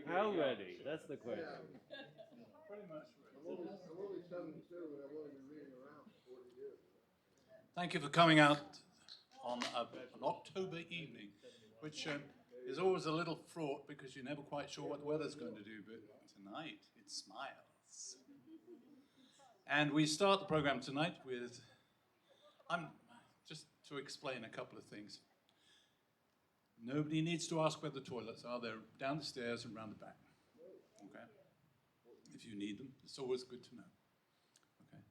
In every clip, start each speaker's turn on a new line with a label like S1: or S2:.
S1: How ready? That's the question.
S2: Pretty much.
S3: I'm only 72, and I've only been reading around for 40 years.
S2: Thank you for coming out on an October evening, which is always a little fraught because you're never quite sure what the weather's going to do, but tonight it smiles. And we start the program tonight with, just to explain a couple of things. Nobody needs to ask where the toilets are. They're down the stairs and round the back. Okay? If you need them, it's always good to know. Okay?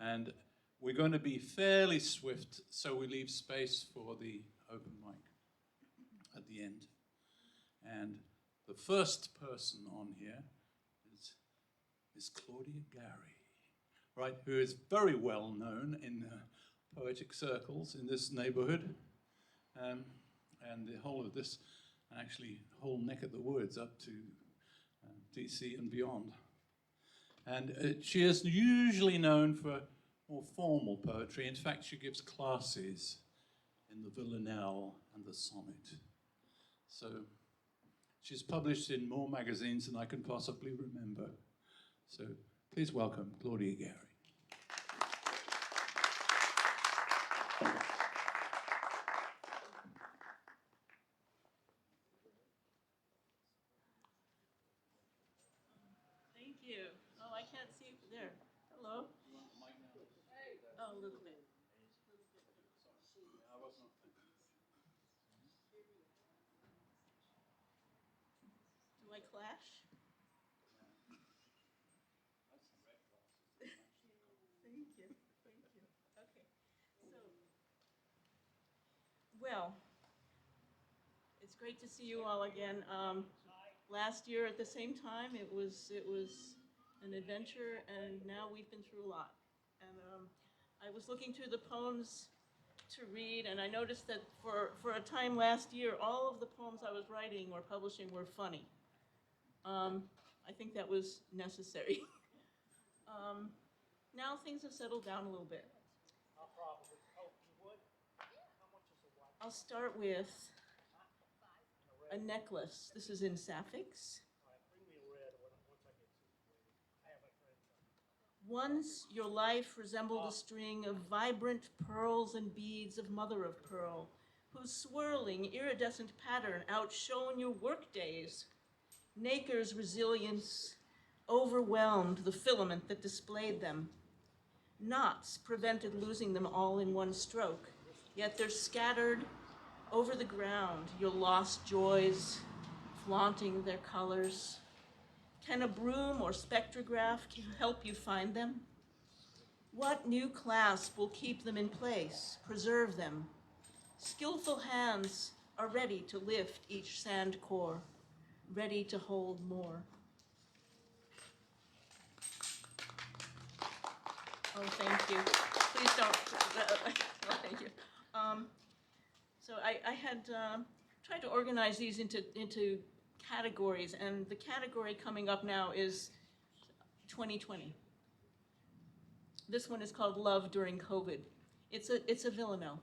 S2: And we're going to be fairly swift, so we leave space for the open mic at the end. And the first person on here is Miss Claudia Gary, right, who is very well known in poetic circles in this neighborhood. And the whole of this, actually, whole neck of the woods up to DC and beyond. And she is usually known for more formal poetry. In fact, she gives classes in the villanelle and the sonnet. So she's published in more magazines than I can possibly remember. So please welcome Claudia Gary.
S4: Thank you. Oh, I can't see there. Hello. Oh, a little bit. Do I clash? Thank you. Thank you. Okay. So, well, it's great to see you all again. Last year at the same time, it was an adventure, and now we've been through a lot. And I was looking through the poems to read, and I noticed that for a time last year, all of the poems I was writing or publishing were funny. I think that was necessary. Now things have settled down a little bit. I'll start with a necklace. This is in sapphics. Once your life resembled a string of vibrant pearls and beads of mother of pearl, whose swirling iridescent pattern outshone your work days. Nacre's resilience overwhelmed the filament that displayed them. Knots prevented losing them all in one stroke, yet they're scattered over the ground, your lost joys, flaunting their colors. Can a broom or spectrograph help you find them? What new clasp will keep them in place, preserve them? Skillful hands are ready to lift each sand core, ready to hold more. Oh, thank you. Please don't. Thank you. So I had tried to organize these into categories, and the category coming up now is 2020. This one is called Love During COVID. It's a villanelle.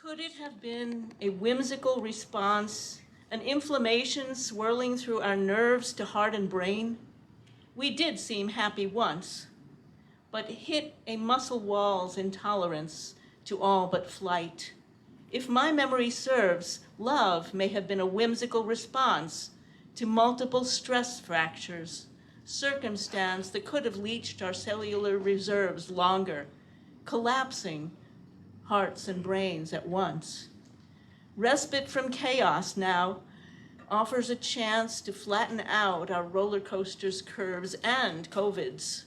S4: Could it have been a whimsical response, an inflammation swirling through our nerves to heart and brain? We did seem happy once, but hit a muscle wall's intolerance to all but flight. If my memory serves, love may have been a whimsical response to multiple stress fractures, circumstance that could have leached our cellular reserves longer, collapsing hearts and brains at once. Respite from chaos now offers a chance to flatten out our roller coaster's curves and COVID's.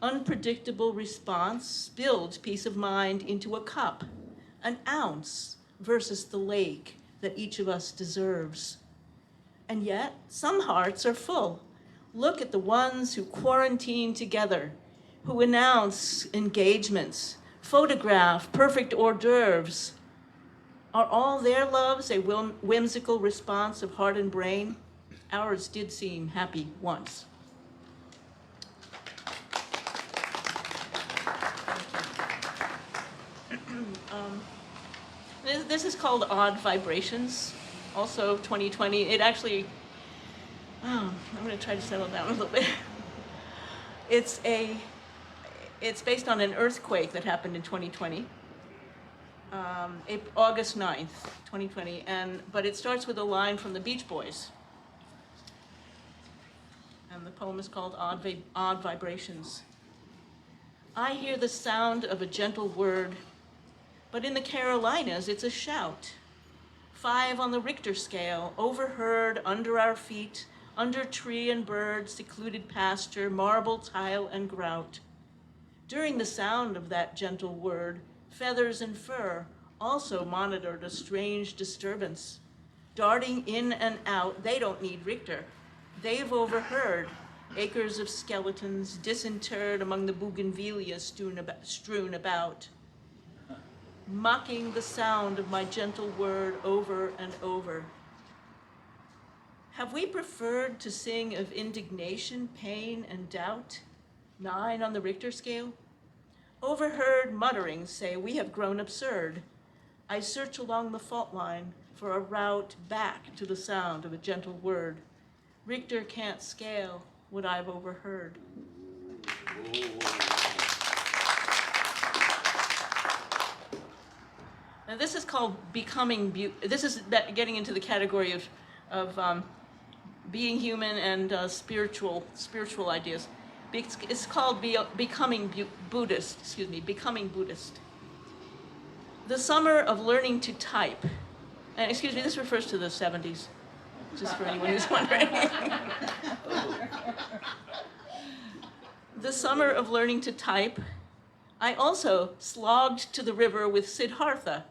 S4: Unpredictable response spilled peace of mind into a cup, an ounce versus the lake that each of us deserves. And yet, some hearts are full. Look at the ones who quarantine together, who announce engagements, photograph perfect hors d'oeuvres. Are all their loves a whimsical response of heart and brain? Ours did seem happy once. This is called Odd Vibrations. also 2020. It actually, I'm going to try to settle down a little bit. It's based on an earthquake that happened in 2020, August 9th, 2020, but it starts with a line from the Beach Boys. And the poem is called Odd Vibrations. I hear the sound of a gentle word, but in the Carolinas it's a shout. 5 on the Richter scale, overheard under our feet, under tree and bird, secluded pasture, marble tile and grout. During the sound of that gentle word, feathers and fur also monitored a strange disturbance. Darting in and out, they don't need Richter. They've overheard acres of skeletons disinterred among the bougainvillea strewn about, mocking the sound of my gentle word over and over. Have we preferred to sing of indignation, pain, and doubt? 9 on the Richter scale? Overheard mutterings say we have grown absurd. I search along the fault line for a route back to the sound of a gentle word. Richter can't scale what I've overheard. Now this is called becoming. This is getting into the category of being human and spiritual ideas. It's called becoming Buddhist. Becoming Buddhist. The summer of learning to type, and this refers to the 70s, just for anyone who's wondering. The summer of learning to type, I also slogged to the river with Siddhartha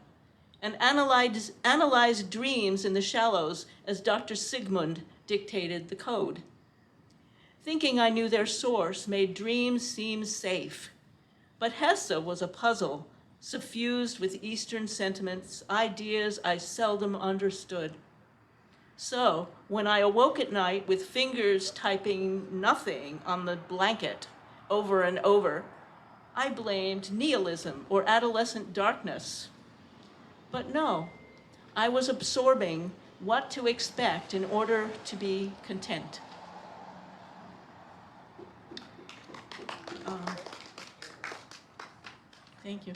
S4: and analyzed dreams in the shallows as Dr. Sigmund dictated the code. Thinking I knew their source made dreams seem safe, but Hesse was a puzzle, suffused with Eastern sentiments, ideas I seldom understood. So, when I awoke at night with fingers typing nothing on the blanket over and over, I blamed nihilism or adolescent darkness. But no, I was absorbing what to expect in order to be content. Thank you.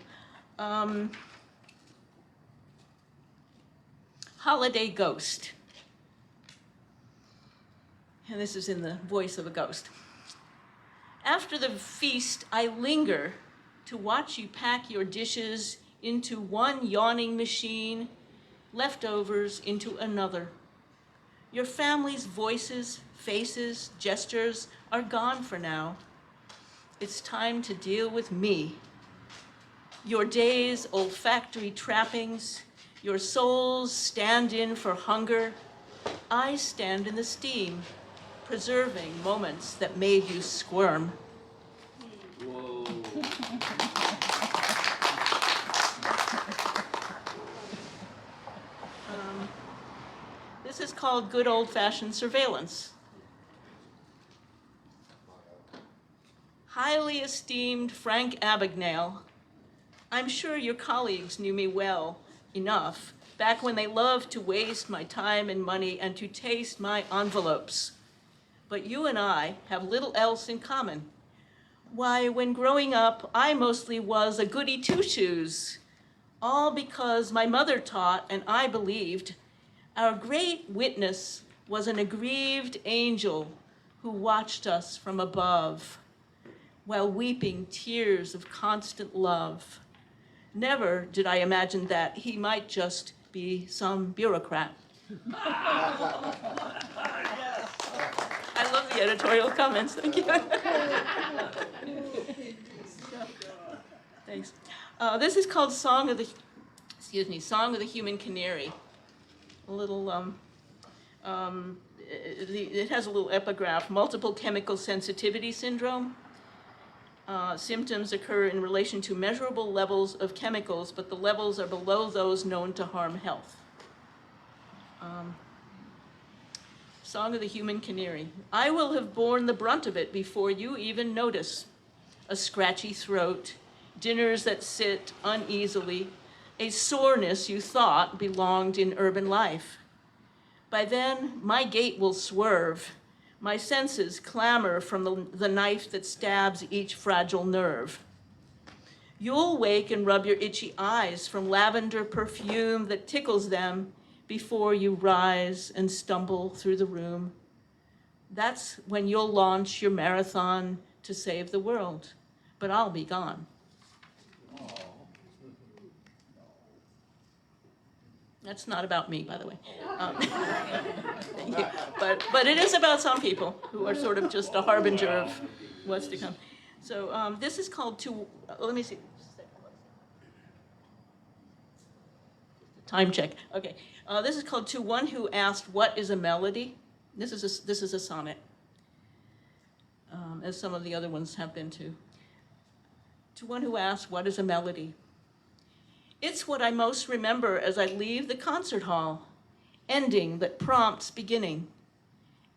S4: Holiday Ghost. And this is in the voice of a ghost. After the feast, I linger to watch you pack your dishes into one yawning machine, leftovers into another. Your family's voices, faces, gestures are gone for now. It's time to deal with me. Your day's olfactory trappings, your soul's stand-in for hunger. I stand in the steam, preserving moments that made you squirm.
S1: Whoa.
S4: This is called good old-fashioned surveillance. Highly esteemed Frank Abagnale, I'm sure your colleagues knew me well enough back when they loved to waste my time and money and to taste my envelopes. But you and I have little else in common. Why, when growing up, I mostly was a goody two-shoes, all because my mother taught and I believed our great witness was an aggrieved angel who watched us from above while weeping tears of constant love. Never did I imagine that he might just be some bureaucrat. I love the editorial comments, thank you. Thanks. This is called Song of the Human Canary. A little, it has a little epigraph, multiple chemical sensitivity syndrome. Symptoms occur in relation to measurable levels of chemicals, but the levels are below those known to harm health. Song of the Human Canary. I will have borne the brunt of it before you even notice. A scratchy throat, dinners that sit uneasily, a soreness you thought belonged in urban life. By then, my gait will swerve. My senses clamor from the knife that stabs each fragile nerve. You'll wake and rub your itchy eyes from lavender perfume that tickles them before you rise and stumble through the room. That's when you'll launch your marathon to save the world, but I'll be gone. That's not about me, by the way. But it is about some people who are sort of just a harbinger of what's to come. So this is called let me see. Time check. Okay. This is called To One Who Asked, What is a Melody? This is a sonnet, as some of the other ones have been too. To one who asked, what is a melody? It's what I most remember as I leave the concert hall, ending that prompts beginning,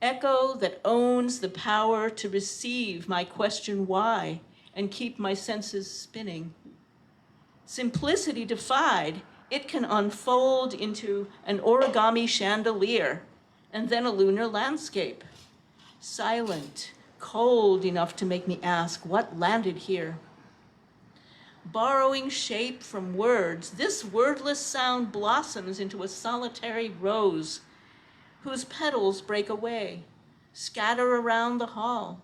S4: echo that owns the power to receive my question why and keep my senses spinning. Simplicity defied, it can unfold into an origami chandelier and then a lunar landscape, silent, cold enough to make me ask what landed here. Borrowing shape from words, this wordless sound blossoms into a solitary rose whose petals break away, scatter around the hall.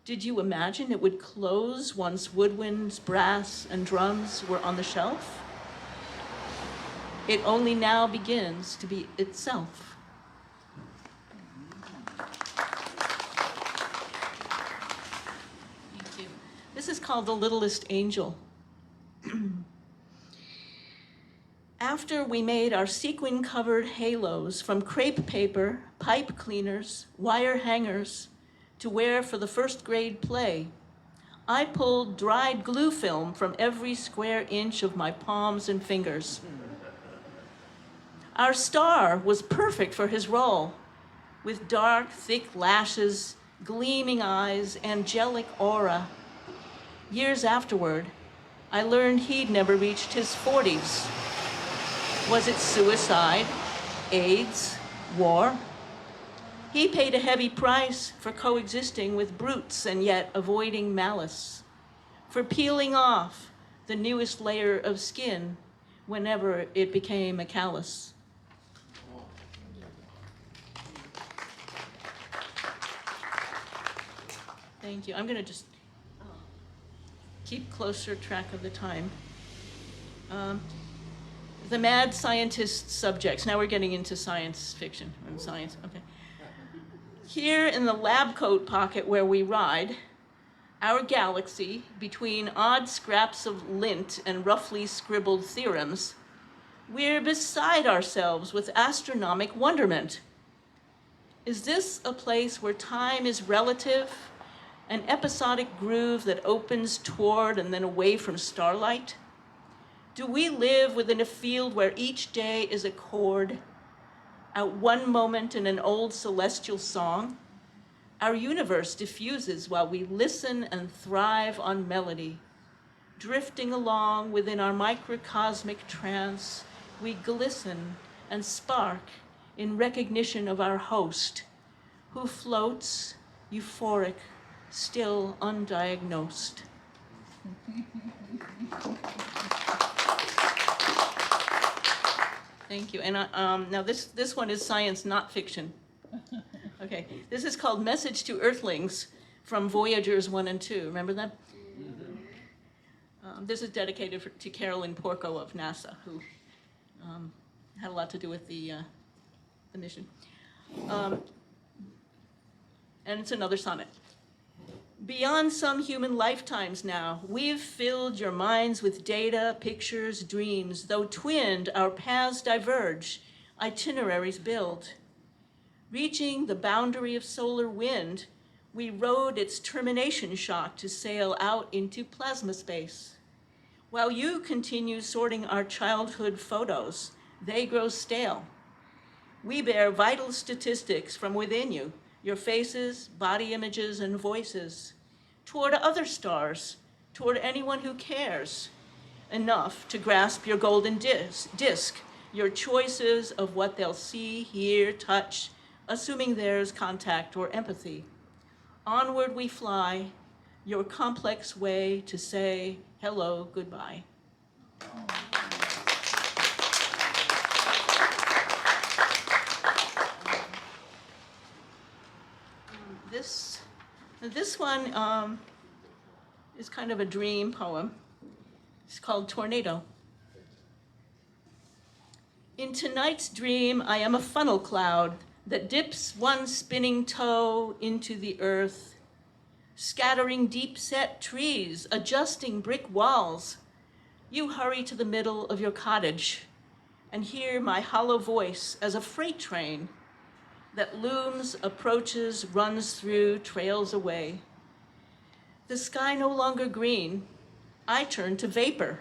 S4: Did you imagine it would close once woodwinds, brass, and drums were on the shelf? It only now begins to be itself. Thank you. This is called The Littlest Angel. After we made our sequin-covered halos from crepe paper, pipe cleaners, wire hangers to wear for the first grade play, I pulled dried glue film from every square inch of my palms and fingers. Our star was perfect for his role, with dark, thick lashes, gleaming eyes, angelic aura. Years afterward, I learned he'd never reached his 40s. Was it suicide, AIDS, war? He paid a heavy price for coexisting with brutes and yet avoiding malice, for peeling off the newest layer of skin whenever it became a callus. Thank you. I'm going to just keep closer track of the time. The mad scientist subjects. Now we're getting into science fiction and science. Okay. Here in the lab coat pocket where we ride, our galaxy, between odd scraps of lint and roughly scribbled theorems, we're beside ourselves with astronomic wonderment. Is this a place where time is relative, an episodic groove that opens toward and then away from starlight? Do we live within a field where each day is a chord, at one moment in an old celestial song? Our universe diffuses while we listen and thrive on melody. Drifting along within our microcosmic trance, we glisten and spark in recognition of our host, who floats, euphoric, still undiagnosed. Thank you. And now this one is science, not fiction. Okay, this is called Message to Earthlings from Voyagers 1 and 2. Remember that? This is dedicated to Carolyn Porco of NASA, who had a lot to do with the mission. And it's another sonnet. Beyond some human lifetimes now, we've filled your minds with data, pictures, dreams. Though twinned, our paths diverge, itineraries build. Reaching the boundary of solar wind, we rode its termination shock to sail out into plasma space. While you continue sorting our childhood photos, they grow stale. We bear vital statistics from within you, your faces, body images, and voices, toward other stars, toward anyone who cares enough to grasp your golden disc, your choices of what they'll see, hear, touch, assuming there's contact or empathy. Onward we fly, your complex way to say hello, goodbye. This one is kind of a dream poem. It's called Tornado. In tonight's dream, I am a funnel cloud that dips one spinning toe into the earth, scattering deep-set trees, adjusting brick walls. You hurry to the middle of your cottage and hear my hollow voice as a freight train that looms, approaches, runs through, trails away. The sky no longer green, I turn to vapor,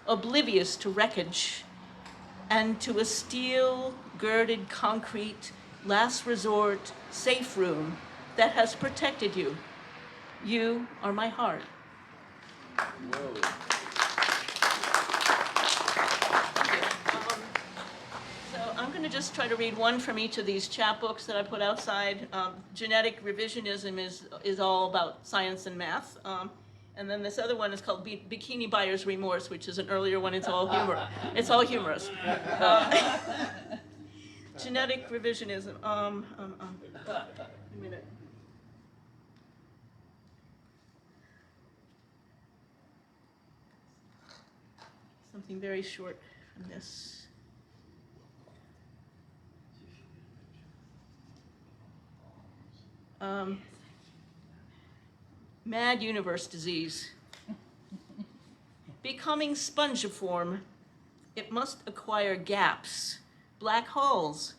S4: oblivious to wreckage, and to a steel-girded concrete, last resort, safe room that has protected you. You are my heart.
S1: Whoa.
S4: So I'm going to just try to read one from each of these chapbooks that I put outside. Genetic revisionism is all about science and math. And then this other one is called Bikini Buyer's Remorse, which is an earlier one. It's all humor. It's all humorous. Genetic revisionism. A minute. Something very short from this. Mad universe disease. Becoming spongiform, it must acquire gaps, black holes,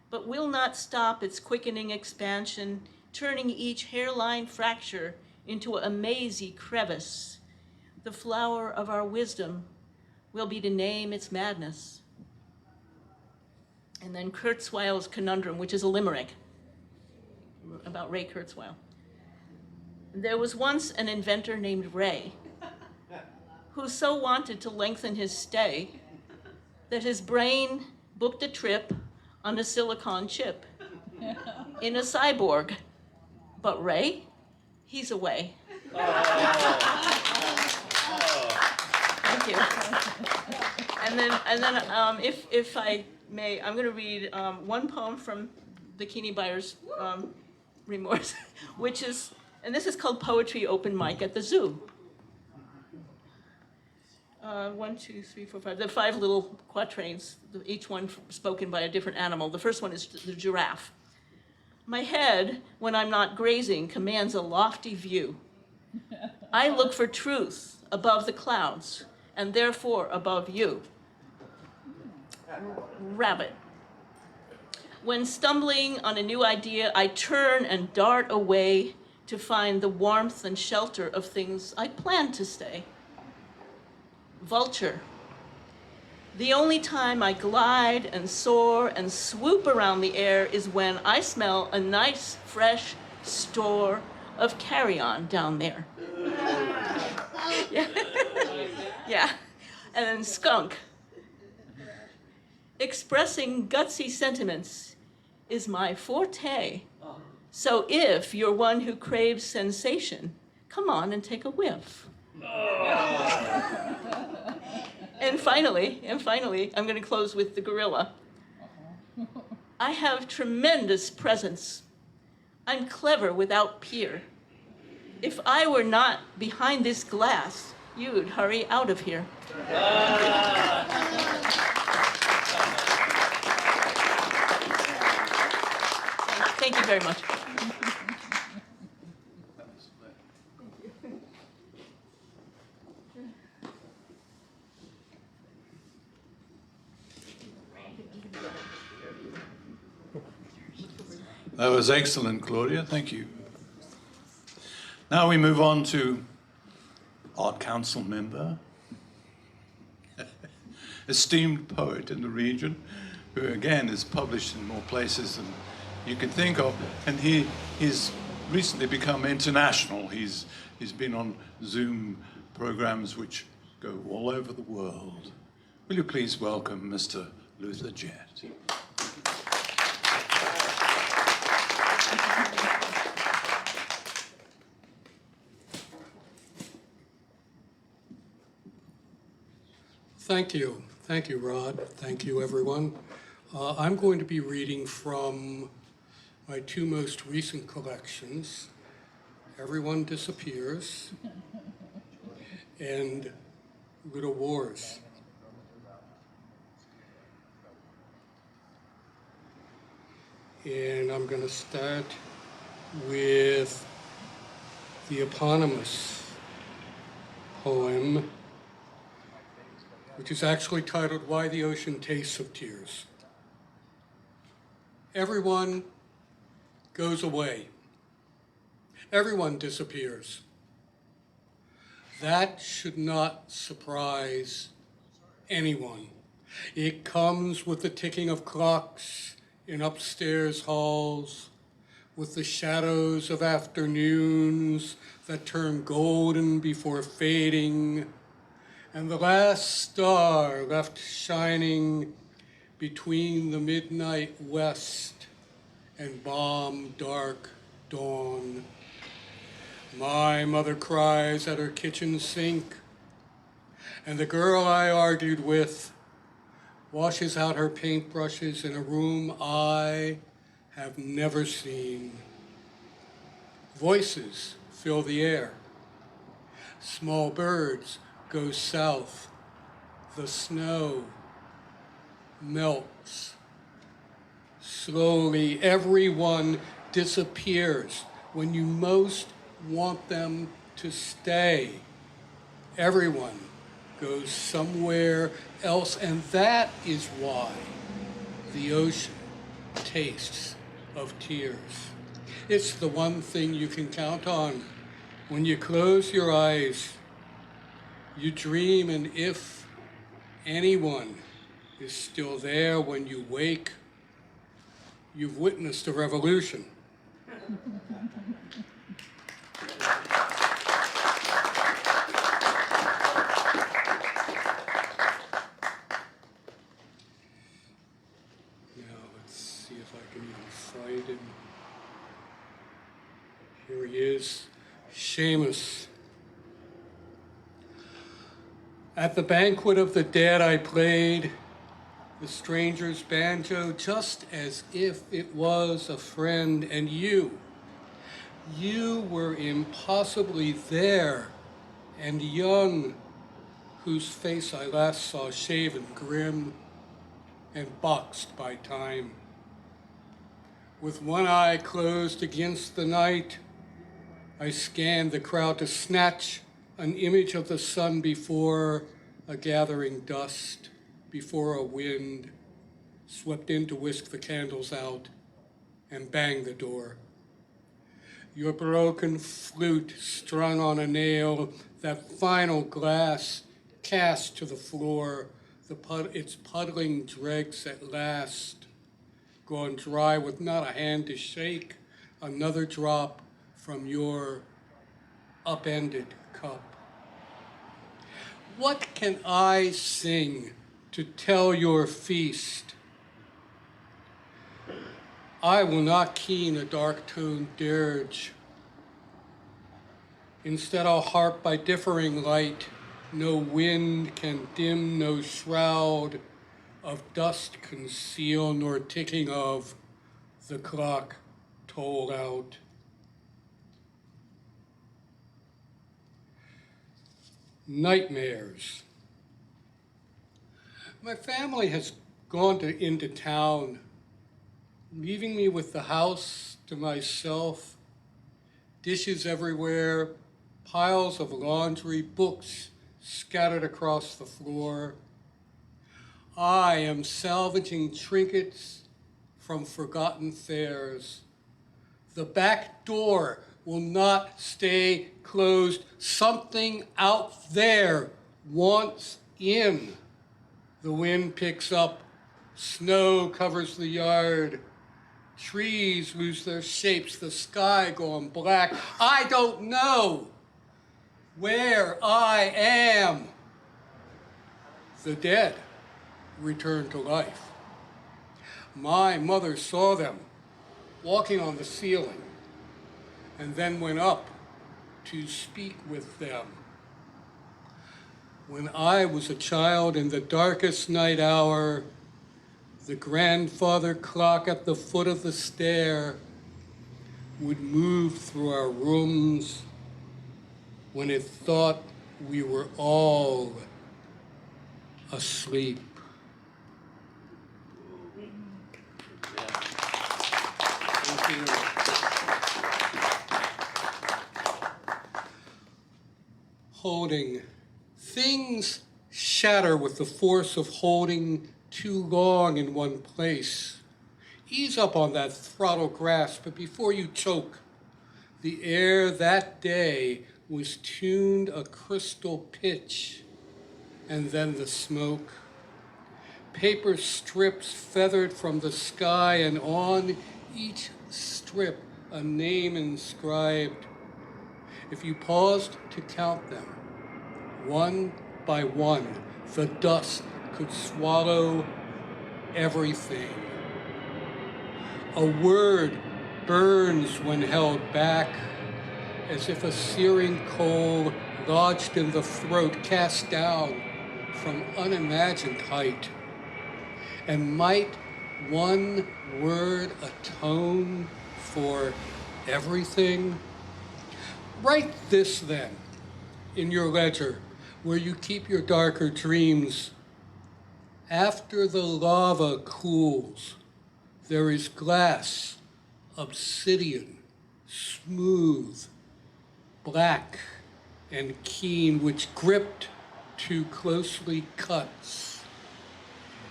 S4: but will not stop its quickening expansion, turning each hairline fracture into a mazy crevice. The flower of our wisdom will be to name its madness. And then Kurzweil's Conundrum, which is a limerick about Ray Kurzweil. There was once an inventor named Ray who so wanted to lengthen his stay that his brain booked a trip on a silicon chip in a cyborg. But Ray, he's away. Thank you. And then, if I may, I'm going to read one poem from Bikini Buyer's Remorse, which is, and this is called Poetry Open Mic at the Zoo. 1, 2, 3, 4, 5. The 5 little quatrains, each one spoken by a different animal. The first one is the giraffe. My head, when I'm not grazing, commands a lofty view. I look for truth above the clouds, and therefore above you. Rabbit. When stumbling on a new idea, I turn and dart away to find the warmth and shelter of things I plan to stay. Vulture. The only time I glide and soar and swoop around the air is when I smell a nice, fresh store of carry-on down there. Yeah. Yeah. And then skunk. Expressing gutsy sentiments is my forte. So if you're one who craves sensation, come on and take a whiff. And finally, I'm going to close with the gorilla. I have tremendous presence. I'm clever without peer. If I were not behind this glass, you'd hurry out of here. Thank you very much.
S2: That was excellent, Claudia. Thank you. Now we move on to Art Council member, esteemed poet in the region, who again is published in more places than you can think of, and he's recently become international. He's been on Zoom programs which go all over the world. Will you please welcome Mr. lose the jet.
S5: Thank you. Thank you, Rod. Thank you, everyone. I'm going to be reading from my two most recent collections, Everyone Disappears and Little Wars. And I'm going to start with the eponymous poem, which is actually titled Why the Ocean Tastes of Tears. Everyone goes away. Everyone disappears. That should not surprise anyone. It comes with the ticking of clocks in upstairs halls, with the shadows of afternoons that turn golden before fading, and the last star left shining between the midnight west and balm dark dawn. My mother cries at her kitchen sink, and the girl I argued with washes out her paintbrushes in a room I have never seen. Voices fill the air. Small birds go south. The snow melts. Slowly, everyone disappears when you most want them to stay. Everyone goes somewhere else, and that is why the ocean tastes of tears. It's the one thing you can count on. When you close your eyes, you dream, and if anyone is still there when you wake, you've witnessed a revolution. See if I can even find him. Here he is, Seamus. At the banquet of the dead, I played the stranger's banjo just as if it was a friend, and you were impossibly there and young, whose face I last saw shaven, grim, and boxed by time. With one eye closed against the night, I scanned the crowd to snatch an image of the sun before a gathering dust, before a wind swept in to whisk the candles out and bang the door. Your broken flute strung on a nail, that final glass cast to the floor, its puddling dregs at last, gone dry with not a hand to shake, another drop from your upended cup. What can I sing to tell your feast? I will not keen a dark-toned dirge. Instead, I'll harp by differing light. No wind can dim, no shroud of dust conceal, nor ticking of the clock toll out. Nightmares. My family has gone into town, leaving me with the house to myself, dishes everywhere, piles of laundry, books scattered across the floor. I am salvaging trinkets from forgotten fairs. The back door will not stay closed. Something out there wants in. The wind picks up. Snow covers the yard. Trees lose their shapes. The sky gone black. I don't know where I am. The dead returned to life. My mother saw them walking on the ceiling and then went up to speak with them. When I was a child in the darkest night hour, the grandfather clock at the foot of the stair would move through our rooms when it thought we were all asleep. Thank you. Holding. Things shatter with the force of holding too long in one place. Ease up on that throttle grasp, but before you choke, the air that day was tuned a crystal pitch, and then the smoke. Paper strips feathered from the sky, and on each strip a name inscribed. If you paused to count them, one by one, the dust could swallow everything. A word burns when held back, as if a searing coal lodged in the throat, cast down from unimagined height. And might one word atone for everything? Write this then in your ledger, where you keep your darker dreams. After the lava cools, there is glass, obsidian, smooth, black, and keen, which gripped too closely cuts,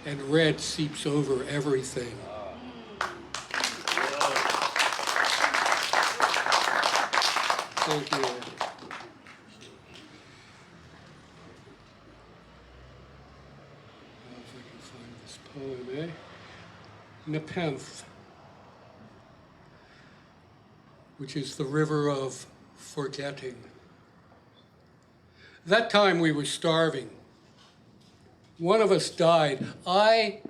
S5: and red seeps over everything. Thank you. If I can find this poem, Nepenthe, which is the river of forgetting. That time we were starving. One of us died. I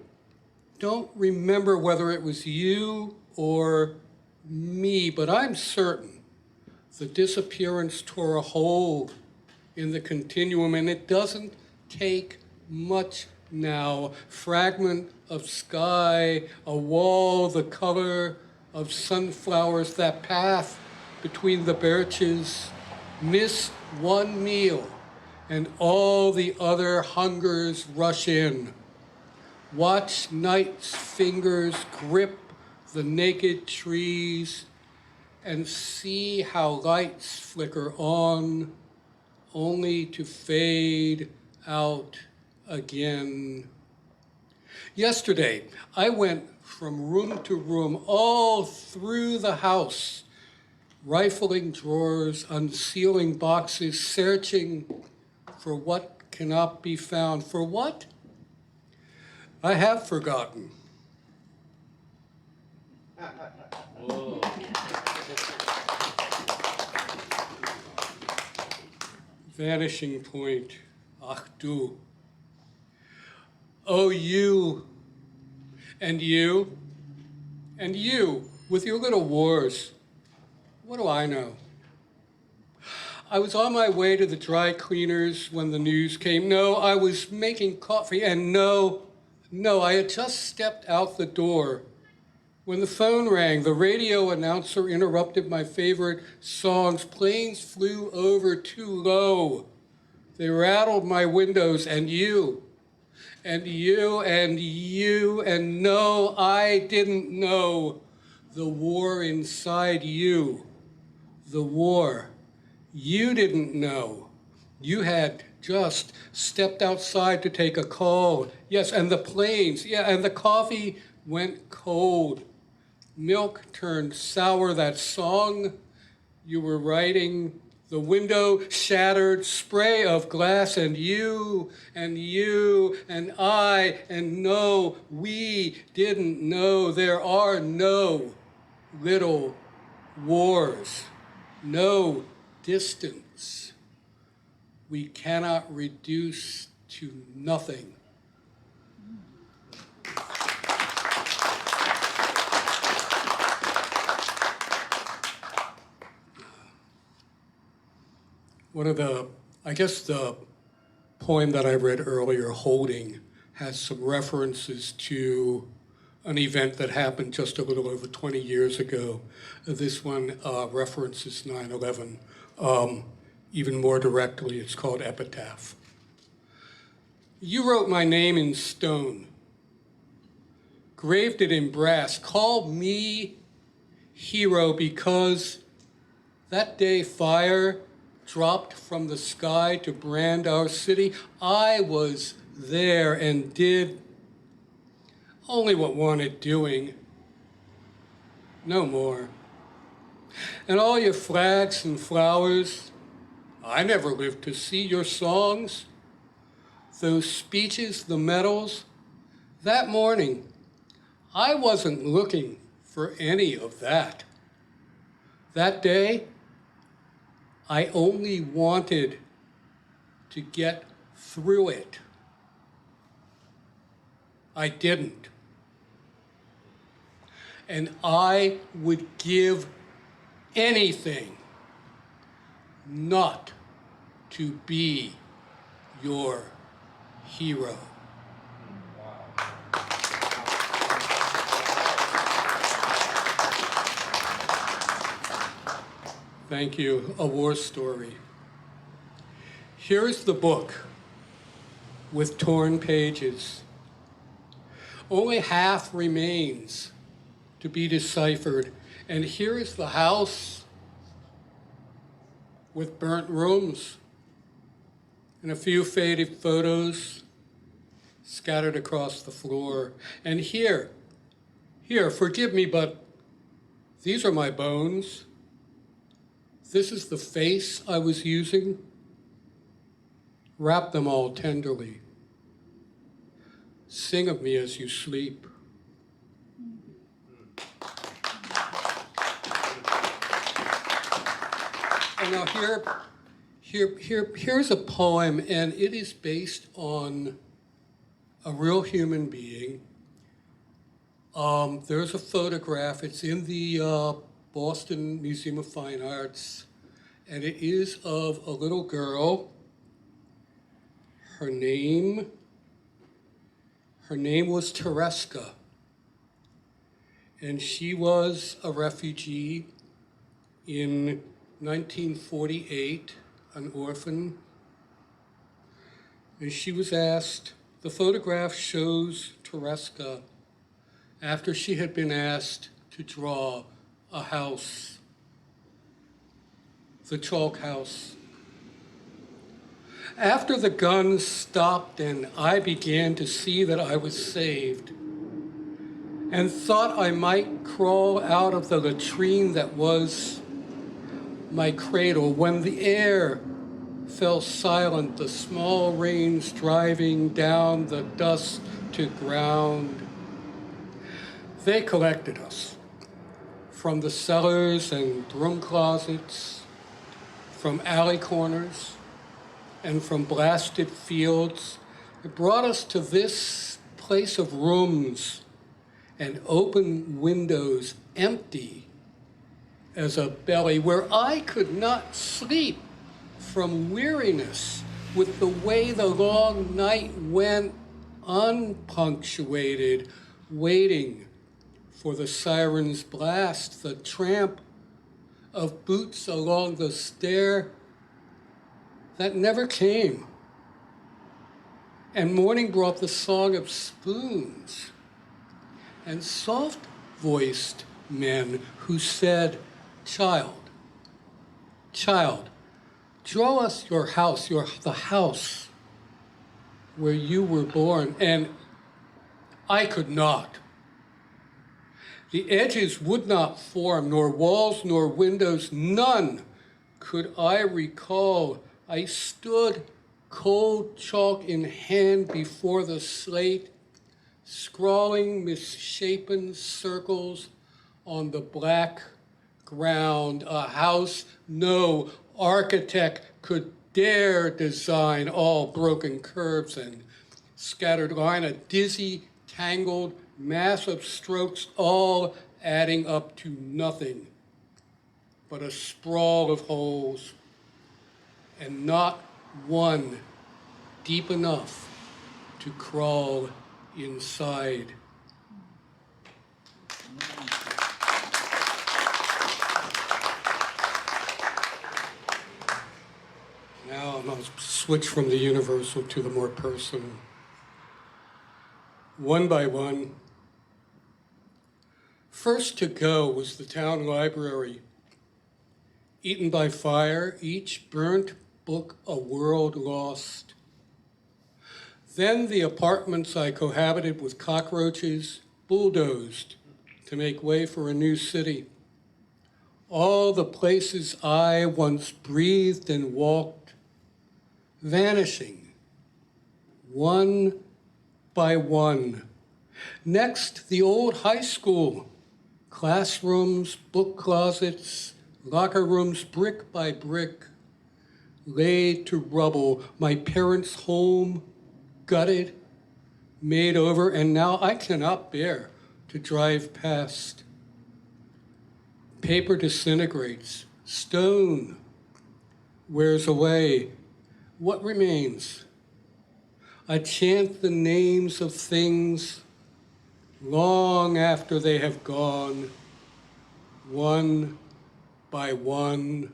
S5: don't remember whether it was you or me, but I'm certain the disappearance tore a hole in the continuum, and it doesn't take much now. Fragment of sky, a wall, the color of sunflowers, that path between the birches. Miss one meal, and all the other hungers rush in. Watch night's fingers grip the naked trees, and see how lights flicker on, only to fade out again. Yesterday, I went from room to room, all through the house, rifling drawers, unsealing boxes, searching for what cannot be found. For what? I have forgotten.
S1: Whoa.
S5: Vanishing point, ach du. Oh, you, and you, and you, with your little wars. What do I know? I was on my way to the dry cleaners when the news came. No, I was making coffee, and no, I had just stepped out the door when the phone rang. The radio announcer interrupted my favorite songs. Planes flew over too low. They rattled my windows, and you, and you, and you, and no, I didn't know the war inside you. The war you didn't know. You had just stepped outside to take a call. Yes, and the planes, yeah, and the coffee went cold. Milk turned sour. That song you were writing, the window shattered, spray of glass, and you, and you, and I, and no, we didn't know. There are no little wars, no distance we cannot reduce to nothing I guess the poem that I read earlier, Holding, has some references to an event that happened just a little over 20 years ago. This one references 9/11. Even more directly, it's called Epitaph. You wrote my name in stone, graved it in brass, called me hero because that day fire dropped from the sky to brand our city. I was there and did only what wanted doing, no more. And all your flags and flowers, I never lived to see your songs, those speeches, the medals. That morning, I wasn't looking for any of that. That day, I only wanted to get through it. I didn't. And I would give anything not to be your hero. Thank you. A war story. Here's the book with torn pages. Only half remains to be deciphered. And here is the house with burnt rooms and a few faded photos scattered across the floor. And here, forgive me, but these are my bones. This is the face I was using. Wrap them all tenderly. Sing of me as you sleep. And now here's a poem, and it is based on a real human being. There's a photograph. It's in the Boston Museum of Fine Arts, and it is of a little girl. Her name was Tereska, and she was a refugee in 1948, an orphan. And she was asked, the photograph shows Tereska after she had been asked to draw a house, the chalk house. After the guns stopped and I began to see that I was saved and thought I might crawl out of the latrine that was my cradle, when the air fell silent, the small rains driving down the dust to ground, they collected us from the cellars and broom closets, from alley corners, and from blasted fields. It brought us to this place of rooms and open windows, empty as a belly, where I could not sleep from weariness with the way the long night went, unpunctuated, waiting for the siren's blast, the tramp of boots along the stair that never came. And morning brought the song of spoons and soft-voiced men who said, child, draw us your house, the house where you were born. And I could not. The edges would not form, nor walls nor windows, none could I recall. I stood cold chalk in hand before the slate, scrawling misshapen circles on the black ground, a house no architect could dare design, all broken curves and scattered line, a dizzy, tangled mass of strokes, all adding up to nothing but a sprawl of holes. and not one deep enough to crawl inside. Now I'm going to switch from the universal to the more personal. One by one, first to go was the town library. Eaten by fire, each burnt book a world lost. Then the apartments I cohabited with cockroaches, bulldozed to make way for a new city. All the places I once breathed and walked, vanishing, one by one. Next, the old high school, classrooms, book closets, locker rooms, brick by brick, laid to rubble. My parents' home, gutted, made over, and now I cannot bear to drive past. Paper disintegrates, stone wears away. What remains? I chant the names of things long after they have gone, one by one,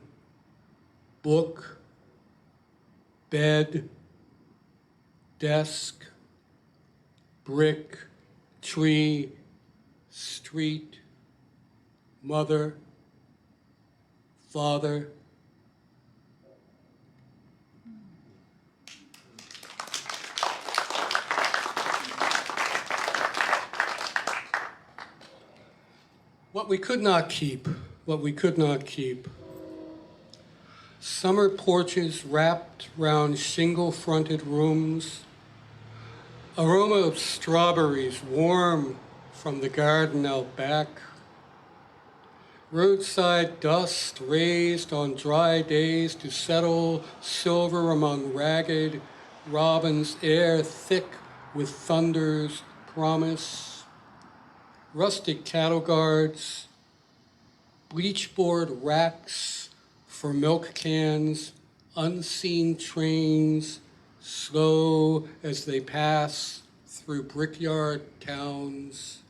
S5: book, bed, desk, brick, tree, street, mother, father. What we could not keep, what we could not keep. Summer porches wrapped round shingle-fronted rooms, aroma of strawberries warm from the garden out back, roadside dust raised on dry days to settle silver among ragged robins, air thick with thunder's promise, rustic cattle guards, bleachboard racks for milk cans, unseen trains, slow as they pass through brickyard towns.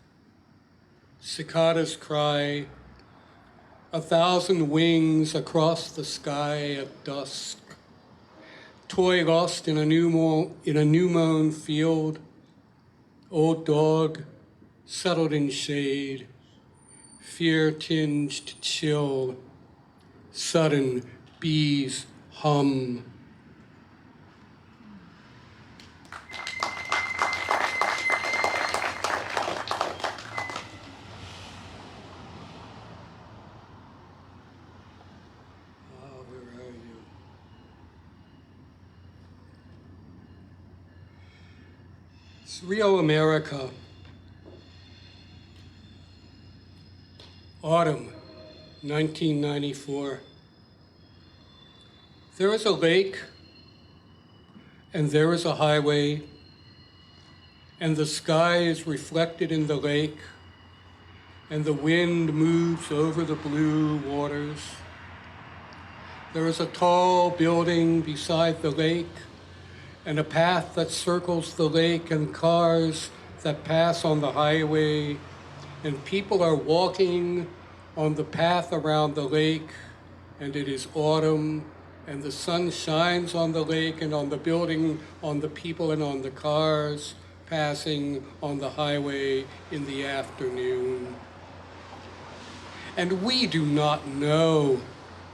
S5: Cicadas cry, 1,000 wings across the sky at dusk. Toy lost in a new mown field. Old dog settled in shade. Fear-tinged chill. Sudden bees hum. Where are you? It's Rio, America. Autumn, 1994. There is a lake, and there is a highway, and the sky is reflected in the lake, and the wind moves over the blue waters. There is a tall building beside the lake, and a path that circles the lake, and cars that pass on the highway, and people are walking on the path around the lake, and it is autumn, and the sun shines on the lake and on the building, on the people and on the cars passing on the highway in the afternoon. And we do not know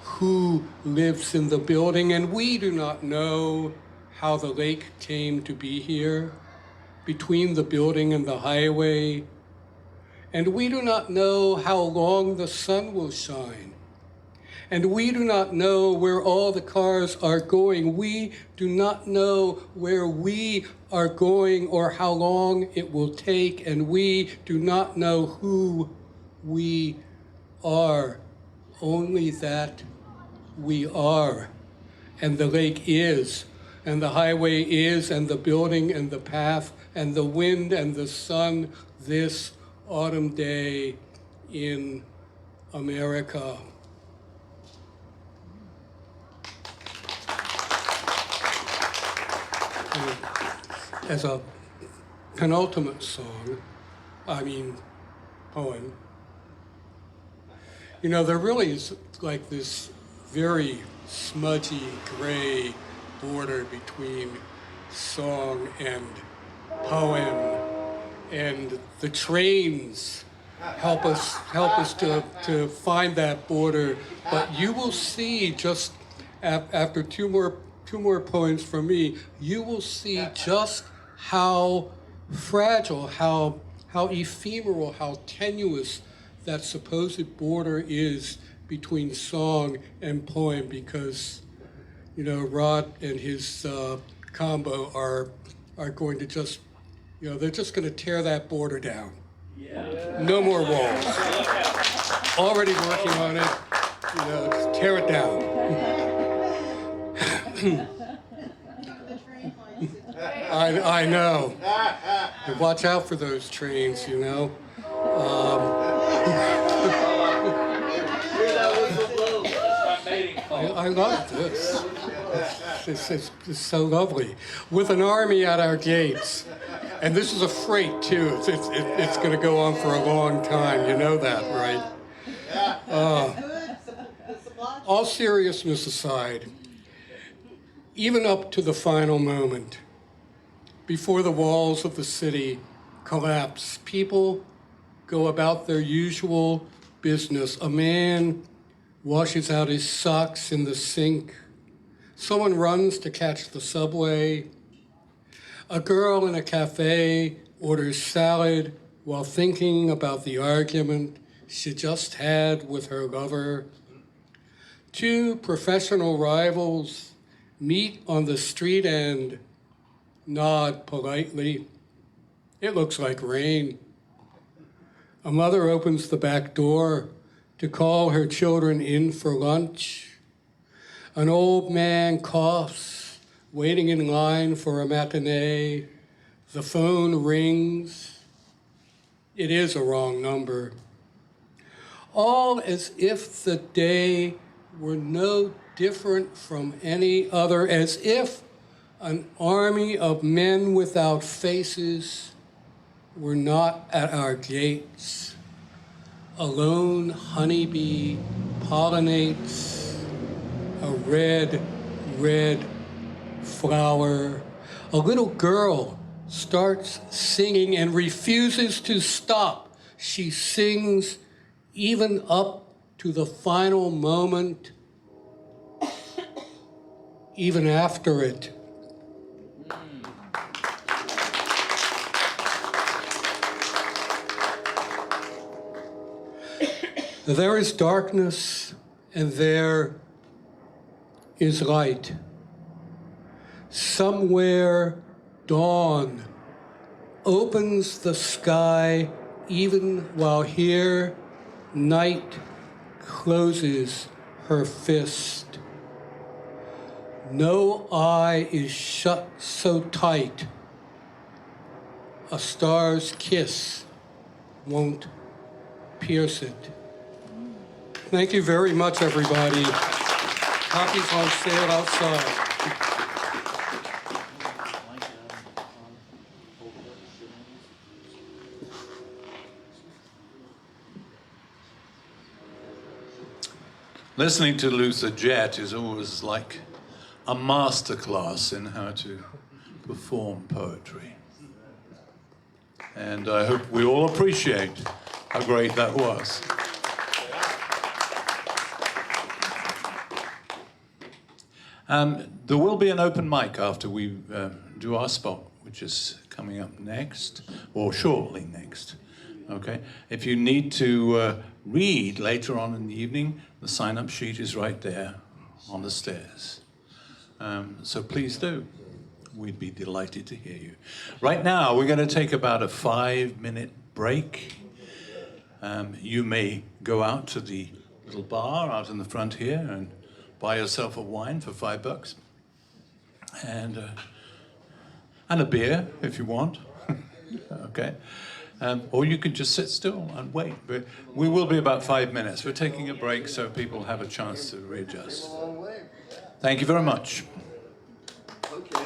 S5: who lives in the building, and we do not know how the lake came to be here between the building and the highway. And we do not know how long the sun will shine. And we do not know where all the cars are going. We do not know where we are going or how long it will take. And we do not know who we are, only that we are. And the lake is, and the highway is, and the building and the path and the wind and the sun this autumn day in America. as a penultimate poem, you know, there really is like this very smudgy gray border between song and poem, and the trains help us to find that border. But you will see just after two more poems from me, you will see just how fragile, how ephemeral, how tenuous that supposed border is between song and poem, because, you know, Rod and his combo are going to just, you know, they're just going to tear that border down. Yeah. No more walls. Already working on it. You know, just tear it down. I know. Watch out for those trains, you know. I love this. This is so lovely. With an army at our gates. And this is a freight, too. It's going to go on for a long time. You know that, right? All seriousness aside, even up to the final moment, before the walls of the city collapse, people go about their usual business. A man washes out his socks in the sink. Someone runs to catch the subway. A girl in a cafe orders salad while thinking about the argument she just had with her lover. Two professional rivals meet on the street and nod politely. It looks like rain. A mother opens the back door to call her children in for lunch. An old man coughs, waiting in line for a matinee. The phone rings. It is a wrong number. All as if the day were no different from any other, as if an army of men without faces were not at our gates. A lone honeybee pollinates a red, red flower. A little girl starts singing and refuses to stop. She sings even up to the final moment, even after it. There is darkness and there is light. Somewhere dawn opens the sky, even while here night closes her fist. No eye is shut so tight a star's kiss won't pierce it. Thank you very much, everybody. Copies on sale outside.
S2: Listening to Luther Jett is always like a masterclass in how to perform poetry. And I hope we all appreciate how great that was. There will be an open mic after we do our spot, which is coming up next, or shortly next. Okay? If you need to read later on in the evening, the sign-up sheet is right there on the stairs. So please do. We'd be delighted to hear you. Right now, we're going to take about a 5-minute break. You may go out to the little bar out in the front here and buy yourself a wine for $5 and a beer if you want. Okay. Or you could just sit still and wait. But we will be about 5 minutes. We're taking a break so people have a chance to readjust. Thank you very much.
S3: Okay.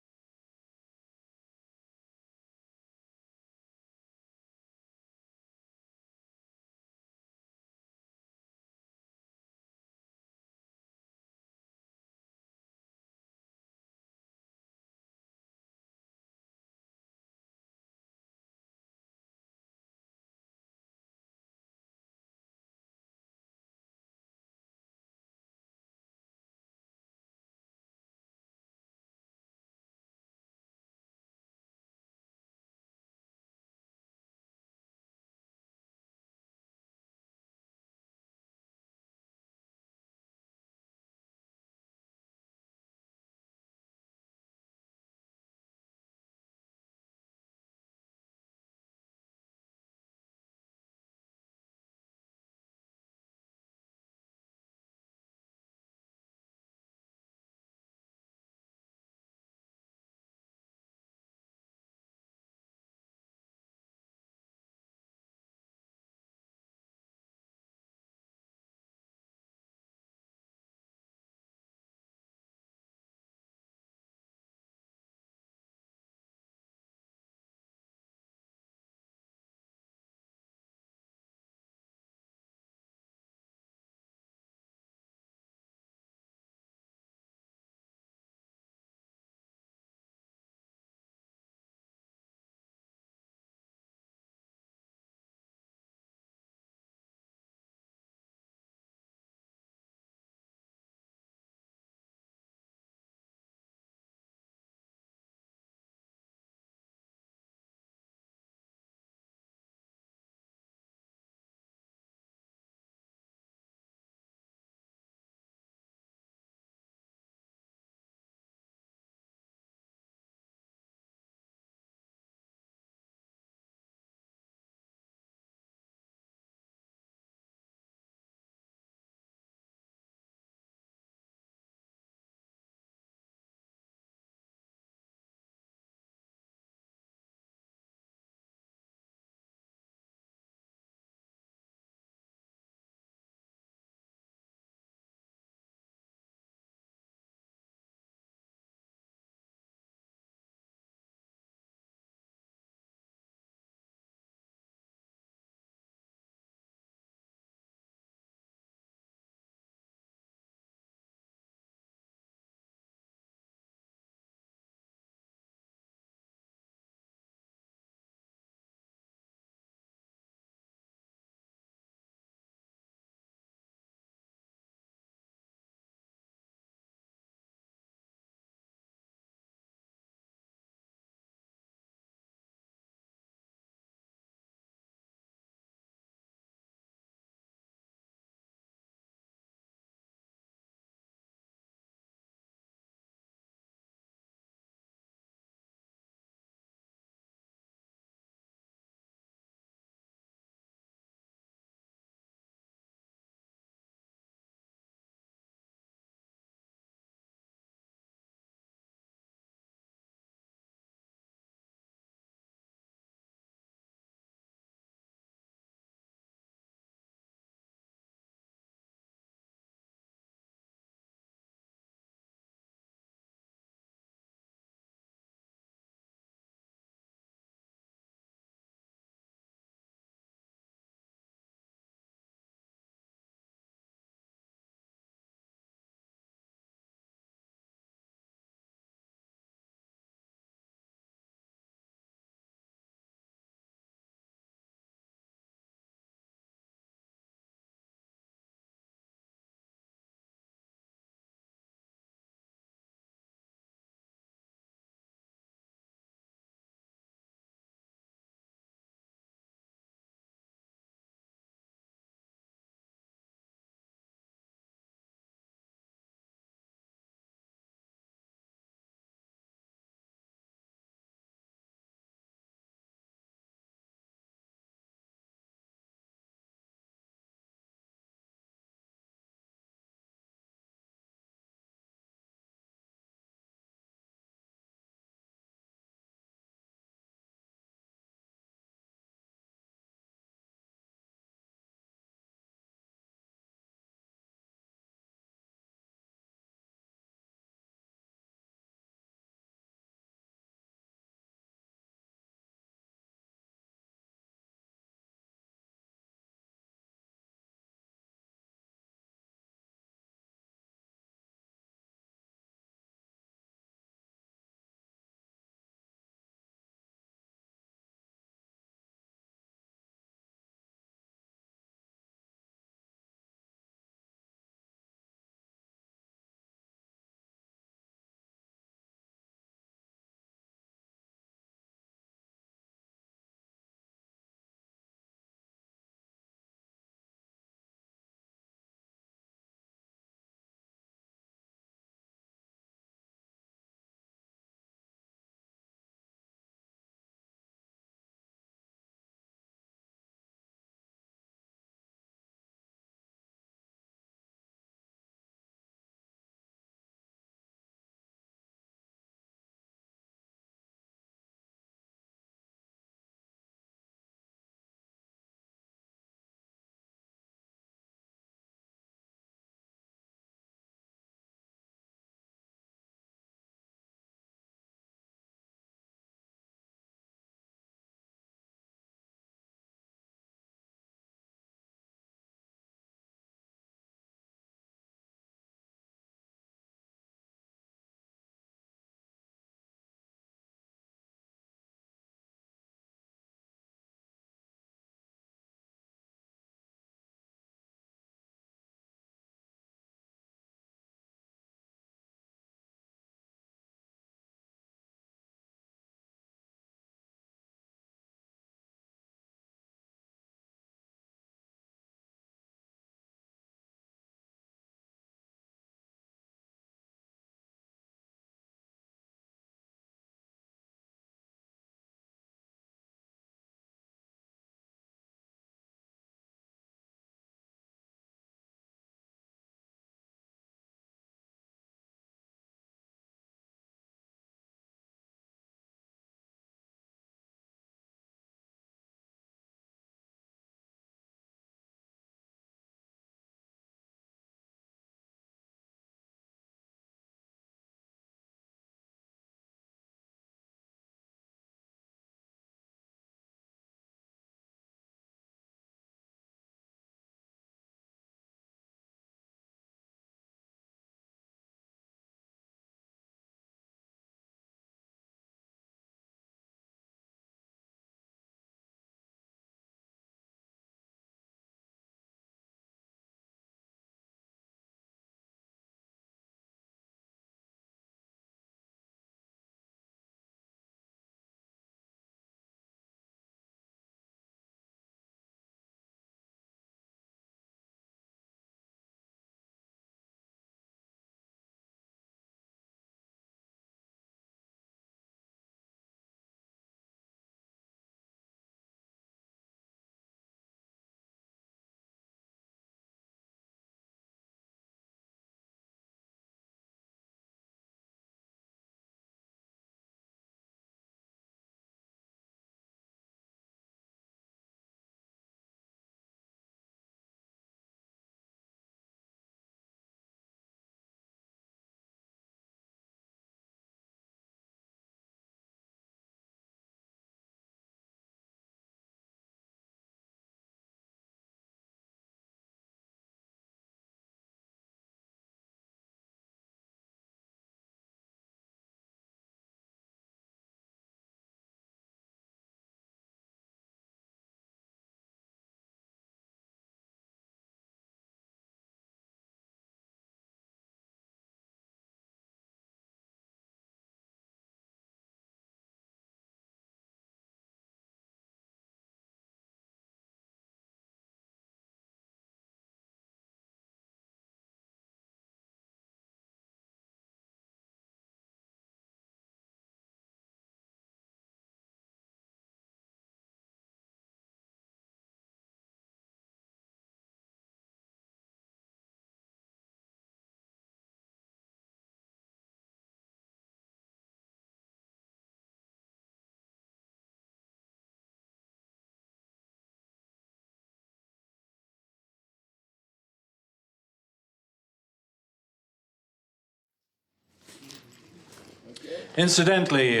S2: Incidentally,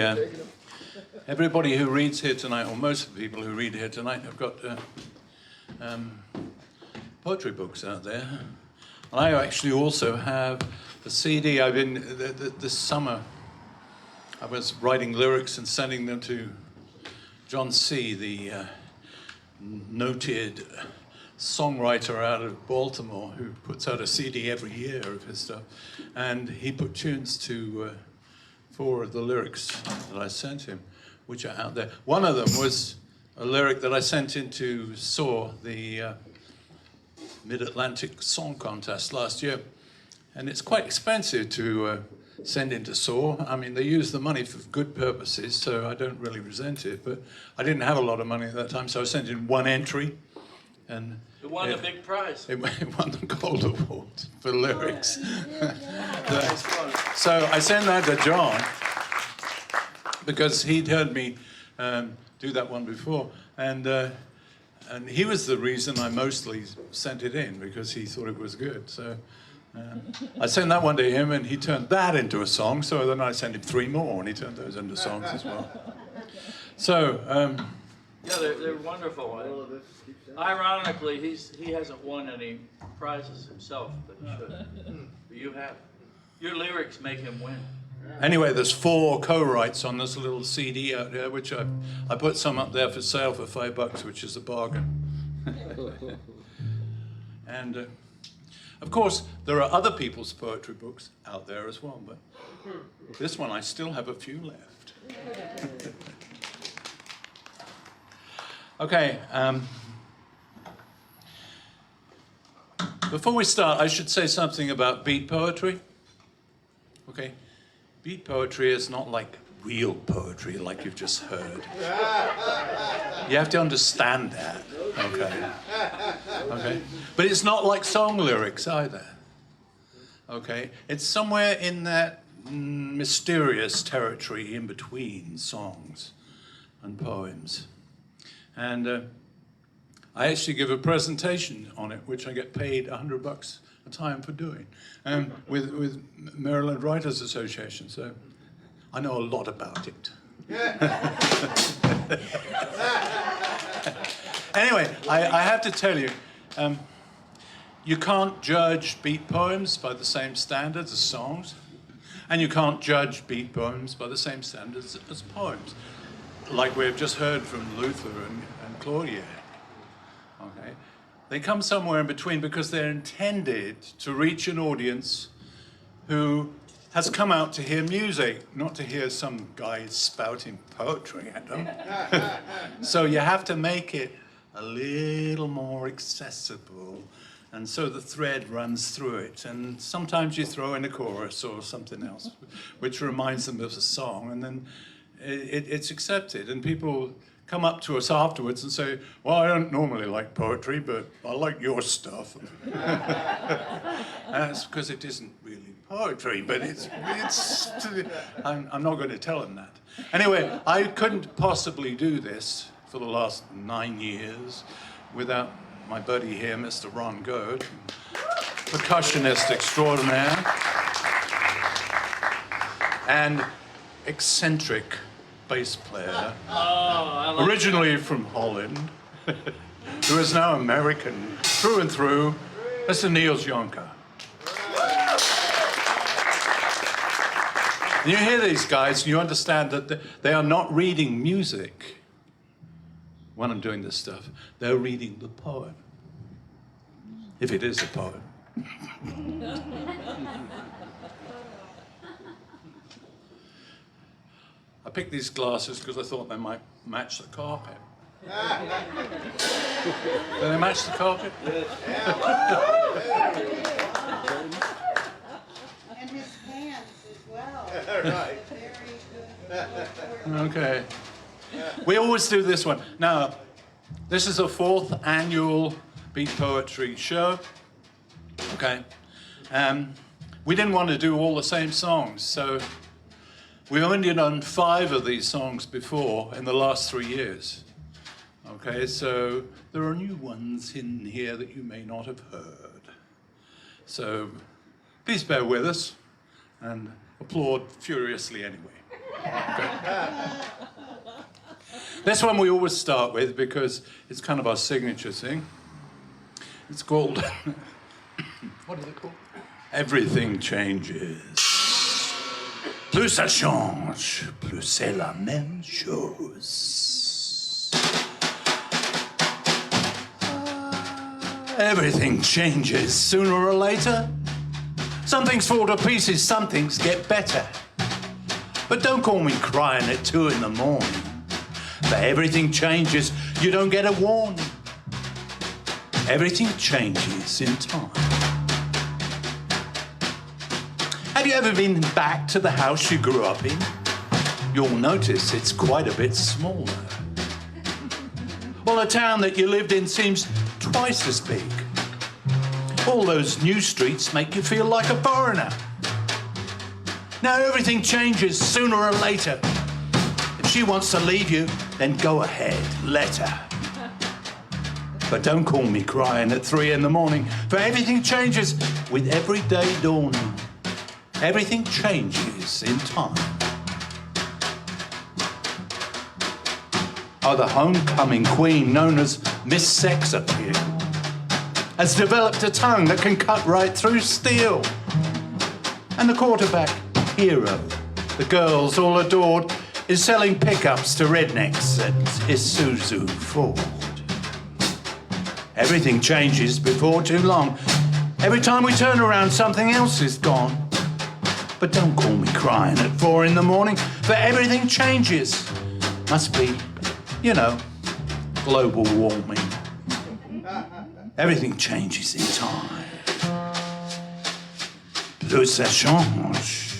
S2: everybody who reads here tonight, or most of the people who read here tonight, have got poetry books out there. And I actually also have a CD. I've been, this summer, I was writing lyrics and sending them to John C., the noted songwriter out of Baltimore who puts out a CD every year of his stuff. And he put tunes to 4 of the lyrics that I sent him, which are out there. One of them was a lyric that I sent into SOAR, the Mid-Atlantic Song Contest last year. And it's quite expensive to send into SOAR. I mean, they use the money for good purposes, so I don't really resent it. But I didn't have a lot of money at that time, so I sent in 1 entry. And
S1: It won a big prize.
S2: it won the Gold Award for lyrics.
S1: That's fun.
S2: So I sent that to John because he'd heard me do that one before. And he was the reason I mostly sent it in, because he thought it was good. So I sent that one to him, and he turned that into a song. So then I sent him 3 more, and he turned those into songs as well. So,
S1: Yeah, they're wonderful. Ironically, he hasn't won any prizes himself, but he should. But you have. Your lyrics make him win.
S2: anyway, there's 4 co-writes on this little CD out here, which I put some up there for sale for $5, which is a bargain. And of course, there are other people's poetry books out there as well, but this one I still have a few left. Okay. Before we start, I should say something about beat poetry. Okay, beat poetry is not like real poetry, like you've just heard. You have to understand that. Okay. Okay. But it's not like song lyrics either. Okay. It's somewhere in that mysterious territory in between songs and poems. And I actually give a presentation on it, which I get paid $100 a time for doing, with Maryland Writers Association. So I know a lot about it. Anyway, I have to tell you, you can't judge beat poems by the same standards as songs, and you can't judge beat poems by the same standards as poems, like we've just heard from Luther and Claudia. Okay, they come somewhere in between because they're intended to reach an audience who has come out to hear music, not to hear some guy spouting poetry at them. So you have to make it a little more accessible, and so the thread runs through it. And sometimes you throw in a chorus or something else, which reminds them of a song, and then it's accepted. And people come up to us afterwards and say, well, I don't normally like poetry, but I like your stuff. And that's because it isn't really poetry, but it's I'm not going to tell them that. Anyway, I couldn't possibly do this for the last 9 years without my buddy here, Mr. Ron Goad, percussionist extraordinaire, and eccentric bass player, originally from Holland, who is now American through and through, Mr. Niels Jonker. You hear these guys, and you understand that they are not reading music when I'm doing this stuff. They're reading the poem, if it is a poem. I picked these glasses because I thought they might match the carpet. Do they match the carpet?
S6: And his hands as well.
S3: Right.
S6: Very good.
S2: Okay. We always do this one. Now, this is a 4th annual Beat Poetry show. Okay. We didn't want to do all the same songs, so we only done 5 of these songs before in the last 3 years. Okay, so there are new ones in here that you may not have heard. So please bear with us and applaud furiously anyway. This one we always start with because it's kind of our signature thing. It's called, what is it called? Everything changes. Plus ça change, plus c'est la même chose. Everything changes sooner or later. Some things fall to pieces, some things get better. But don't call me crying at 2 in the morning. For everything changes, you don't get a warning. Everything changes in time. Have you ever been back to the house you grew up in? You'll notice it's quite a bit smaller. Well, the town that you lived in seems twice as big. All those new streets make you feel like a foreigner. Now everything changes sooner or later. If she wants to leave you, then go ahead, let her. But don't call me crying at 3 in the morning, for everything changes with every day dawning. Everything changes in time. Oh, the homecoming queen, known as Miss Sex Appeal, has developed a tongue that can cut right through steel. And the quarterback hero, the girls all adored, is selling pickups to rednecks at Isuzu Ford. Everything changes before too long. Every time we turn around, something else is gone. But don't call me crying at 4 in the morning, for everything changes. Must be, you know, global warming. Everything changes in time. Plus ça change,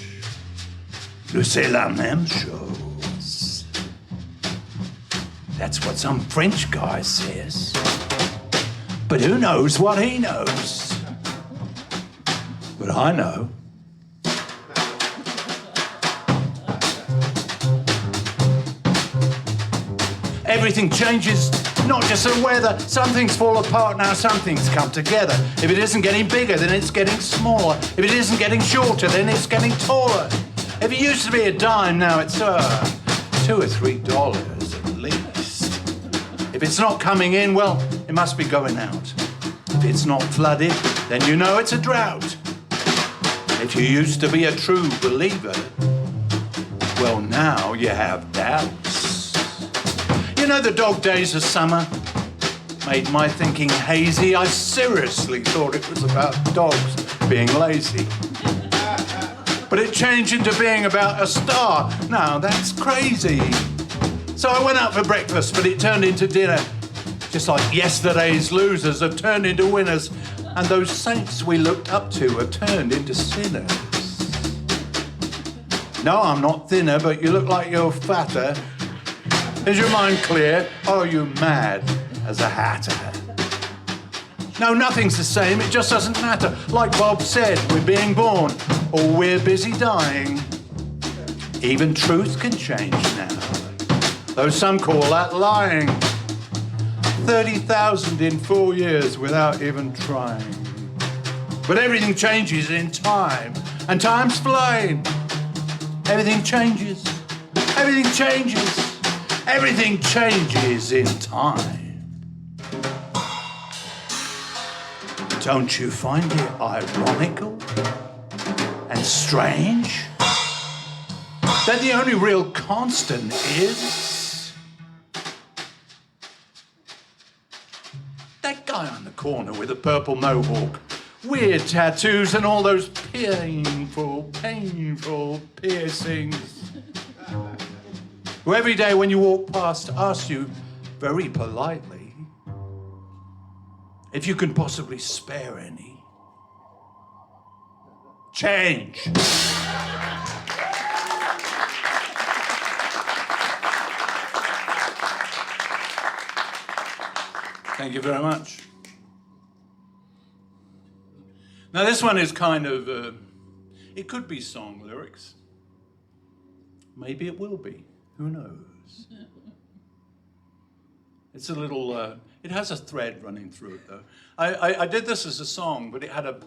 S2: plus c'est la même chose. That's what some French guy says. But who knows what he knows? But I know. Everything changes, not just the weather. Some things fall apart now, some things come together. If it isn't getting bigger, then it's getting smaller. If it isn't getting shorter, then it's getting taller. If it used to be a dime, now it's $2 or $3 at least. If it's not coming in, well, it must be going out. If it's not flooded, then you know it's a drought. If you used to be a true believer, well, now you have doubts. You know, the dog days of summer made my thinking hazy. I seriously thought it was about dogs being lazy. But it changed into being about a star. Now, that's crazy. So I went out for breakfast, but it turned into dinner. Just like yesterday's losers have turned into winners, and those saints we looked up to have turned into sinners. No, I'm not thinner, but you look like you're fatter. Is your mind clear, or are you mad as a hatter? No, nothing's the same, it just doesn't matter. Like Bob said, we're being born, or we're busy dying. Even truth can change now, though some call that lying. 30,000 in 4 years without even trying. But everything changes in time, and time's flying. Everything changes, everything changes. Everything changes in time. Don't you find it ironical and strange that the only real constant is that guy on the corner with a purple mohawk, weird tattoos, and all those painful piercings? Who every day when you walk past asks you very politely if you can possibly spare any change. Thank you very much. Now this one is kind of, it could be song lyrics. Maybe it will be. Who knows? It's a little, it has a thread running through it though. I did this as a song, but it had an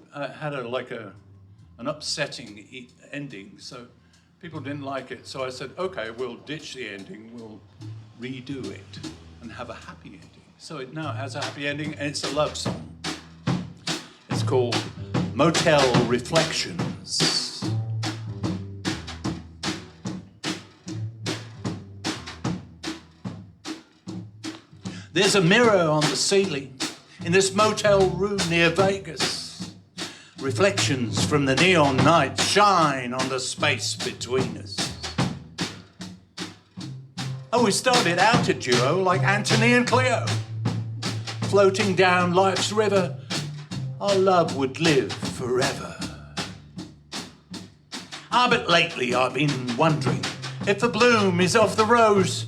S2: upsetting ending, so People didn't like it, so I said, okay, we'll ditch the ending, we'll redo it and have a happy ending. So it now has a happy ending, and it's a love song. It's called Motel Reflections. There's a mirror on the ceiling in this motel room near Vegas. Reflections from the neon night shine on the space between us. Oh, we started out a duo like Antony and Cleo. Floating down life's river, our love would live forever. But lately I've been wondering if the bloom is off the rose.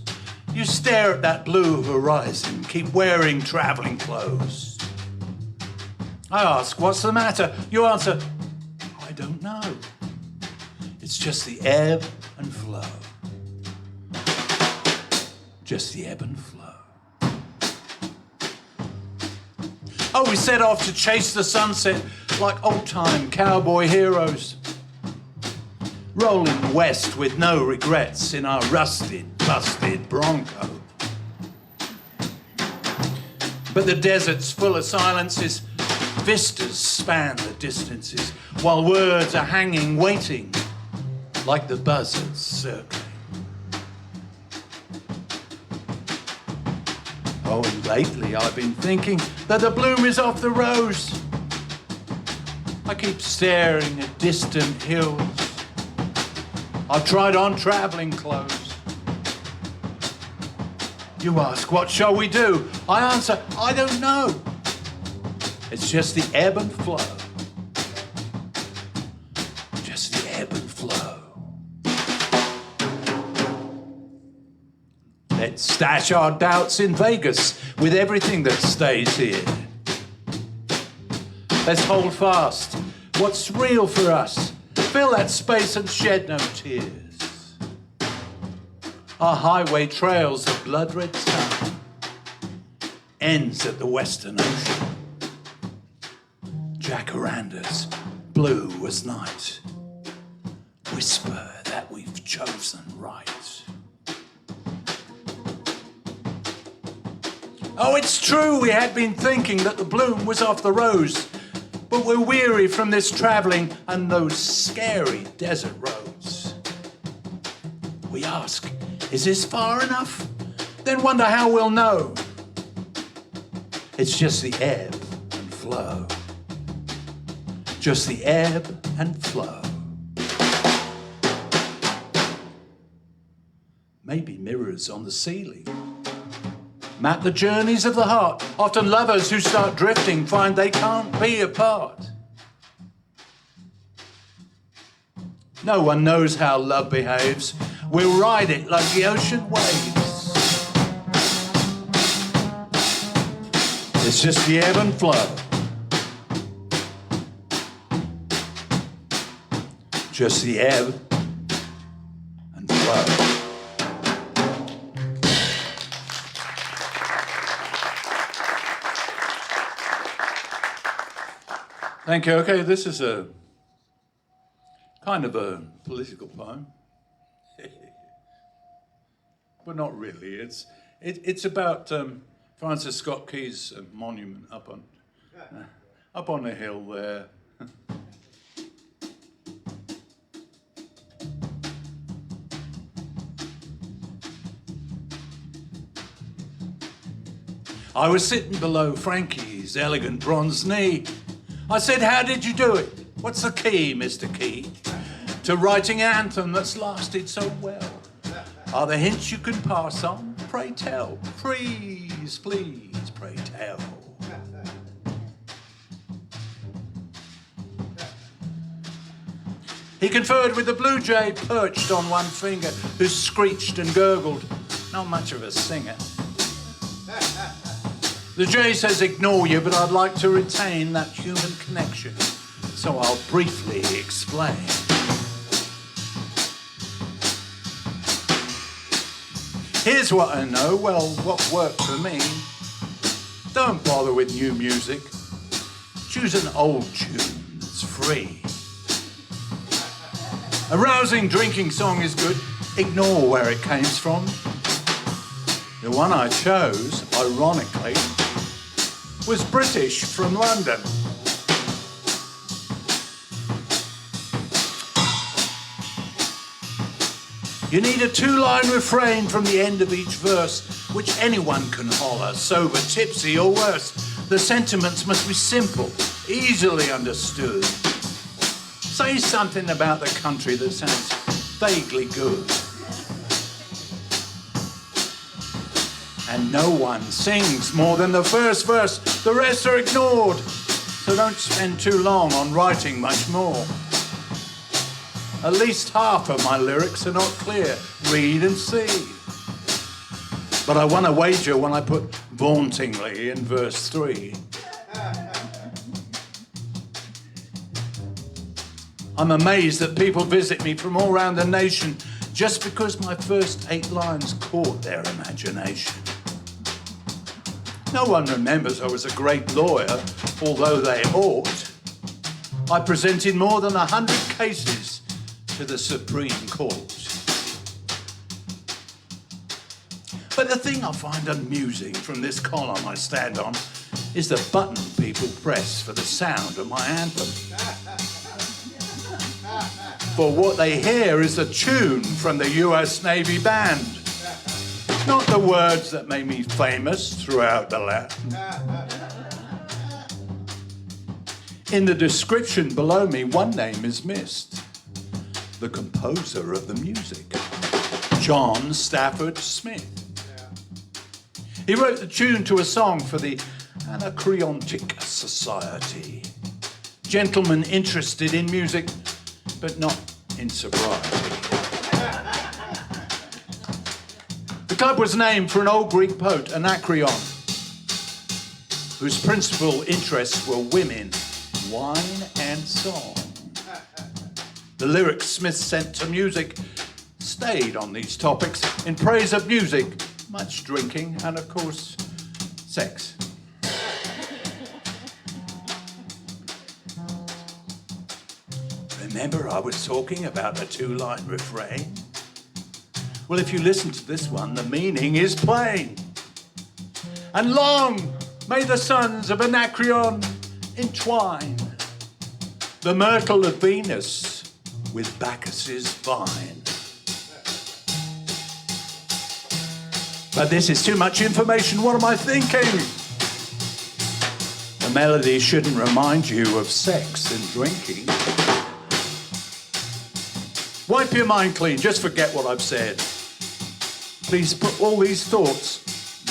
S2: You stare at that blue horizon, keep wearing traveling clothes. I ask, what's the matter? You answer, I don't know. It's just the ebb and flow. Just the ebb and flow. Oh, we set off to chase the sunset like old-time cowboy heroes. Rolling west with no regrets in our rusted, busted Bronco. But the desert's full of silences. Vistas span the distances, while words are hanging, waiting, like the buzzards circling. Oh, and lately I've been thinking that the bloom is off the rose. I keep staring at distant hills. I've tried on traveling clothes. You ask, what shall we do? I answer, I don't know. It's just the ebb and flow. Just the ebb and flow. Let's stash our doubts in Vegas with everything that stays here. Let's hold fast. What's real for us? Fill that space and shed no tears. Our highway trails of blood-red sun ends at the Western Ocean. Jacarandas, blue as night, whisper that we've chosen right. Oh, it's true, we had been thinking that the bloom was off the rose, but we're weary from this traveling and those scary desert roads. We ask, is this far enough? Then wonder how we'll know. It's just the ebb and flow. Just the ebb and flow. Maybe mirrors on the ceiling map the journeys of the heart. Often lovers who start drifting find they can't be apart. No one knows how love behaves. We'll ride it like the ocean waves. It's just the ebb and flow. Just the ebb and flow. Thank you. Okay, this is a kind of a political poem. But not really. It's about Francis Scott Key's monument up on the hill there. I was sitting below Frankie's elegant bronze knee. I said, how did you do it? What's the key, Mr. Key, to writing an anthem that's lasted so well? Are there hints you can pass on? Pray tell. Please, please, pray tell. He conferred with the blue jay perched on one finger, who screeched and gurgled. Not much of a singer. The jay says ignore you, but I'd like to retain that human connection, so I'll briefly explain. Here's what I know, well, what worked for me. Don't bother with new music. Choose an old tune that's free.
S7: A rousing drinking song is good. Ignore where it came from. The one I chose, ironically, was British from London. You need a two-line refrain from the end of each verse, which anyone can holler, sober, tipsy, or worse. The sentiments must be simple, easily understood. Say something about the country that sounds vaguely good. And no one sings more than the first verse. The rest are ignored. So don't spend too long on writing much more. At least half of my lyrics are not clear. Read and see. But I won a wager when I put vauntingly in verse 3. I'm amazed that people visit me from all around the nation just because my first 8 lines caught their imagination. No one remembers I was a great lawyer, although they ought. I presented more than 100 cases to the Supreme Court. But the thing I find amusing from this column I stand on is the button people press for the sound of my anthem. For what they hear is a tune from the US Navy band. Not the words that made me famous throughout the land. In the description below me, one name is missed. The composer of the music, John Stafford Smith. He wrote the tune to a song for the Anacreontic Society. Gentlemen interested in music, but not in sobriety. The club was named for an old Greek poet, Anacreon, whose principal interests were women, wine, and song. The lyrics Smith sent to music stayed on these topics in praise of music, much drinking, and of course, sex. Remember I was talking about a 2-line refrain? Well, if you listen to this one, the meaning is plain. And long may the sons of Anacreon entwine the myrtle of Venus with Bacchus's vine. But this is too much information. What am I thinking? The melody shouldn't remind you of sex and drinking. Wipe your mind clean. Just forget what I've said. Please put all these thoughts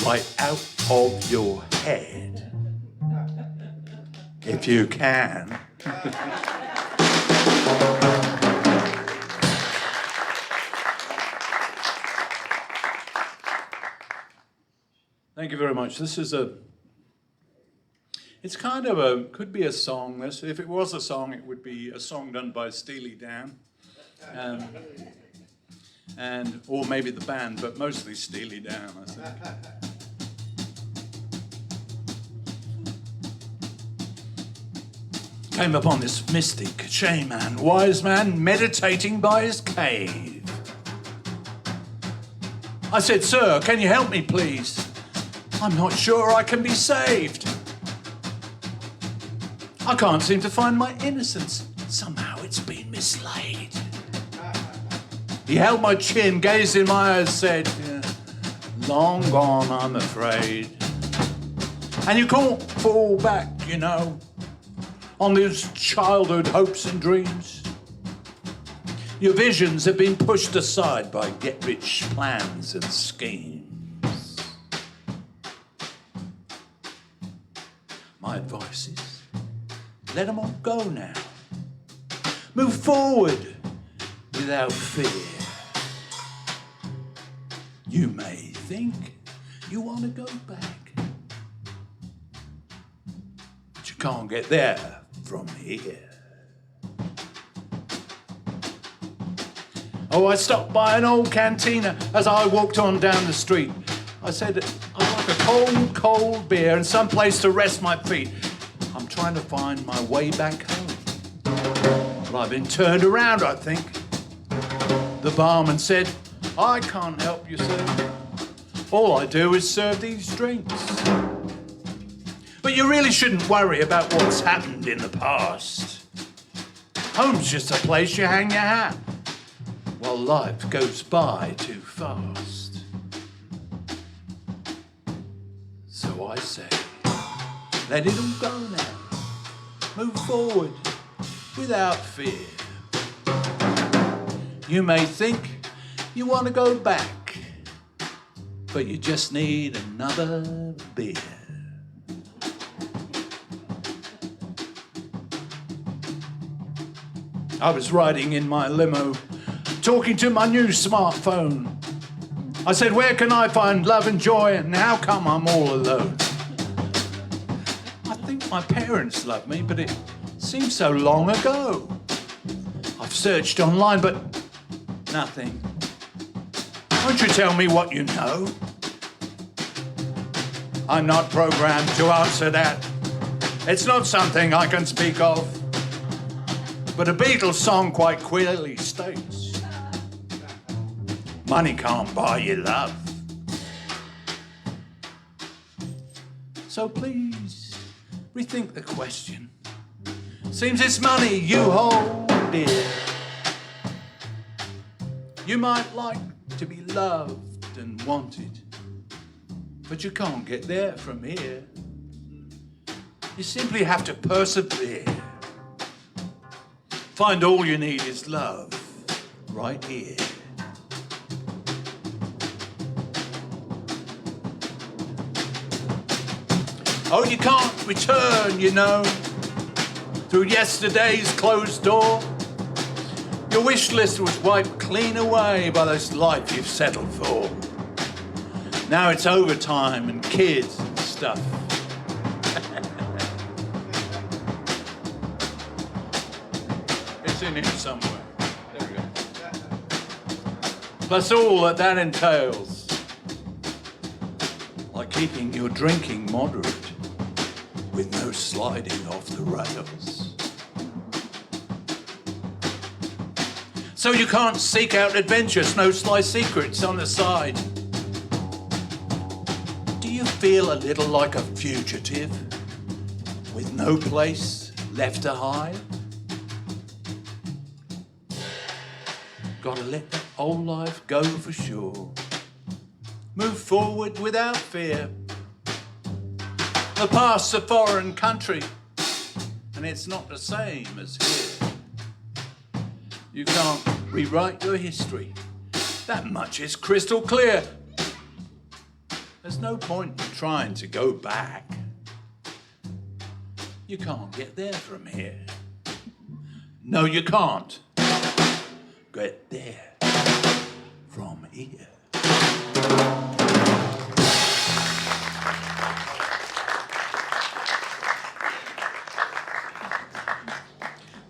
S7: right out of your head. If you can. Thank you very much. This is it's kind of could be a song. If it was a song, it would be a song done by Steely Dan. Or maybe the band, but mostly Steely Dan, I think. Came upon this mystic shaman, wise man, meditating by his cave. I said, "Sir, can you help me, please? I'm not sure I can be saved. I can't seem to find my innocence. Somehow it's been mislaid." He held my chin, gazed in my eyes, said, "Long gone, I'm afraid. And you can't fall back, you know, on those childhood hopes and dreams. Your visions have been pushed aside by get-rich plans and schemes. My advice is, let them all go now. Move forward without fear. You may think you want to go back, but you can't get there from here." Oh, I stopped by an old cantina as I walked on down the street. I said, "I'd like a cold, cold beer and some place to rest my feet. I'm trying to find my way back home. Well, I've been turned around, I think. The barman said, I can't help you, sir. All I do is serve these drinks. But you really shouldn't worry about what's happened in the past. Home's just a place you hang your hat while life goes by too fast. So I say, let it all go now. Move forward without fear. You may think you want to go back, but you just need another beer. I was riding in my limo, talking to my new smartphone. I said, where can I find love and joy, and how come I'm all alone? I think my parents love me, but it seems so long ago. I've searched online, but nothing. Won't you tell me what you know? I'm not programmed to answer that. It's not something I can speak of. But a Beatles song quite clearly states, money can't buy you love. So please, rethink the question. Seems it's money you hold dear. You might like to be loved and wanted, but you can't get there from here. You simply have to persevere. Find all you need is love right here. Oh, you can't return, you know, through yesterday's closed door. Your wish list was wiped clean away by this life you've settled for. Now it's overtime and kids and stuff. It's in here somewhere. There we go. Plus all that entails. Like keeping your drinking moderate with no sliding off the rails. So you can't seek out adventures, no sly secrets on the side. Do you feel a little like a fugitive with no place left to hide? Gotta let that old life go for sure. Move forward without fear. The past's a foreign country, and it's not the same as here. You can't rewrite your history. That much is crystal clear. There's no point in trying to go back. You can't get there from here. No, you can't get there from here.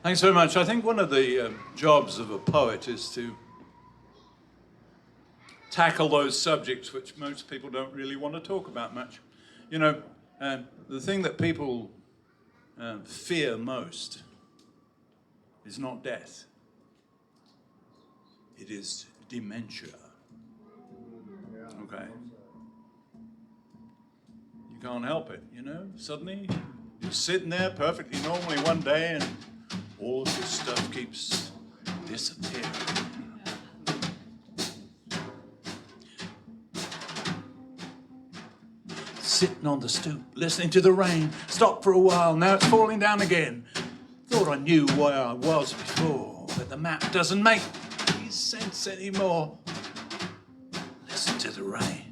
S7: Thanks very much. I think one of the jobs of a poet is to tackle those subjects which most people don't really want to talk about much. You know, the thing that people fear most is not death. It is dementia. Okay? You can't help it, you know? Suddenly, you're sitting there perfectly normally one day and all of this stuff keeps disappearing. Sitting on the stoop, listening to the rain. Stopped for a while, now it's falling down again. Thought I knew where I was before, but the map doesn't make any sense anymore. Listen to the rain.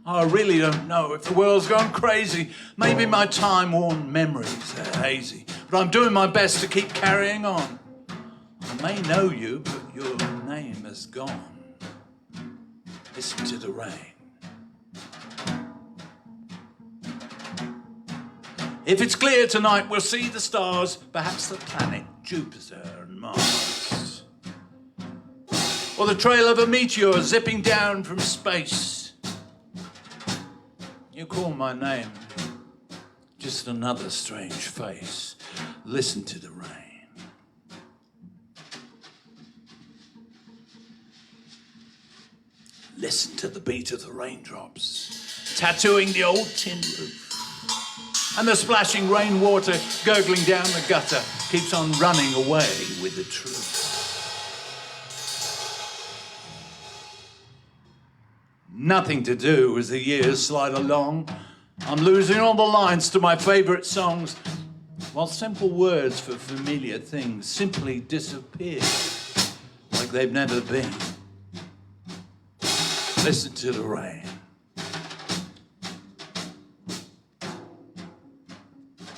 S7: I really don't know if the world's gone crazy. Maybe my time-worn memories are hazy, but I'm doing my best to keep carrying on. I may know you, but your name is gone. Listen to the rain. If it's clear tonight, we'll see the stars, perhaps the planet Jupiter and Mars. Or the trail of a meteor zipping down from space. You call my name, just another strange face. Listen to the rain. Listen to the beat of the raindrops, tattooing the old tin roof. And the splashing rainwater gurgling down the gutter keeps on running away with the truth. Nothing to do as the years slide along. I'm losing all the lines to my favorite songs, while simple words for familiar things simply disappear like they've never been. Listen to the rain.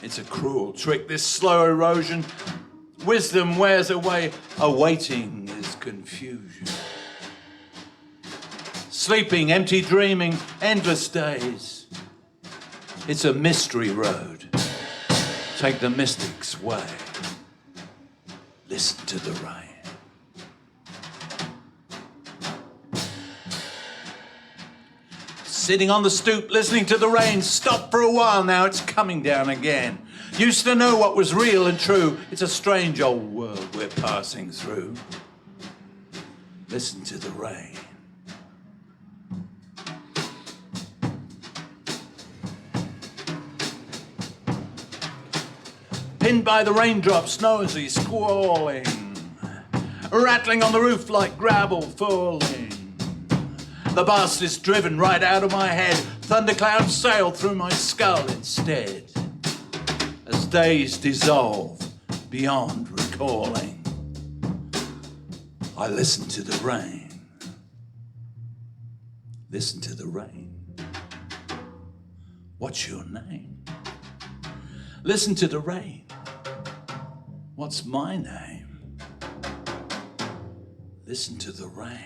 S7: It's a cruel trick, this slow erosion. Wisdom wears away. Awaiting is confusion. Sleeping, empty dreaming, endless days. It's a mystery road. Take the mystic's way. Listen to the rain. Sitting on the stoop, listening to the rain. Stop for a while now, it's coming down again. Used to know what was real and true. It's a strange old world we're passing through. Listen to the rain. Pinned by the raindrops, noisy, squalling, rattling on the roof like gravel falling. The bus is driven right out of my head. Thunderclouds sail through my skull instead. As days dissolve beyond recalling, I listen to the rain. Listen to the rain. What's your name? Listen to the rain. What's my name? Listen to the rain.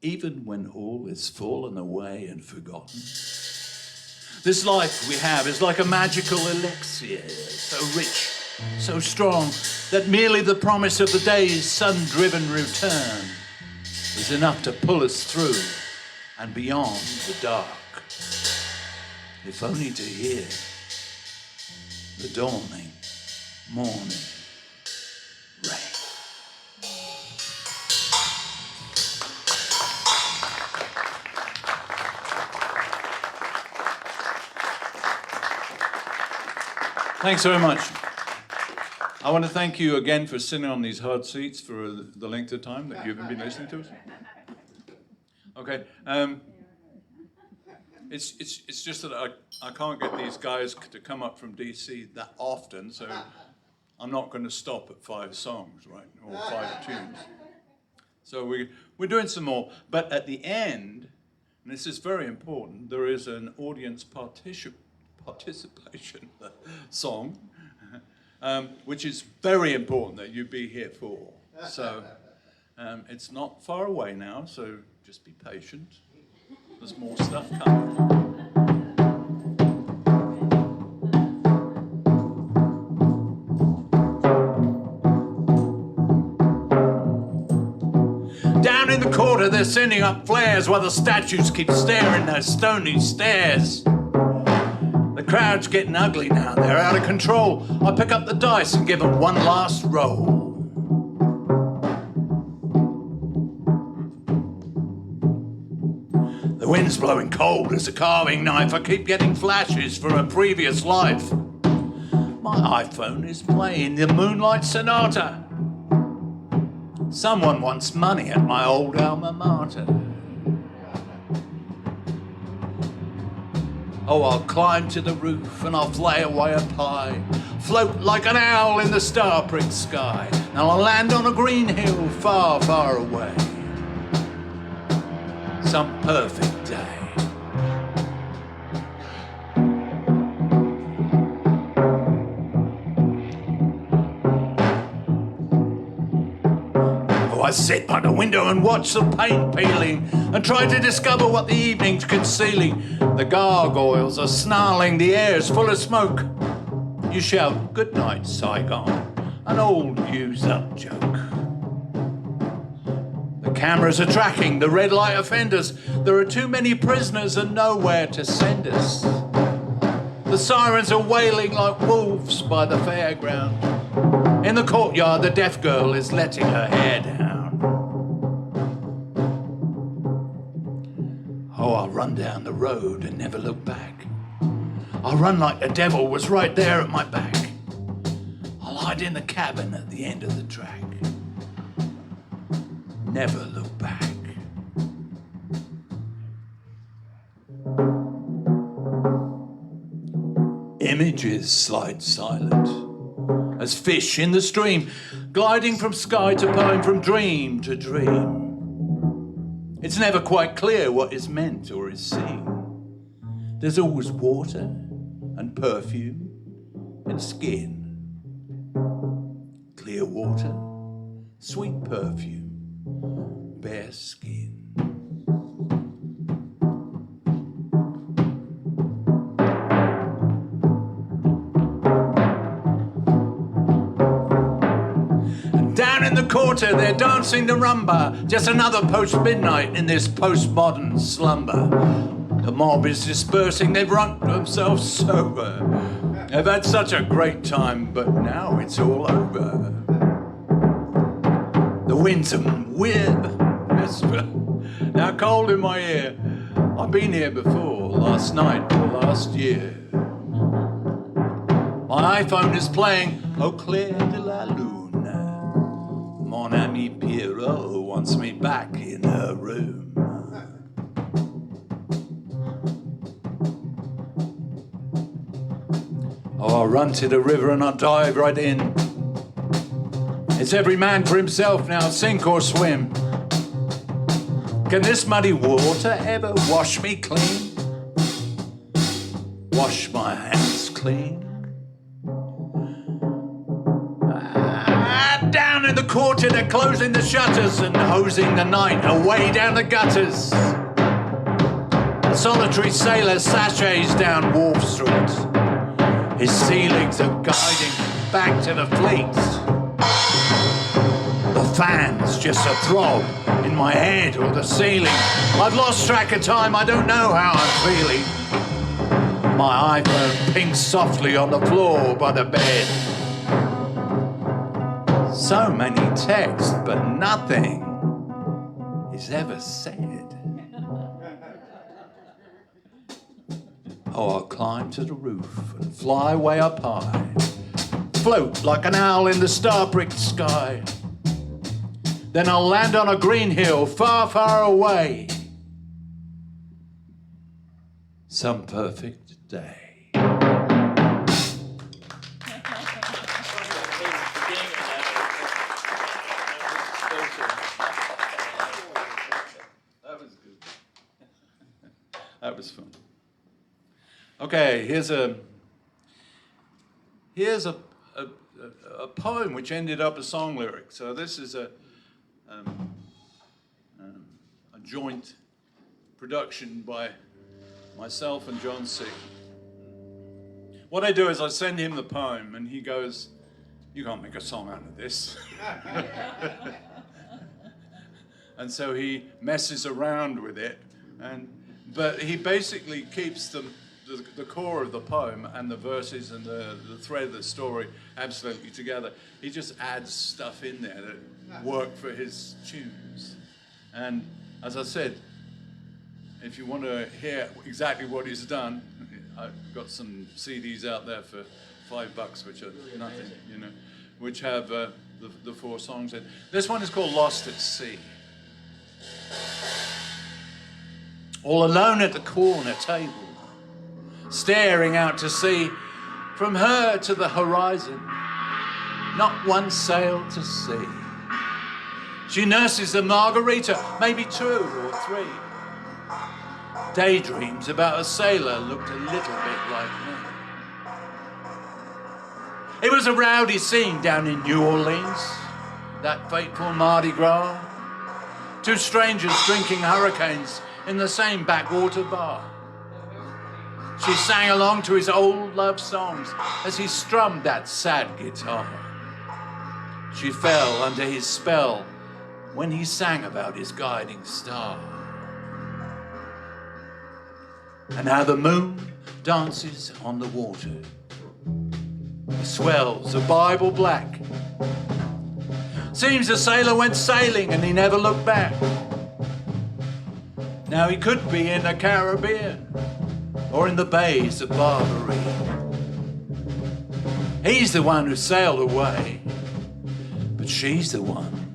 S7: Even when all is fallen away and forgotten, this life we have is like a magical elixir, so rich, so strong, that merely the promise of the day's sun-driven return is enough to pull us through and beyond the dark, if only to hear the dawning morning rain. Thanks very much. I want to thank you again for sitting on these hard seats for the length of time that you've been listening to us. Okay. It's just that I can't get these guys to come up from DC that often, so I'm not going to stop at 5 songs, right, or 5 tunes. So we're doing some more, but at the end, and this is very important, there is an audience participation song, which is very important that you be here for. So it's not far away now, so just be patient. There's more stuff coming. Down in the quarter, they're sending up flares while the statues keep staring their stony stares. The crowd's getting ugly now, they're out of control. I pick up the dice and give them one last roll. The wind's blowing cold as a carving knife. I keep getting flashes from a previous life. My iPhone is playing the Moonlight Sonata. Someone wants money at my old alma mater. Oh, I'll climb to the roof and I'll flay away a pie, float like an owl in the star-pricked sky, and I'll land on a green hill far, far away. Some perfect day. Oh, I sit by the window and watch the paint peeling and try to discover what the evening's concealing. The gargoyles are snarling, the air's full of smoke. You shout, "Good night, Saigon," an old used-up joke. The cameras are tracking the red light offenders. There are too many prisoners and nowhere to send us. The sirens are wailing like wolves by the fairground. In the courtyard, the deaf girl is letting her hair down. Oh, I'll run down the road and never look back. I'll run like the devil was right there at my back. I'll hide in the cabin at the end of the track. Never look back. Images slide silent as fish in the stream, gliding from sky to poem, from dream to dream. It's never quite clear what is meant or is seen. There's always water and perfume and skin. Clear water, sweet perfume, bare skin. Down in the quarter, they're dancing the rumba. Just another post-midnight in this postmodern slumber. The mob is dispersing, they've run themselves sober. They've had such a great time, but now it's all over. The wind's a weird whisper, now cold in my ear. I've been here before, last night or last year. My iPhone is playing Au clair de la lune. Mon ami Pierrot wants me back in her room. Oh, I'll run to the river and I'll dive right in. It's every man for himself now, sink or swim. Can this muddy water ever wash me clean? Wash my hands clean? Down in the quarter, they're closing the shutters and hosing the night away down the gutters. A solitary sailor sachets down Wharf Street. His ceilings are guiding back to the fleet. The fan's just a throb in my head or the ceiling. I've lost track of time, I don't know how I'm feeling. My iPhone pings softly on the floor by the bed. So many texts, but nothing is ever said. Oh, I'll climb to the roof and fly way up high, float like an owl in the star-pricked sky. Then I'll land on a green hill far, far away. Some perfect day. That was fun. Okay, here's a poem which ended up a song lyric. So this is a joint production by myself and John C. What I do is I send him the poem and he goes, "You can't make a song out of this." And so he messes around with it, but he basically keeps the core of the poem and the verses and the thread of the story absolutely together. He just adds stuff in there that work for his tunes. And as I said, if you want to hear exactly what he's done, I've got some CDs out there for $5, which are nothing, you know, which have the 4 songs in. This one is called Lost at Sea. All alone at the corner table, staring out to sea, from her to the horizon, not one sail to see. She nurses a margarita, maybe 2 or 3. Daydreams about a sailor looked a little bit like me. It was a rowdy scene down in New Orleans, that fateful Mardi Gras. 2 strangers drinking hurricanes in the same backwater bar. She sang along to his old love songs as he strummed that sad guitar. She fell under his spell when he sang about his guiding star. And how the moon dances on the water. The swells are Bible black. Seems the sailor went sailing and he never looked back. Now he could be in the Caribbean or in the bays of Barbary. He's the one who sailed away, but she's the one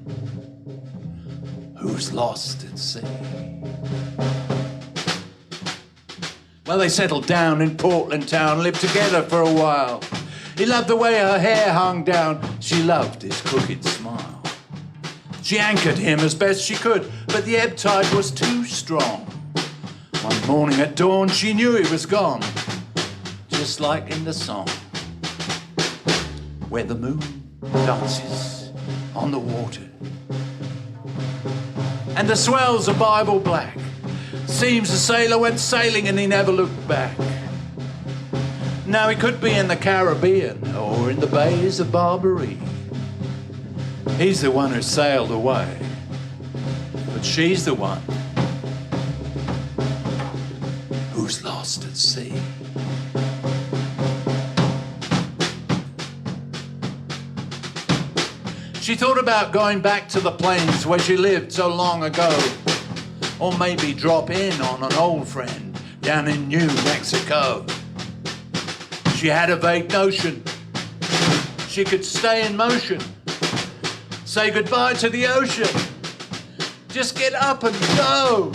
S7: who's lost at sea. Well, they settled down in Portland town, lived together for a while. He loved the way her hair hung down. She loved his crooked smile. She anchored him as best she could, but the ebb tide was too strong. One morning at dawn, she knew he was gone, just like in the song, where the moon dances on the water. And the swells are Bible black. Seems the sailor went sailing and he never looked back. Now he could be in the Caribbean or in the bays of Barbary. He's the one who sailed away, but she's the one who's lost at sea. She thought about going back to the plains where she lived so long ago, or maybe drop in on an old friend down in New Mexico. She had a vague notion she could stay in motion, say goodbye to the ocean, just get up and go.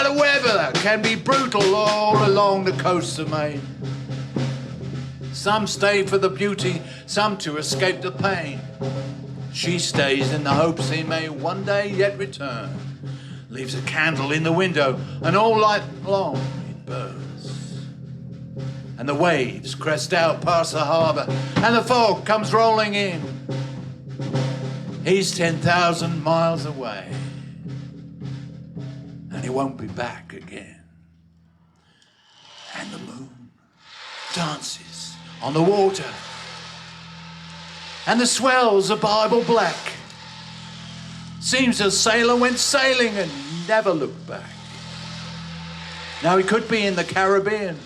S7: The weather can be brutal all along the coast of Maine. Some stay for the beauty, some to escape the pain. She stays in the hopes he may one day yet return. Leaves a candle in the window, and all night long it burns. And the waves crest out past the harbour, and the fog comes rolling in. He's 10,000 miles away, and he won't be back again. And the moon dances on the water, and the swells are Bible black. Seems a sailor went sailing and never looked back. Now he could be in the Caribbean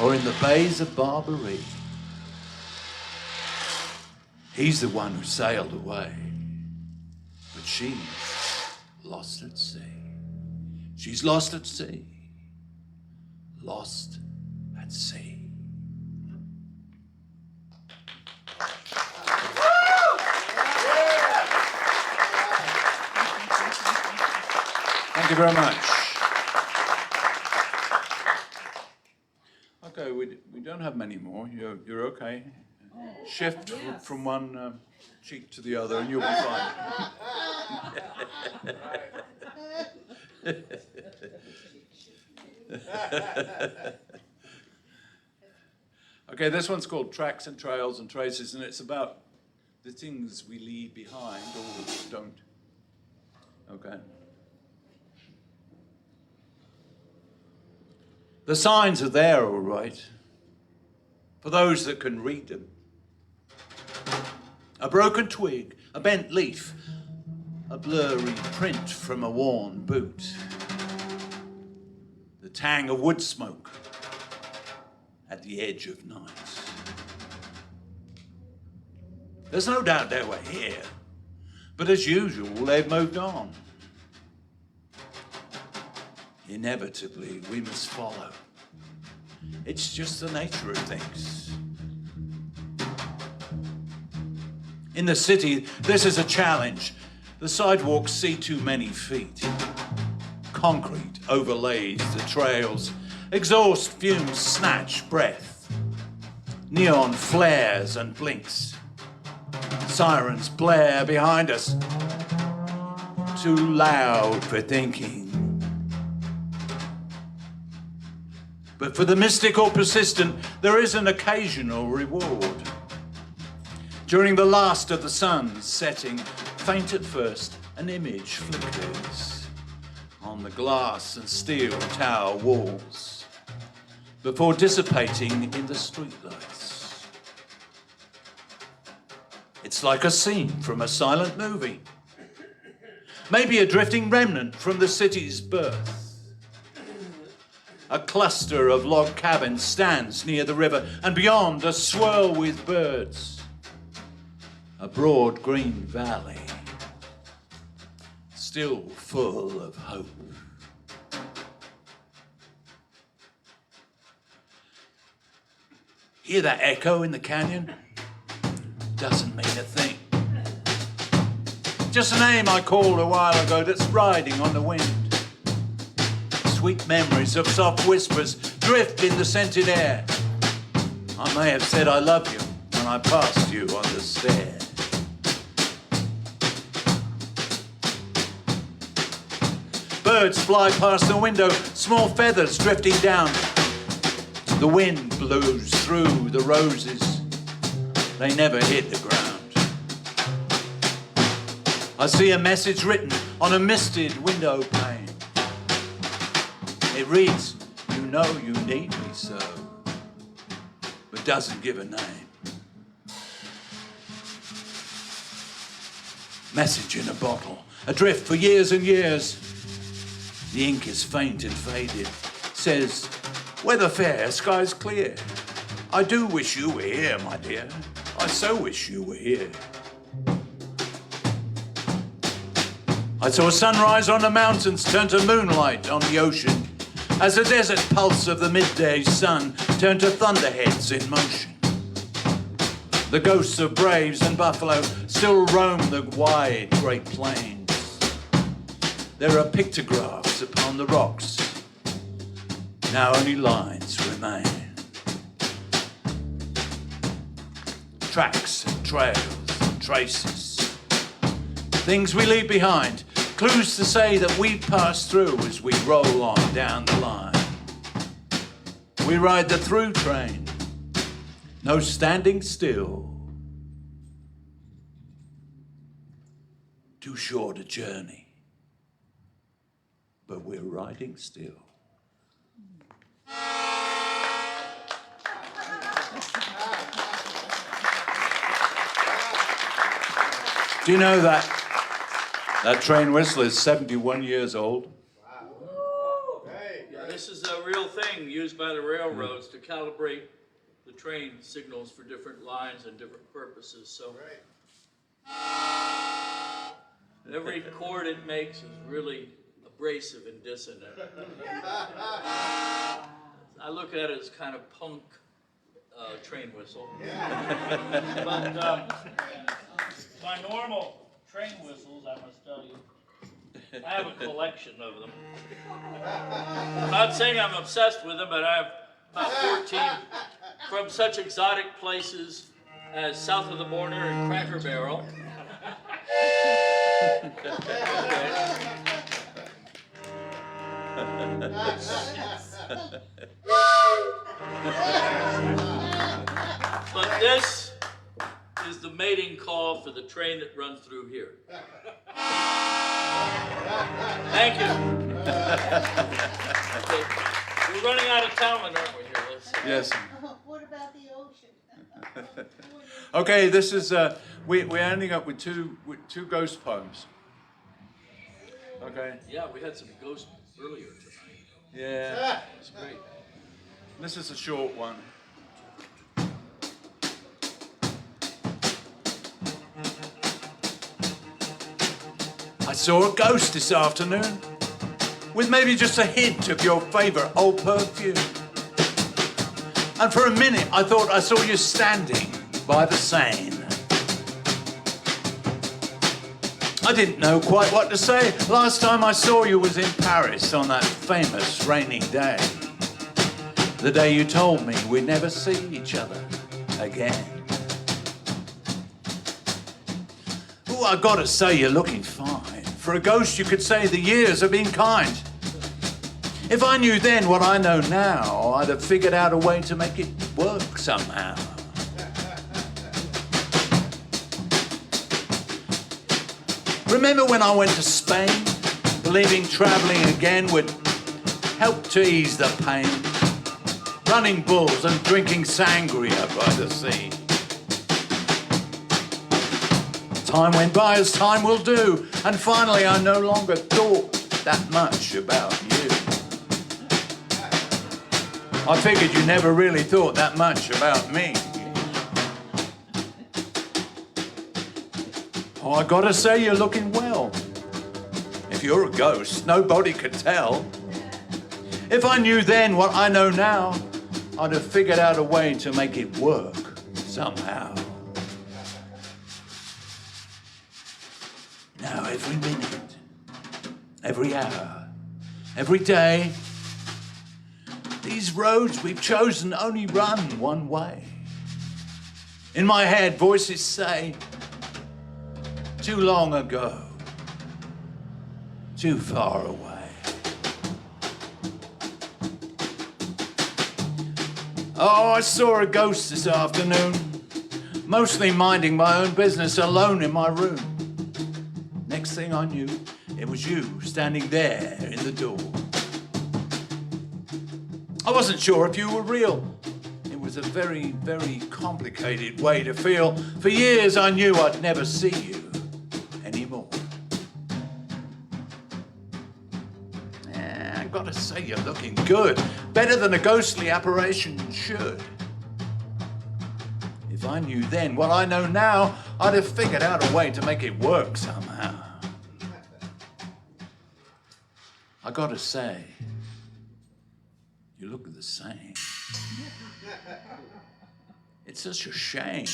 S7: or in the bays of Barbary. He's the one who sailed away, but she's lost at sea. She's lost at sea, lost at sea. Thank you very much. Okay, we don't have many more. You're okay. Shift from one cheek to the other and you'll be fine. Okay, this one's called Tracks and Trails and Traces, and it's about the things we leave behind or don't. Okay. The signs are there, all right, for those that can read them. A broken twig, a bent leaf, a blurry print from a worn boot, the tang of wood smoke at the edge of night. There's no doubt they were here, but as usual, they've moved on. Inevitably, we must follow. It's just the nature of things. In the city, this is a challenge. The sidewalks see too many feet. Concrete overlays the trails. Exhaust fumes snatch breath. Neon flares and blinks. Sirens blare behind us. Too loud for thinking. But for the mystic or persistent, there is an occasional reward. During the last of the sun's setting, faint at first, an image flickers on the glass and steel tower walls before dissipating in the streetlights. It's like a scene from a silent movie, maybe a drifting remnant from the city's birth. A cluster of log cabins stands near the river, and beyond a swirl with birds. A broad green valley, still full of hope. Hear that echo in the canyon? Doesn't mean a thing. Just a name I called a while ago that's riding on the wind. Sweet memories of soft whispers drift in the scented air. I may have said I love you when I passed you on the stair. Birds fly past the window, small feathers drifting down. The wind blows through the roses. They never hit the ground. I see a message written on a misted window pane. It reads, "You know you need me so," but doesn't give a name. Message in a bottle, adrift for years and years. The ink is faint and faded. Says, "Weather fair, skies clear. I do wish you were here, my dear. I so wish you were here." I saw sunrise on the mountains turn to moonlight on the ocean, as the desert pulse of the midday sun turned to thunderheads in motion. The ghosts of braves and buffalo still roam the wide great plains. There are pictographs upon the rocks. Now only lines remain. Tracks and trails and traces. Things we leave behind. Clues to say that we pass through as we roll on down the line. We ride the through train. No standing still. Too short a journey. But we're riding still. Do you know that train whistle is 71 years old?
S1: Yeah, this is a real thing used by the railroads to calibrate the train signals for different lines and different purposes. So every chord it makes is really abrasive and dissonant. I look at it as kind of punk train whistle. But my normal train whistles, I must tell you, I have a collection of them. I'm not saying I'm obsessed with them, but I have about 14 from such exotic places as south of the border and Cracker Barrel. But this is the mating call for the train that runs through here. Thank you. Okay. We're running out of talent, aren't we, here? Let's see.
S7: Yes.
S6: What about the ocean?
S7: Okay, this is we're ending up with two ghost poems. Okay.
S1: Yeah, we had some ghosts earlier tonight.
S7: Yeah.
S1: It's great.
S7: This is a short one. I saw a ghost this afternoon with maybe just a hint of your favorite old perfume. And for a minute, I thought I saw you standing by the Seine. I didn't know quite what to say. Last time I saw you was in Paris on that famous rainy day. The day you told me we'd never see each other again. Oh, I gotta say, you're looking fine. For a ghost, you could say the years have been kind. If I knew then what I know now, I'd have figured out a way to make it work somehow. Remember when I went to Spain, believing traveling again would help to ease the pain? Running bulls and drinking sangria by the sea. Time went by as time will do, and finally I no longer thought that much about you. I figured you never really thought that much about me. Oh, I gotta say, you're looking well. If you're a ghost, nobody could tell. If I knew then what I know now, I'd have figured out a way to make it work somehow. Now, every minute, every hour, every day, these roads we've chosen only run one way. In my head, voices say, too long ago, too far away. Oh, I saw a ghost this afternoon, mostly minding my own business alone in my room. Next thing I knew, it was you standing there in the door. I wasn't sure if you were real. It was a very, very complicated way to feel. For years I knew I'd never see you anymore. I gotta say, you're looking good. Better than a ghostly apparition should. If I knew then what I know now, I'd have figured out a way to make it work somehow. I gotta say, you look the same. It's such a shame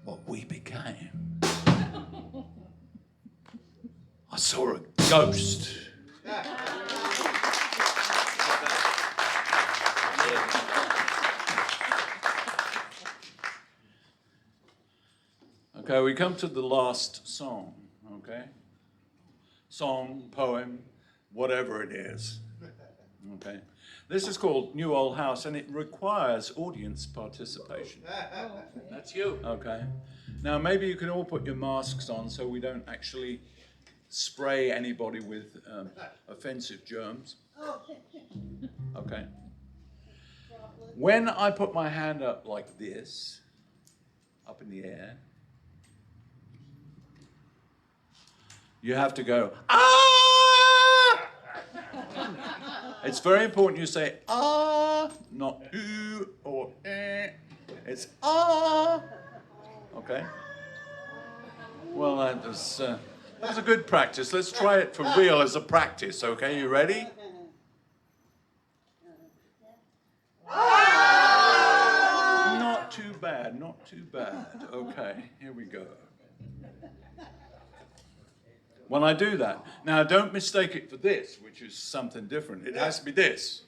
S7: what we became. I saw a ghost. Okay, we come to the last song, okay? Song, poem, whatever it is, okay? This is called New Old House, and it requires audience participation.
S1: That's you.
S7: Okay. Now, maybe you can all put your masks on so we don't actually spray anybody with offensive germs. Okay. When I put my hand up like this, up in the air, you have to go, ah! It's very important you say, ah, not ooh or eh. It's ah. Okay? Well, that was a good practice. Let's try it for real as a practice, okay? You ready? Not too bad, not too bad. Okay, here we go. When I do that, now don't mistake it for this, which is something different. It has to be this.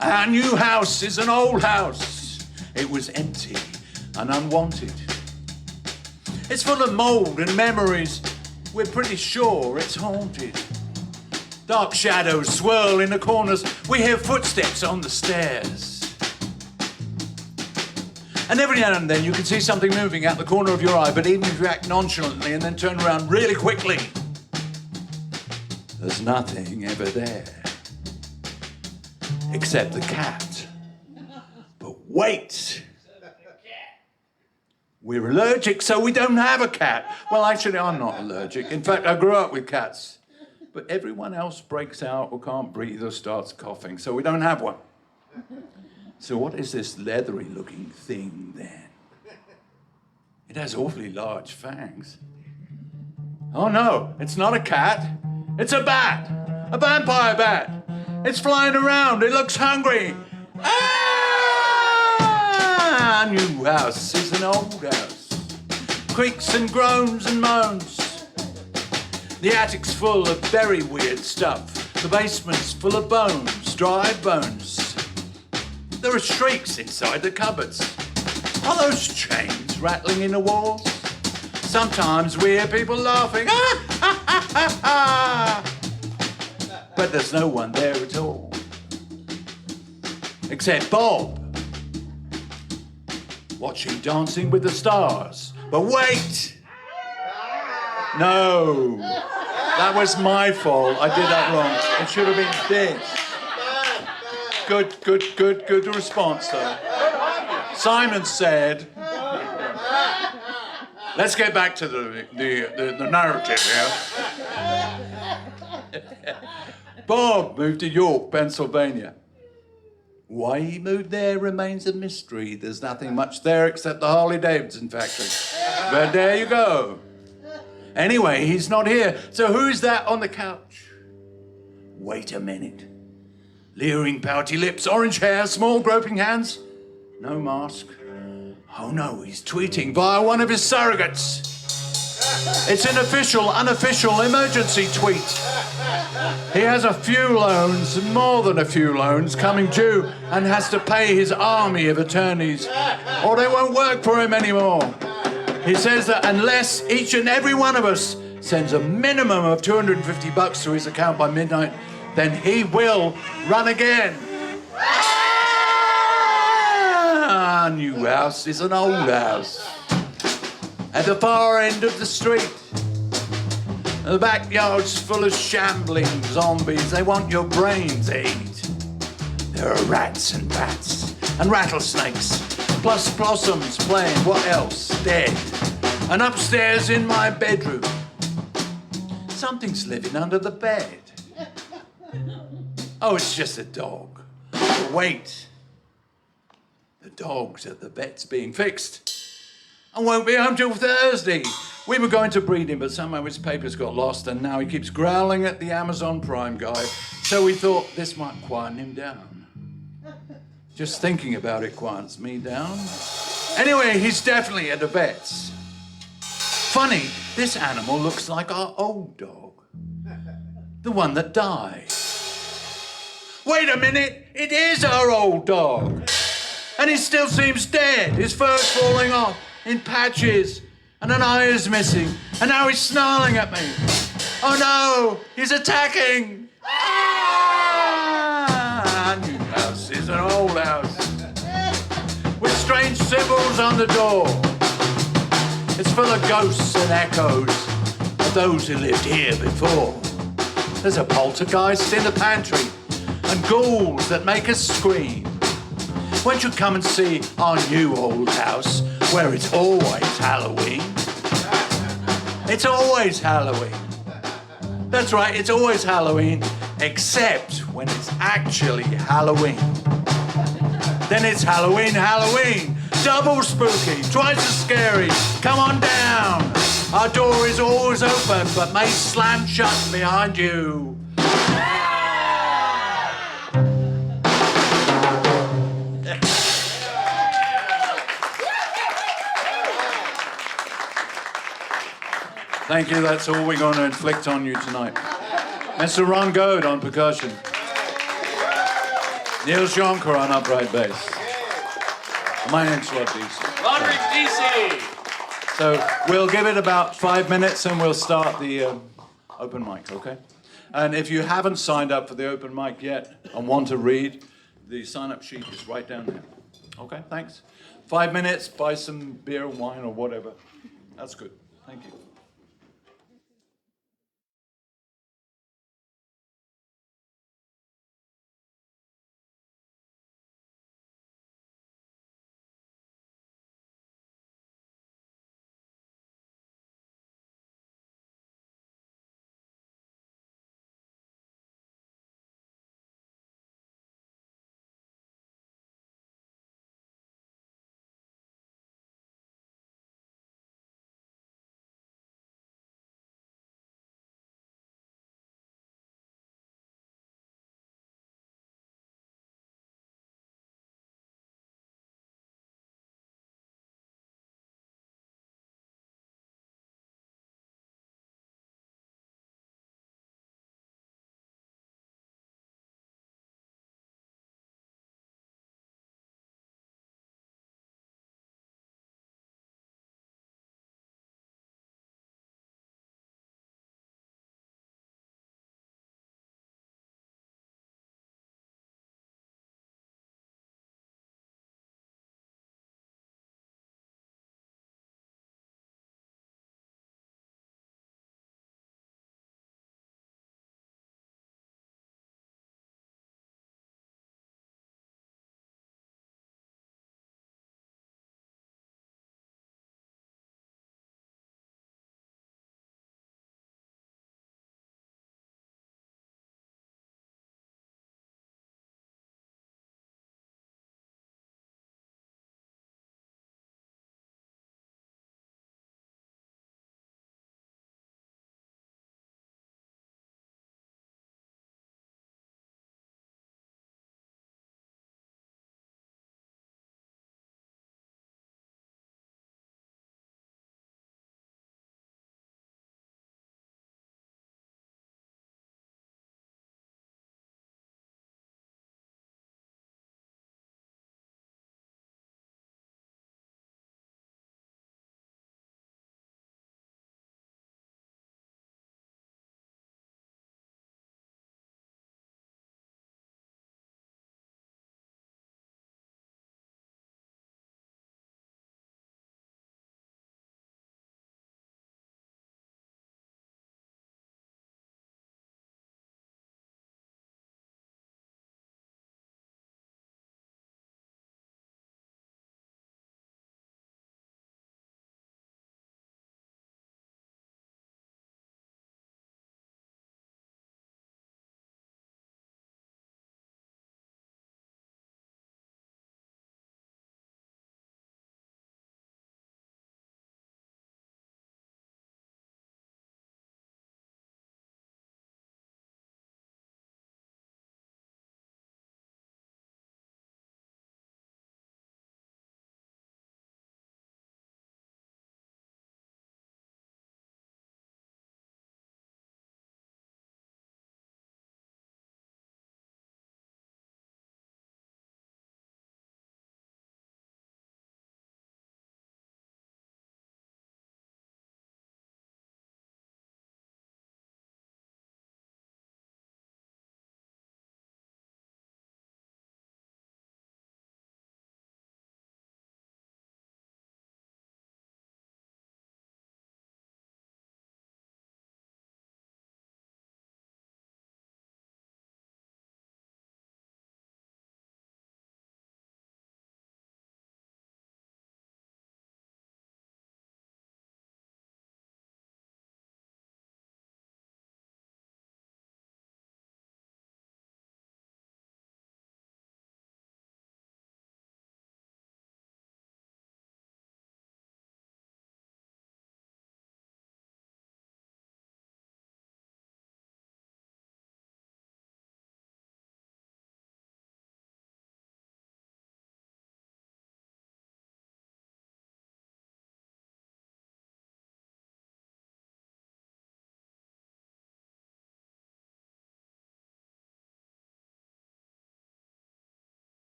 S7: Our new house is an old house. It was empty and unwanted. It's full of mold and memories. We're pretty sure it's haunted. Dark shadows swirl in the corners. We hear footsteps on the stairs. And every now and then you can see something moving out the corner of your eye, but even if you act nonchalantly and then turn around really quickly, there's nothing ever there. Except the cat. But wait! We're allergic, so we don't have a cat. Well, actually, I'm not allergic. In fact, I grew up with cats. But everyone else breaks out or can't breathe or starts coughing, so we don't have one. So what is this leathery-looking thing, then? It has awfully large fangs. Oh, no, it's not a cat. It's a bat. A vampire bat. It's flying around. It looks hungry. Ah! Our new house is an old house. Creaks and groans and moans. The attic's full of very weird stuff. The basement's full of bones, dried bones. There are shrieks inside the cupboards. Are those chains rattling in the walls? Sometimes we hear people laughing. Ah, ha, ha, ha, ha. But there's no one there at all. Except Bob, watching Dancing with the Stars. But wait! No, that was my fault. I did that wrong. It should have been this. Good response, though. Simon said, Let's get back to the narrative here. Bob moved to York, Pennsylvania. Why he moved there remains a mystery. There's nothing much there except the Harley-Davidson factory. But there you go. Anyway, he's not here. So who's that on the couch? Wait a minute. Leering pouty lips, orange hair, small groping hands. No mask. Oh no, he's tweeting via one of his surrogates. It's an official, unofficial emergency tweet. He has a few loans, more than a few loans, coming due and has to pay his army of attorneys or they won't work for him anymore. He says that unless each and every one of us sends a minimum of $250 to his account by midnight, then he will run again. Our new house is an old house. At the far end of the street, the backyard's full of shambling zombies. They want your brains to eat. There are rats and bats and rattlesnakes, plus possums playing, what else? Dead. And upstairs in my bedroom, something's living under the bed. Oh, it's just a dog. But wait. The dog's at the vet's being fixed. I won't be home till Thursday. We were going to breed him, but somehow his papers got lost and now he keeps growling at the Amazon Prime guy. So we thought this might quieten him down. Just thinking about it quiets me down. Anyway, he's definitely at the vet's. Funny, this animal looks like our old dog. The one that died. Wait a minute, it is our old dog. And he still seems dead. His fur's falling off in patches, and an eye is missing. And now he's snarling at me. Oh no, he's attacking. Our new house is an old house with strange symbols on the door. It's full of ghosts and echoes of those who lived here before. There's a poltergeist in the pantry and ghouls that make us scream. Won't you come and see our new old house where it's always Halloween? It's always Halloween. That's right, it's always Halloween, except when it's actually Halloween. Then it's Halloween, Halloween. Double spooky, twice as scary. Come on down. Our door is always open, but may slam shut behind you. Thank you, that's all we're going to inflict on you tonight. Mr. Ron Goad on percussion. Neil Jonker on upright bass. My name's Rod DC.
S1: Roderick DC.
S7: So we'll give it about 5 minutes and we'll start the open mic, okay? And if you haven't signed up for the open mic yet and want to read, the sign-up sheet is right down there. Okay, thanks. 5 minutes, buy some beer, wine, or whatever. That's good. Thank you.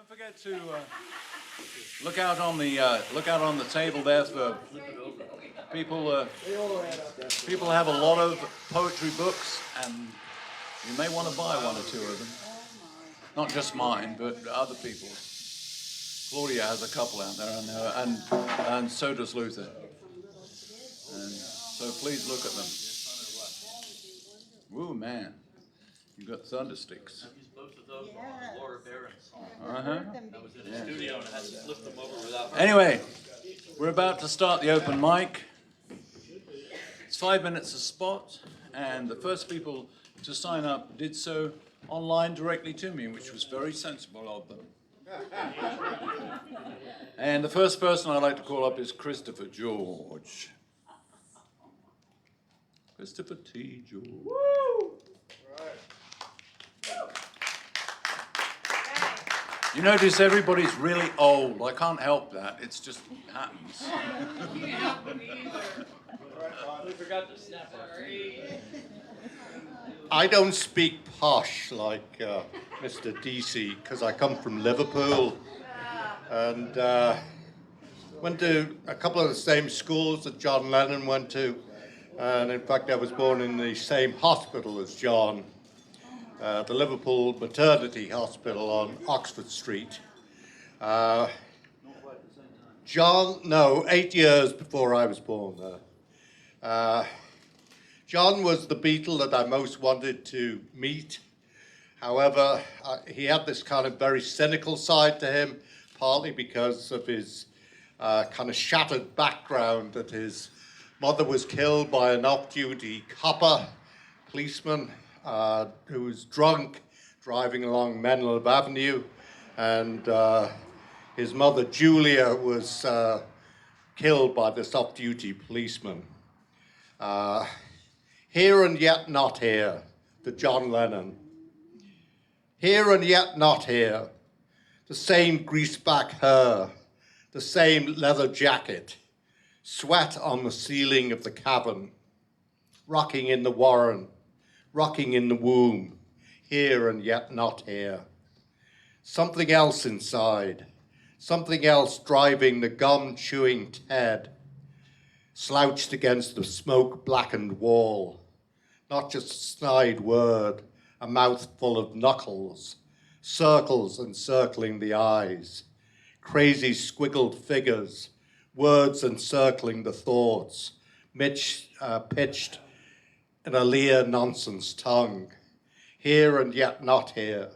S7: Don't forget to look out on the table there for people. People have a lot of poetry books, and you may want to buy one or two of them. Not just mine, but other people's. Claudia has a couple out there, I know, and so does Luther. And so please look at them. Woo, man, you got thundersticks.
S1: Both of those on Laura Barron's song. That was in the studio and I had to flip them over without.
S7: Anyway, we're about to start the open mic. It's 5 minutes a spot, and the first people to sign up did so online directly to me, which was very sensible of them. And the first person I'd like to call up is Christopher George. Christopher T. George. Woo! You notice everybody's really old. I can't help that. It's just happens.
S1: We forgot to snap our feet.
S8: I don't speak posh like Mr. DC because I come from Liverpool and went to a couple of the same schools that John Lennon went to. And in fact, I was born in the same hospital as John, the Liverpool Maternity Hospital on Oxford Street. 8 years before I was born there. John was the Beatle that I most wanted to meet. However, he had this kind of very cynical side to him, partly because of his kind of shattered background, that his mother was killed by an off-duty copper policeman who was drunk driving along Menlo Avenue, and his mother Julia was killed by this off-duty policeman. Here and yet not here, to John Lennon. Here and yet not here, the same greaseback hair, the same leather jacket, sweat on the ceiling of the cabin, rocking in the warren, rocking in the womb, here and yet not here. Something else inside, something else driving the gum-chewing Ted, slouched against the smoke-blackened wall. Not just a snide word, a mouthful of knuckles, circles encircling the eyes, crazy squiggled figures, words encircling the thoughts, pitched in a leer nonsense tongue, here and yet not here.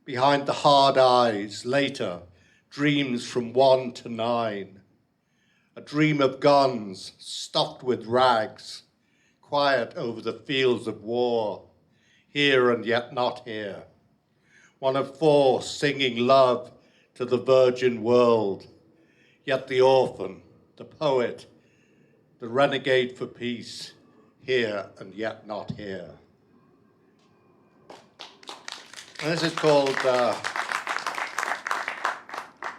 S8: Behind the hard eyes, later, dreams from 1 to 9. A dream of guns stuffed with rags, quiet over the fields of war, here and yet not here. One of 4 singing love to the virgin world, yet the orphan, the poet, the renegade for peace, here and yet not here. And this is called,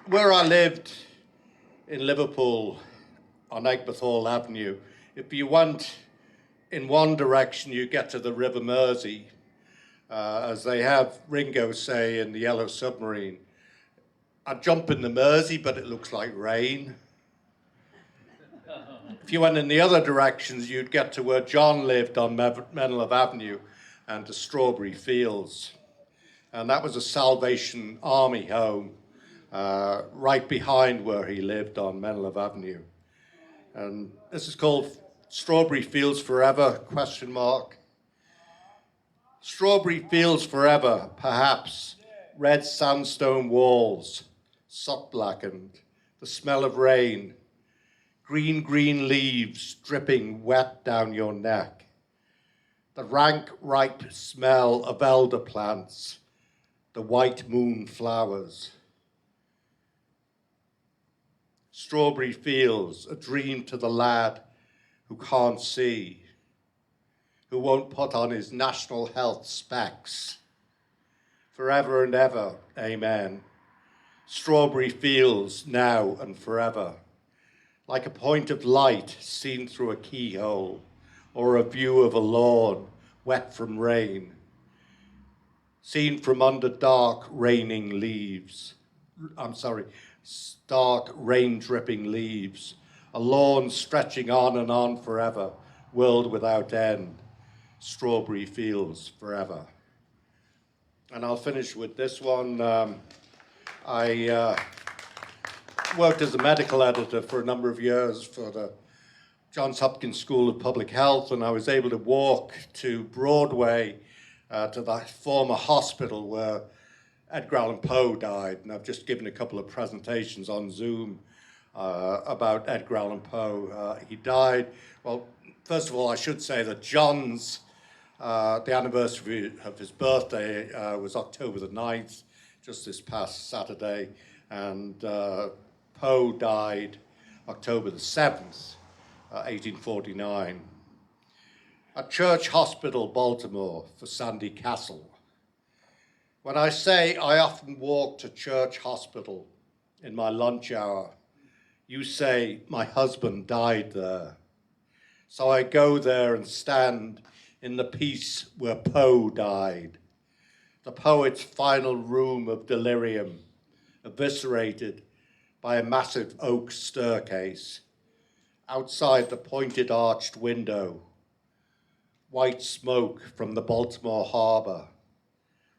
S8: where I lived in Liverpool on Egbert Hall Avenue, if you went in one direction, you get to the River Mersey, as they have Ringo say in the Yellow Submarine. I'd jump in the Mersey, but it looks like rain. If you went in the other directions, you'd get to where John lived on Menlo Avenue and to Strawberry Fields. And that was a Salvation Army home right behind where he lived on Menlo Avenue. And this is called Strawberry Fields Forever, ? Strawberry Fields Forever, perhaps. Red sandstone walls, soot blackened, the smell of rain, green leaves dripping wet down your neck, the rank, ripe smell of elder plants, the white moon flowers. Strawberry Fields, a dream to the lad who can't see, who won't put on his national health specs. Forever and ever, amen. Strawberry Fields, now and forever. Like a point of light seen through a keyhole, or a view of a lawn wet from rain. seen from under dark raining leaves. Dark rain-dripping leaves. A lawn stretching on and on forever, world without end. Strawberry fields forever. And I'll finish with this one. I worked as a medical editor for a number of years for the Johns Hopkins School of Public Health, and I was able to walk to Broadway to the former hospital where Edgar Allan Poe died. And I've just given a couple of presentations on Zoom about Edgar Allan Poe. He died, well, first of all, I should say that John's, the anniversary of his birthday was October the 9th, just this past Saturday, and Poe died October the 7th, 1849. At Church Hospital, Baltimore, for Sandy Castle. When I say I often walk to Church Hospital in my lunch hour, you say my husband died there. So I go there and stand in the peace where Poe died, the poet's final room of delirium, eviscerated by a massive oak staircase. Outside the pointed arched window, white smoke from the Baltimore harbor,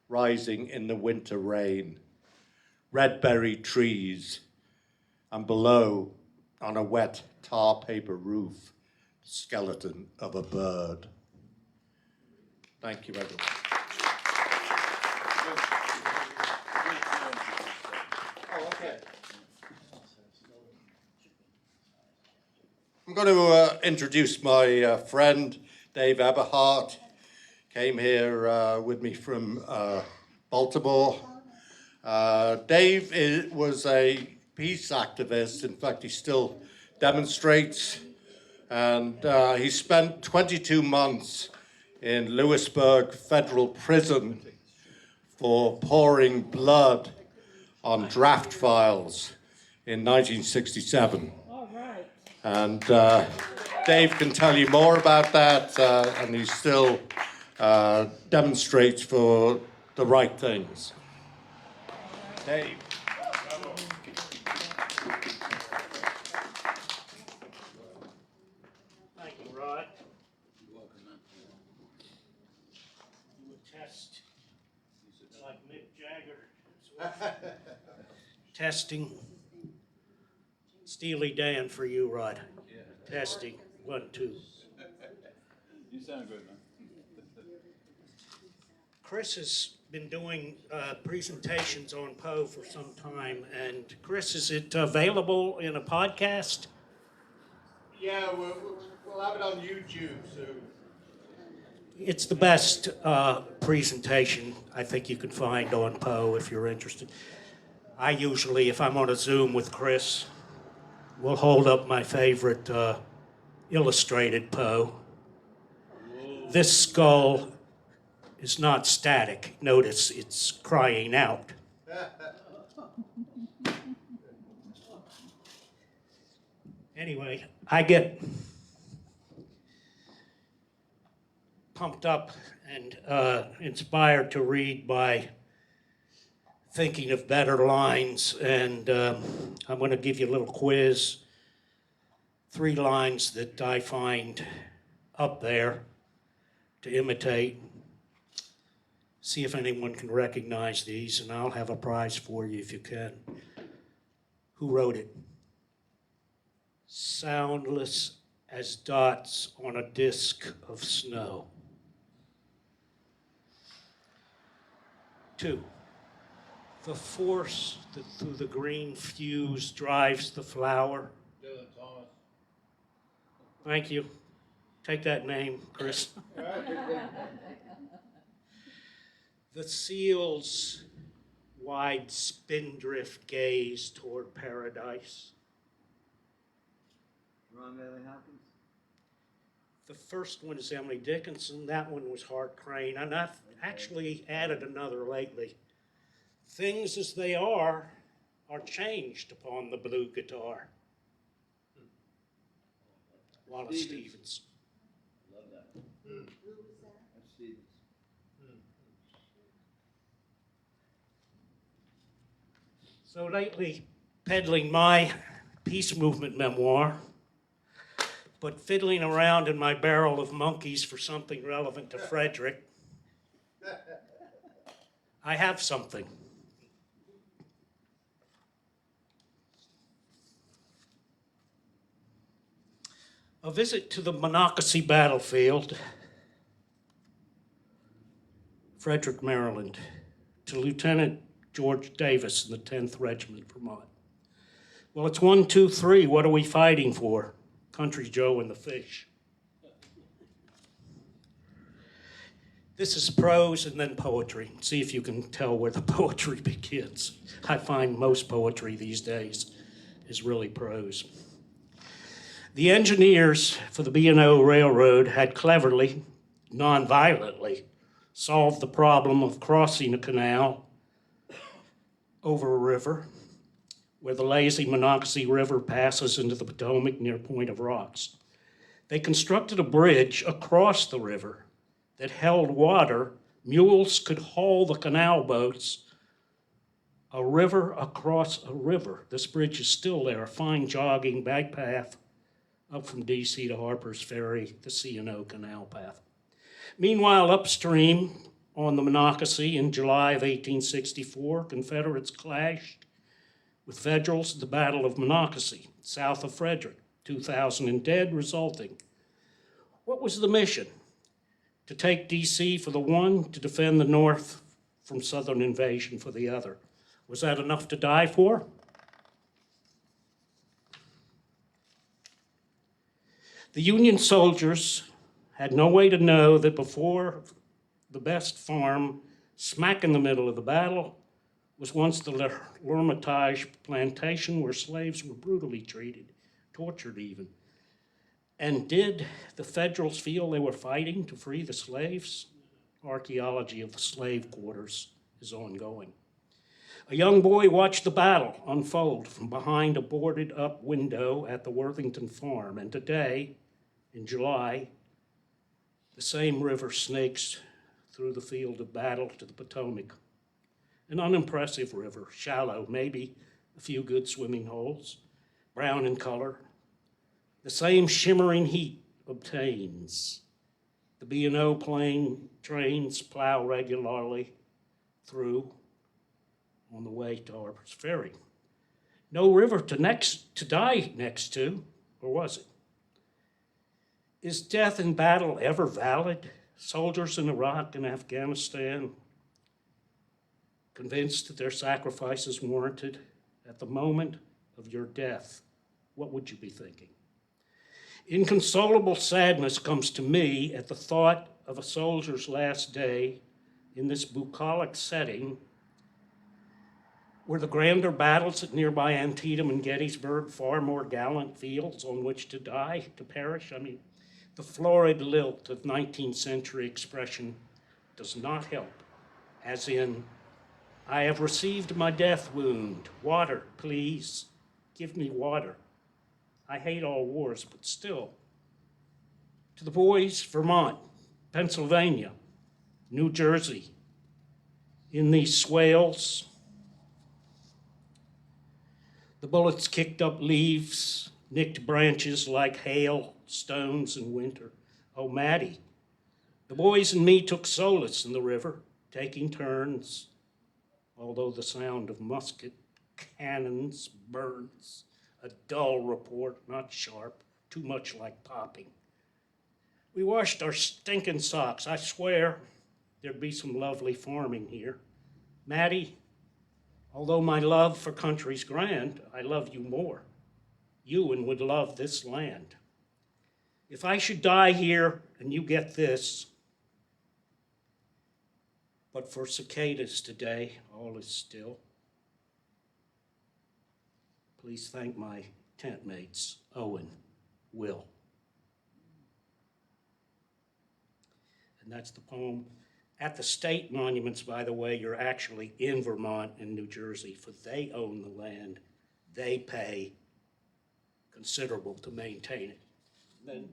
S8: rising in the winter rain, red-berry trees, and below, on a wet tar paper roof, the skeleton of a bird. Thank you, everyone. Oh, okay. I'm going to introduce my friend, Dave Eberhardt. Came here with me from Baltimore. Dave was a peace activist. In fact, he still demonstrates. And he spent 22 months in Lewisburg Federal Prison for pouring blood on draft files in 1967.
S6: All right.
S8: And Dave can tell you more about that, and he still demonstrates for the right things. Dave.
S1: Thank you, Rod. You're welcome, man. You a test. It's like Mick Jagger. Testing. Steely Dan for you, Rod. Yeah. Testing. 1, 2.
S2: You sound good, man.
S1: Chris has been doing presentations on Poe for some time, and Chris, is it available in a podcast?
S8: Yeah, we'll have it on YouTube soon.
S1: It's the best presentation I think you can find on Poe if you're interested. I usually, if I'm on a Zoom with Chris, will hold up my favorite illustrated Poe. This skull is not static. Notice it's crying out. Anyway, I get pumped up and inspired to read by thinking of better lines, and I'm going to give you a little quiz. 3 lines that I find up there to imitate. See if anyone can recognize these, and I'll have a prize for you if you can. Who wrote it? Soundless as dots on a disk of snow. 2. The force that through the green fuse drives the flower.
S2: Dylan Thomas.
S1: Thank you. Take that name, Chris. The seal's wide spindrift gaze toward paradise.
S3: Ron Manley Hopkins?
S1: The first one is Emily Dickinson. That one was Hart Crane. And I've actually added another lately. Things as they are changed upon the blue guitar. Wallace Stevens.
S3: Love that. That's Stevens.
S9: So lately, peddling my peace movement memoir, but fiddling around in my barrel of monkeys for something relevant to Frederick, I have something. A visit to the Monocacy battlefield, Frederick, Maryland, to Lieutenant George Davis in the 10th Regiment, Vermont. Well, it's 1, 2, 3. What are we fighting for? Country Joe and the fish. This is prose and then poetry. See if you can tell where the poetry begins. I find most poetry these days is really prose. The engineers for the B&O Railroad had cleverly, non-violently, solved the problem of crossing a canal over a river where the lazy Monocacy River passes into the Potomac near Point of Rocks. They constructed a bridge across the river that held water. Mules could haul the canal boats a river across a river. This bridge is still there, a fine jogging bike path up from D.C. to Harper's Ferry, the C&O Canal Path. Meanwhile, upstream on the Monocacy in July of 1864, Confederates clashed with Federals at the Battle of Monocacy, south of Frederick, 2,000 dead resulting. What was the mission? To take D.C. for the one, to defend the North from Southern invasion for the other. Was that enough to die for? The Union soldiers had no way to know that before the best farm, smack in the middle of the battle, was once the L'Hermitage plantation where slaves were brutally treated, tortured even. And did the Federals feel they were fighting to free the slaves? Archaeology of the slave quarters is ongoing. A young boy watched the battle unfold from behind a boarded up window at the Worthington farm, and today, in July, the same river snakes through the field of battle to the Potomac. An unimpressive river, shallow, maybe a few good swimming holes, brown in color. The same shimmering heat obtains. The B&O plane trains plow regularly through on the way to Harper's Ferry. No river to die next to, or was it? Is death in battle ever valid? Soldiers in Iraq and Afghanistan, convinced that their sacrifice is warranted, at the moment of your death, what would you be thinking? Inconsolable sadness comes to me at the thought of a soldier's last day in this bucolic setting. Were the grander battles at nearby Antietam and Gettysburg far more gallant fields on which to die, to perish? I mean, the florid lilt of 19th century expression does not help, as in, I have received my death wound. Water, please. Give me water. I hate all wars, but still. To the boys, Vermont, Pennsylvania, New Jersey, in these swales, the bullets kicked up leaves, nicked branches like hail, stones in winter. Oh, Maddie, the boys and me took solace in the river, taking turns, although the sound of musket cannons burns, a dull report, not sharp, too much like popping. We washed our stinking socks. I swear there'd be some lovely farming here. Maddie, although my love for country's grand, I love you more. You and would love this land. If I should die here and you get this, but for cicadas today, all is still. Please thank my tent mates, Owen, Will. And that's the poem. At the state monuments, by the way, you're actually in Vermont and New Jersey, for they own the land. They pay considerable to maintain it. Then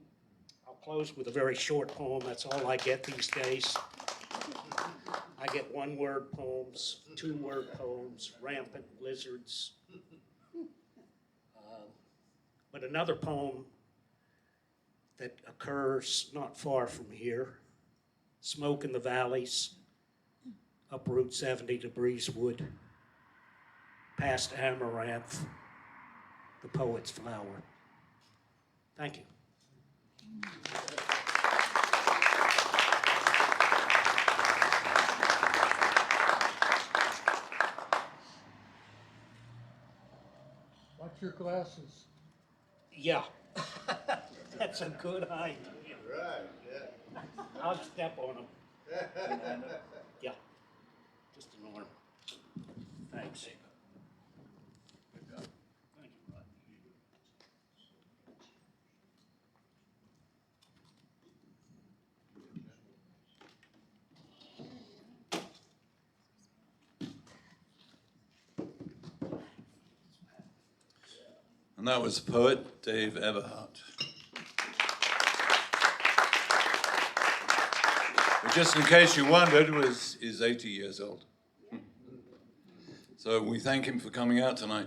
S9: I'll close with a very short poem. That's all I get these days. I get one-word poems, two-word poems, rampant lizards. But another poem that occurs not far from here, smoke in the valleys, up Route 70 to Breezewood, past Amaranth, the poet's flower. Thank you.
S5: Watch your glasses.
S9: Yeah, that's a good idea.
S8: Right, yeah.
S9: I'll step on them. Yeah, just an arm. Thanks. Thank you, Rod.
S7: And that was poet Dave Everhart. But just in case you wondered, is 80 years old. So we thank him for coming out tonight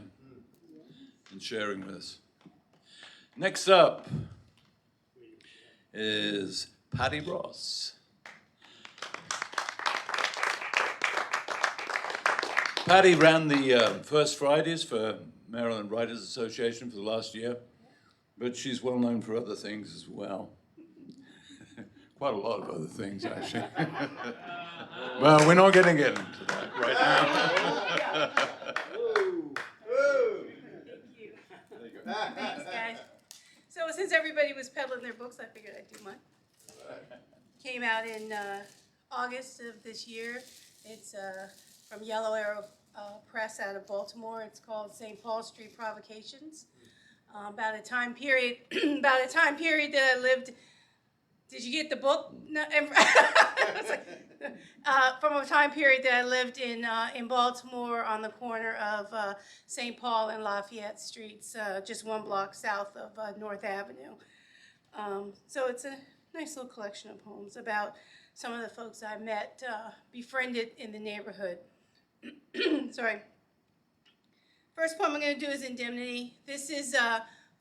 S7: and sharing with us. Next up is Patty Ross. Patty ran the First Fridays for Maryland Writers Association for the last year, but she's well known for other things as well. Quite a lot of other things, actually. Well, we're not going to get into that right now.
S10: Thanks, guys. So since everybody was peddling their books, I figured I'd do mine. Came out in August of this year. It's from Yellow Arrow Press out of Baltimore. It's called St. Paul Street Provocations. About a time period that I lived. Did you get the book? No, from a time period that I lived in Baltimore on the corner of St. Paul and Lafayette Streets, just one block south of North Avenue. So it's a nice little collection of poems about some of the folks I met, befriended in the neighborhood. Sorry. First poem I'm going to do is Indemnity. This is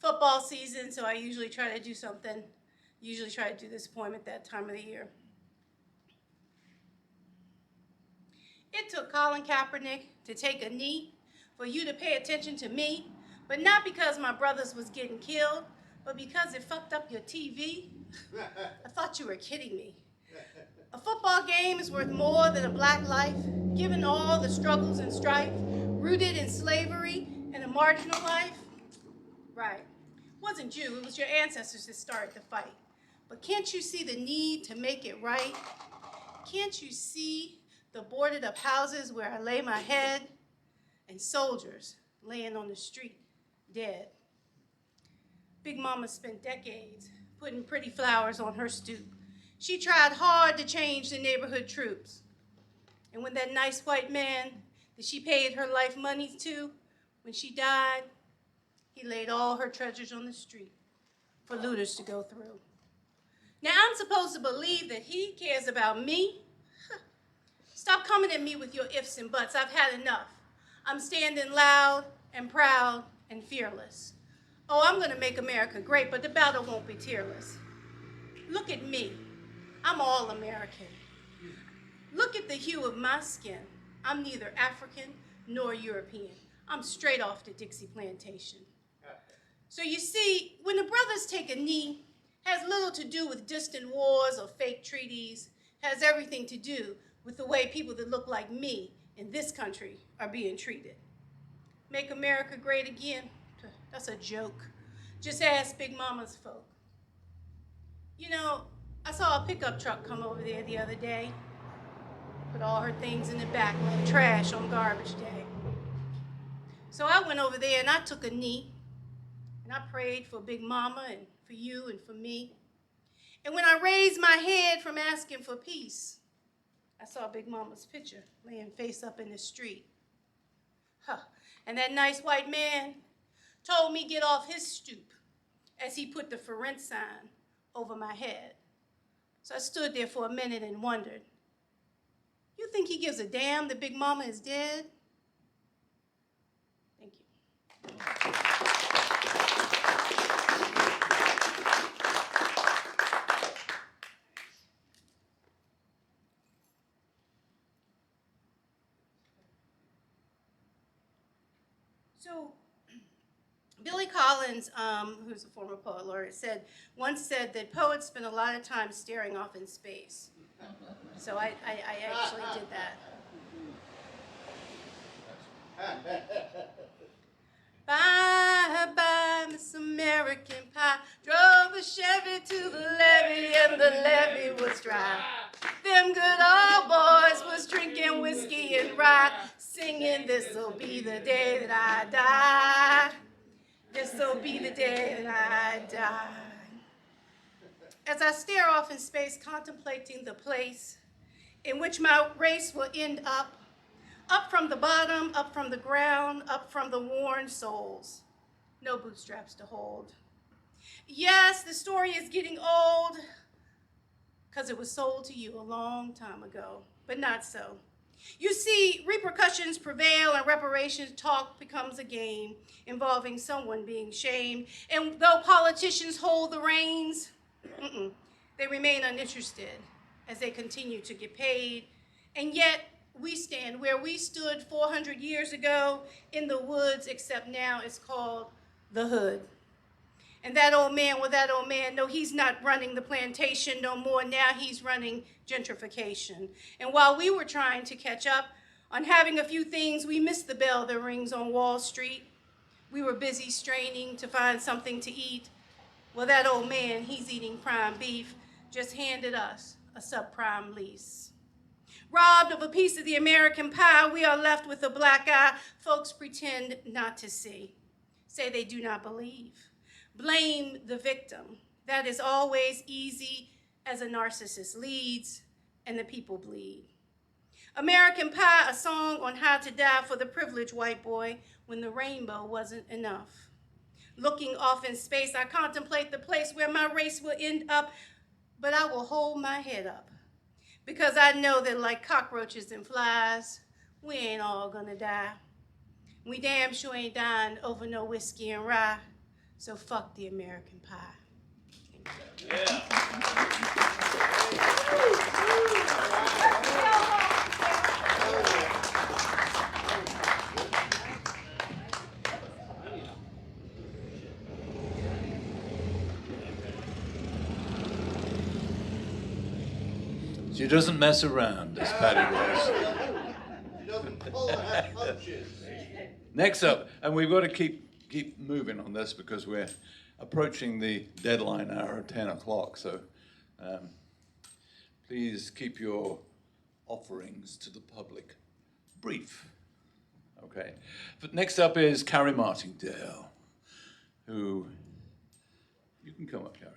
S10: football season, so I usually try to do something. Usually try to do this poem at that time of the year. It took Colin Kaepernick to take a knee for you to pay attention to me, but not because my brothers was getting killed, but because it fucked up your TV. I thought you were kidding me. A football game is worth more than a black life, given all the struggles and strife, rooted in slavery and a marginal life. Right. It wasn't you, it was your ancestors that started the fight. But can't you see the need to make it right? Can't you see the boarded up houses where I lay my head and soldiers laying on the street dead? Big Mama spent decades putting pretty flowers on her stoop. She tried hard to change the neighborhood troops. And when that nice white man that she paid her life money to, when she died, he laid all her treasures on the street for looters to go through. Now I'm supposed to believe that he cares about me? Stop coming at me with your ifs and buts. I've had enough. I'm standing loud and proud and fearless. Oh, I'm gonna make America great, but the battle won't be tearless. Look at me. I'm all American. Look at the hue of my skin. I'm neither African nor European. I'm straight off the Dixie Plantation. So you see, when the brothers take a knee, has little to do with distant wars or fake treaties, has everything to do with the way people that look like me in this country are being treated. Make America great again? That's a joke. Just ask Big Mama's folk. You know, I saw a pickup truck come over there the other day, put all her things in the back like trash on garbage day. So I went over there and I took a knee and I prayed for Big Mama and for you and for me. And when I raised my head from asking for peace, I saw Big Mama's picture laying face up in the street. Huh. And that nice white man told me get off his stoop as he put the for rent sign over my head. So I stood there for a minute and wondered, You think he gives a damn that Big Mama is dead? Thank you. So, Billy Collins, who's a former poet laureate, once said that poets spend a lot of time staring off in space. So I actually did that. Bye, bye, Miss American Pie. Drove a Chevy to the levee and the levee was dry. Them good old boys was drinking whiskey and rye, singing, this'll be the day that I die. This'll be the day that I die. As I stare off in space, contemplating the place in which my race will end up from the bottom, up from the ground, up from the worn soles. No bootstraps to hold. Yes, the story is getting old because it was sold to you a long time ago, but not so. You see, repercussions prevail and reparations talk becomes a game involving someone being shamed. And though politicians hold the reins, they remain uninterested as they continue to get paid. And yet, we stand where we stood 400 years ago in the woods, except now it's called the hood. And that old man, no, he's not running the plantation no more. Now he's running gentrification. And while we were trying to catch up on having a few things, we missed the bell that rings on Wall Street. We were busy straining to find something to eat. Well, that old man, he's eating prime beef, just handed us a subprime lease. Robbed of a piece of the American pie, we are left with a black eye. Folks pretend not to see, say they do not believe. Blame the victim. That is always easy as a narcissist leads and the people bleed. American Pie, a song on how to die for the privileged white boy when the rainbow wasn't enough. Looking off in space, I contemplate the place where my race will end up, but I will hold my head up because I know that like cockroaches and flies, we ain't all gonna die. We damn sure ain't dying over no whiskey and rye. So fuck the American pie.
S1: Yeah.
S7: She doesn't mess around, as Patty was.
S8: She doesn't pull her punches.
S7: Next up, and we've got to keep moving on this because we're approaching the deadline hour of 10 o'clock. So please keep your offerings to the public brief. Okay. But next up is Carrie Martingale, who, you can come up, Carrie,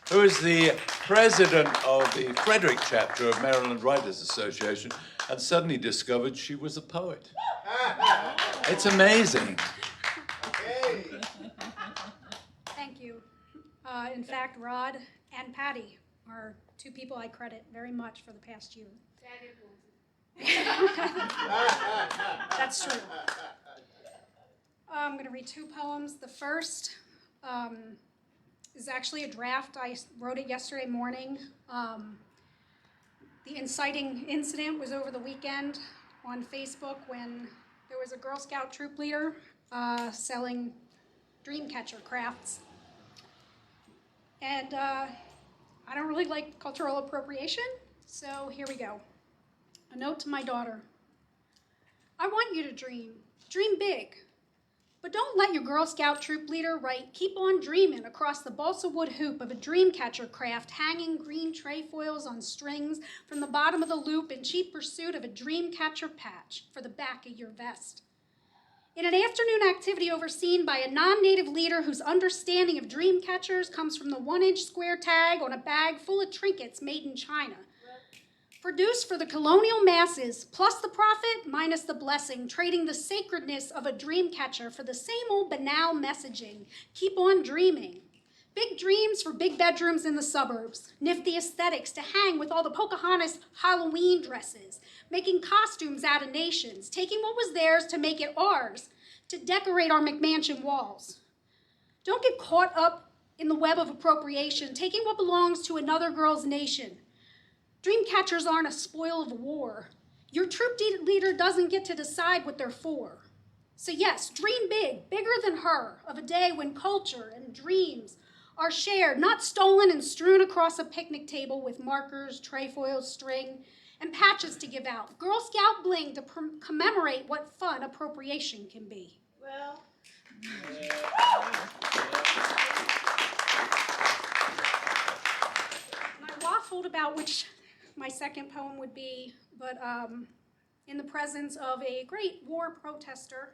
S7: who is the president of the Frederick chapter of Maryland Writers Association and suddenly discovered she was a poet. It's amazing.
S11: Thank you. In fact, Rod and Patty are two people I credit very much for the past year. That's true. I'm going to read two poems. The first is actually a draft. I wrote it yesterday morning. The inciting incident was over the weekend on Facebook when there was a Girl Scout troop leader selling Dreamcatcher crafts. And I don't really like cultural appropriation, so here we go. A note to my daughter. I want you to dream. Dream big. But don't let your Girl Scout troop leader write, keep on dreaming across the balsa wood hoop of a Dreamcatcher craft, hanging green trefoils on strings from the bottom of the loop in cheap pursuit of a Dreamcatcher patch for the back of your vest. In an afternoon activity overseen by a non-native leader whose understanding of dream catchers comes from the 1-inch square tag on a bag full of trinkets made in China. Produced for the colonial masses, plus the profit, minus the blessing, trading the sacredness of a dream catcher for the same old banal messaging. Keep on dreaming. Big dreams for big bedrooms in the suburbs. Nifty aesthetics to hang with all the Pocahontas Halloween dresses. Making costumes out of nations. Taking what was theirs to make it ours. To decorate our McMansion walls. Don't get caught up in the web of appropriation. Taking what belongs to another girl's nation. Dream catchers aren't a spoil of war. Your troop leader doesn't get to decide what they're for. So yes, dream big, bigger than her, of a day when culture and dreams are shared, not stolen and strewn across a picnic table with markers, trefoil, string, and patches to give out. Girl Scout bling to commemorate what fun appropriation can be.
S6: Well,
S11: And I waffled about which my second poem would be, but in the presence of a great war protester,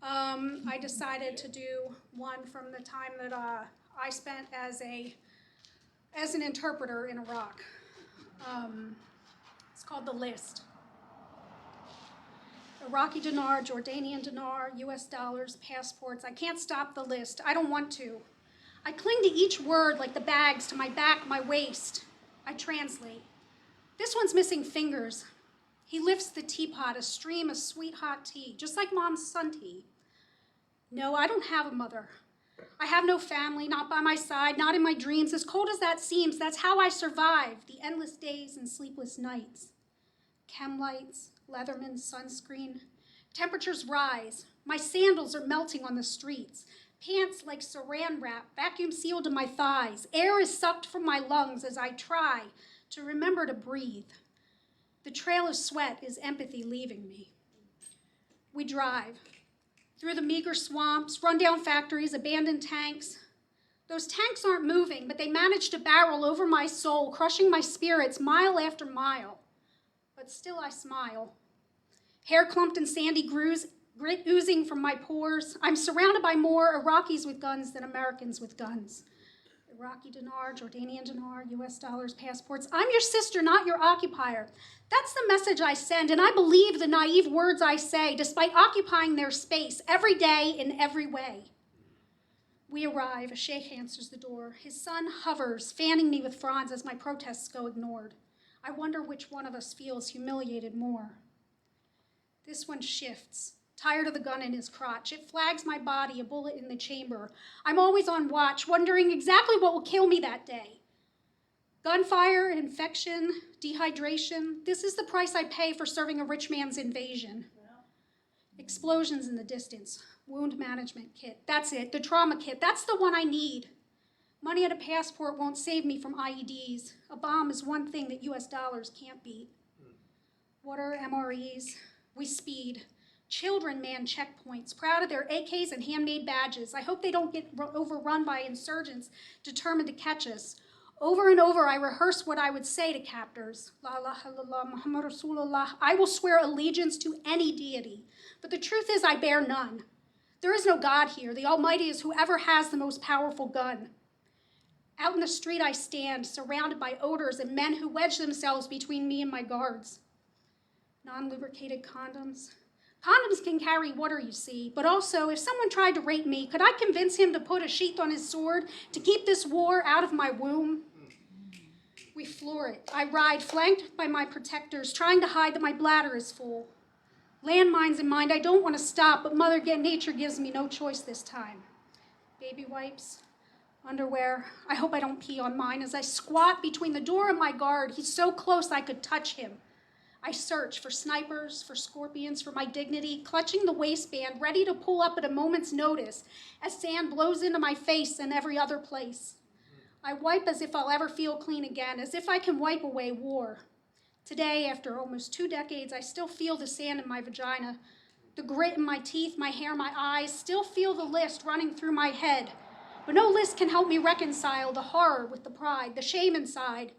S11: I decided to do one from the time that I spent as an interpreter in Iraq. It's called The List. Iraqi dinar, Jordanian dinar, US dollars, passports. I can't stop the list. I don't want to. I cling to each word like the bags to my back, my waist. I translate. This one's missing fingers. He lifts the teapot, a stream of sweet hot tea, just like Mom's sun tea. No, I don't have a mother. I have no family, not by my side, not in my dreams. As cold as that seems, that's how I survive the endless days and sleepless nights. Chem lights, Leatherman sunscreen. Temperatures rise. My sandals are melting on the streets. Pants like saran wrap, vacuum sealed to my thighs. Air is sucked from my lungs as I try to remember to breathe. The trail of sweat is empathy leaving me. We drive through the meager swamps, rundown factories, abandoned tanks. Those tanks aren't moving, but they manage to barrel over my soul, crushing my spirits mile after mile. But still I smile. Hair clumped in sandy grooves, grit oozing from my pores. I'm surrounded by more Iraqis with guns than Americans with guns. Iraqi dinar, Jordanian dinar, US dollars, passports. I'm your sister, not your occupier. That's the message I send, and I believe the naive words I say, despite occupying their space every day in every way. We arrive. A sheikh answers the door. His son hovers, fanning me with fronds as my protests go ignored. I wonder which one of us feels humiliated more. This one shifts, tired of the gun in his crotch. It flags my body, a bullet in the chamber. I'm always on watch, wondering exactly what will kill me that day. Gunfire, infection, dehydration. This is the price I pay for serving a rich man's invasion. Explosions in the distance. Wound management kit. That's it, the trauma kit. That's the one I need. Money at a passport won't save me from IEDs. A bomb is one thing that US dollars can't beat. Water, MREs. We speed. Children man checkpoints, proud of their AKs and handmade badges. I hope they don't get overrun by insurgents determined to catch us. Over and over, I rehearse what I would say to captors. La ilaha illallah, Muhammad Rasulullah. I will swear allegiance to any deity, but the truth is I bear none. There is no God here. The Almighty is whoever has the most powerful gun. Out in the street I stand, surrounded by odors and men who wedge themselves between me and my guards. Non-lubricated condoms. Condoms can carry water, you see, but also if someone tried to rape me, could I convince him to put a sheath on his sword to keep this war out of my womb? We floor it. I ride, flanked by my protectors, trying to hide that my bladder is full. Landmines in mind, I don't want to stop, but Mother Nature gives me no choice this time. Baby wipes, underwear. I hope I don't pee on mine as I squat between the door and my guard. He's so close I could touch him. I search for snipers, for scorpions, for my dignity, clutching the waistband, ready to pull up at a moment's notice as sand blows into my face and every other place. I wipe as if I'll ever feel clean again, as if I can wipe away war. Today, after almost 2 decades, I still feel the sand in my vagina, the grit in my teeth, my hair, my eyes, still feel the list running through my head. But no list can help me reconcile the horror with the pride, the shame inside.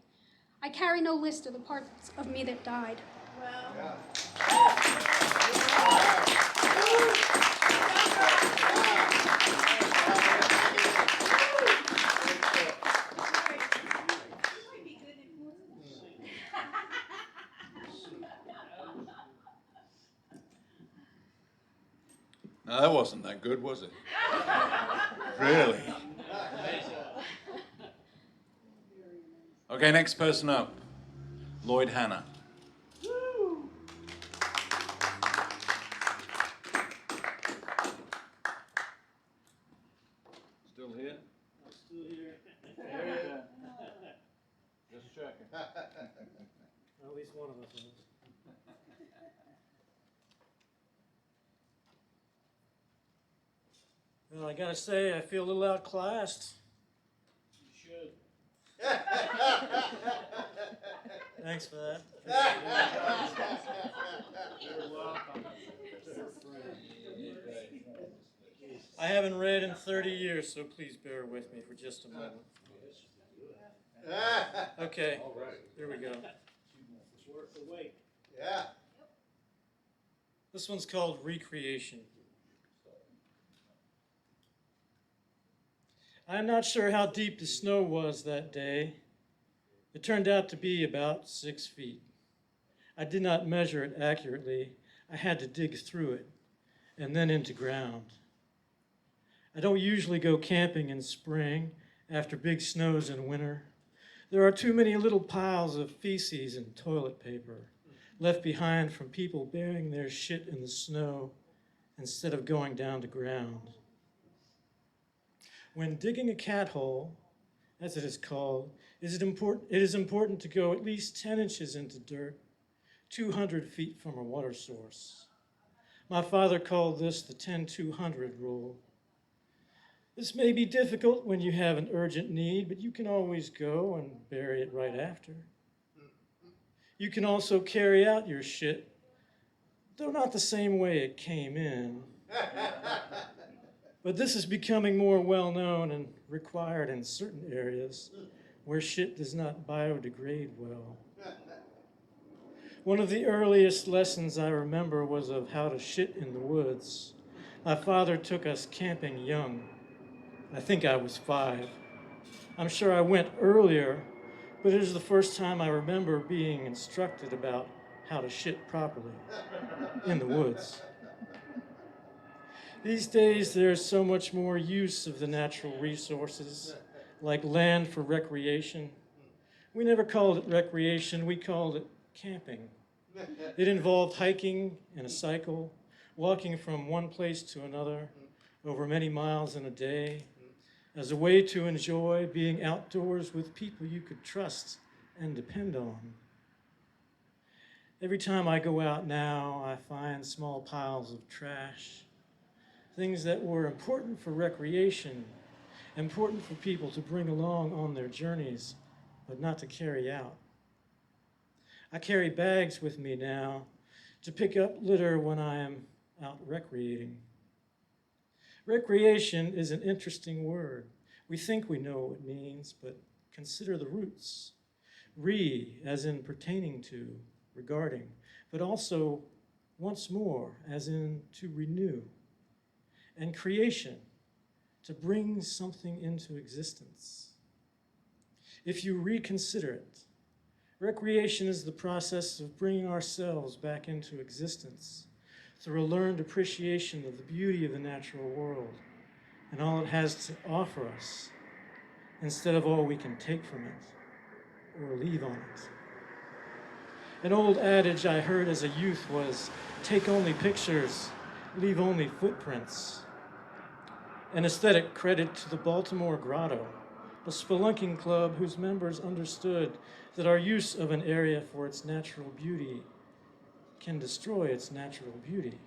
S11: I carry no list of the parts of me that died.
S6: well.
S7: No, that wasn't that good, was it? Really? Okay, next person up. Lloyd Hannah. Still here?
S1: I'm still here.
S7: Just checking.
S9: At least one of us is. Well, I gotta say, I feel a little outclassed.
S1: You should.
S9: Thanks for that.
S1: You're welcome.
S9: I haven't read in 30 years, so please bear with me for just a moment. Okay, here we go.
S1: Worth the wait.
S8: Yeah.
S9: This one's called Recreation. I'm not sure how deep the snow was that day. It turned out to be about 6 feet. I did not measure it accurately. I had to dig through it and then into ground. I don't usually go camping in spring after big snows in winter. There are too many little piles of feces and toilet paper left behind from people burying their shit in the snow instead of going down to ground. When digging a cat hole, as it is called, it is important to go at least 10 inches into dirt, 200 feet from a water source. My father called this the 10-200 rule. This may be difficult when you have an urgent need, but you can always go and bury it right after. You can also carry out your shit, though not the same way it came in. But this is becoming more well-known and required in certain areas where shit does not biodegrade well. One of the earliest lessons I remember was of how to shit in the woods. My father took us camping young. I think I was 5. I'm sure I went earlier, but it is the first time I remember being instructed about how to shit properly in the woods. These days, there's so much more use of the natural resources, like land for recreation. We never called it recreation, we called it camping. It involved hiking in a cycle, walking from one place to another over many miles in a day, as a way to enjoy being outdoors with people you could trust and depend on. Every time I go out now, I find small piles of trash, things that were important for recreation, important for people to bring along on their journeys, but not to carry out. I carry bags with me now to pick up litter when I am out recreating. Recreation is an interesting word. We think we know what it means, but consider the roots. Re, as in pertaining to, regarding, but also once more, as in to renew. And creation, to bring something into existence. If you reconsider it, recreation is the process of bringing ourselves back into existence through a learned appreciation of the beauty of the natural world and all it has to offer us, instead of all we can take from it or leave on it. An old adage I heard as a youth was, take only pictures, leave only footprints. An aesthetic credit to the Baltimore Grotto, a spelunking club whose members understood that our use of an area for its natural beauty can destroy its natural beauty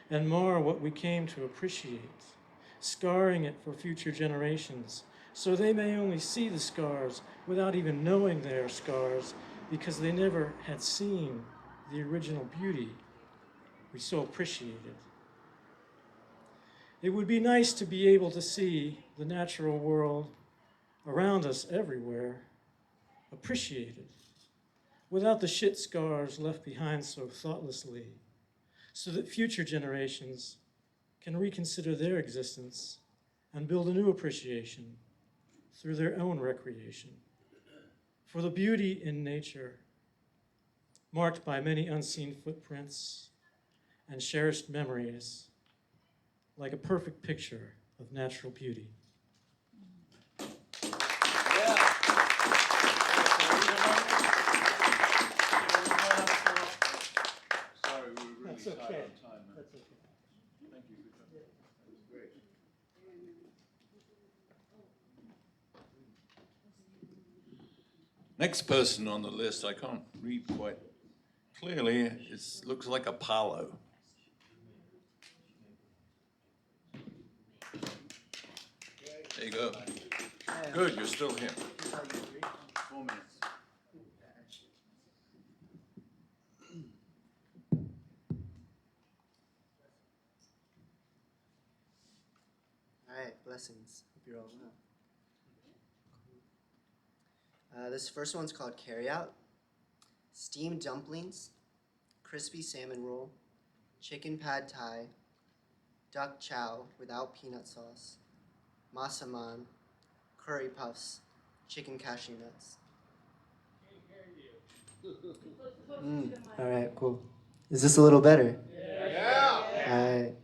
S9: and mar what we came to appreciate, scarring it for future generations, so they may only see the scars without even knowing they are scars because they never had seen the original beauty we so appreciated. It would be nice to be able to see the natural world around us everywhere, appreciated, without the shit scars left behind so thoughtlessly, so that future generations can reconsider their existence and build a new appreciation through their own recreation for the beauty in nature, marked by many unseen footprints and cherished memories, like a perfect picture of natural beauty.
S2: okay. That's okay. Thank you.
S7: Next person on the list, I can't read quite clearly. It looks like Apollo. There you go. Good, you're still here.
S2: 4 minutes.
S12: All right, blessings. Hope you're all well. This first one's called Carry Out. Steamed dumplings, crispy salmon roll, chicken pad thai, duck chow without peanut sauce, masaman, curry puffs, chicken cashew nuts. All right, cool. Is this a little better?
S3: Yeah.
S12: All right.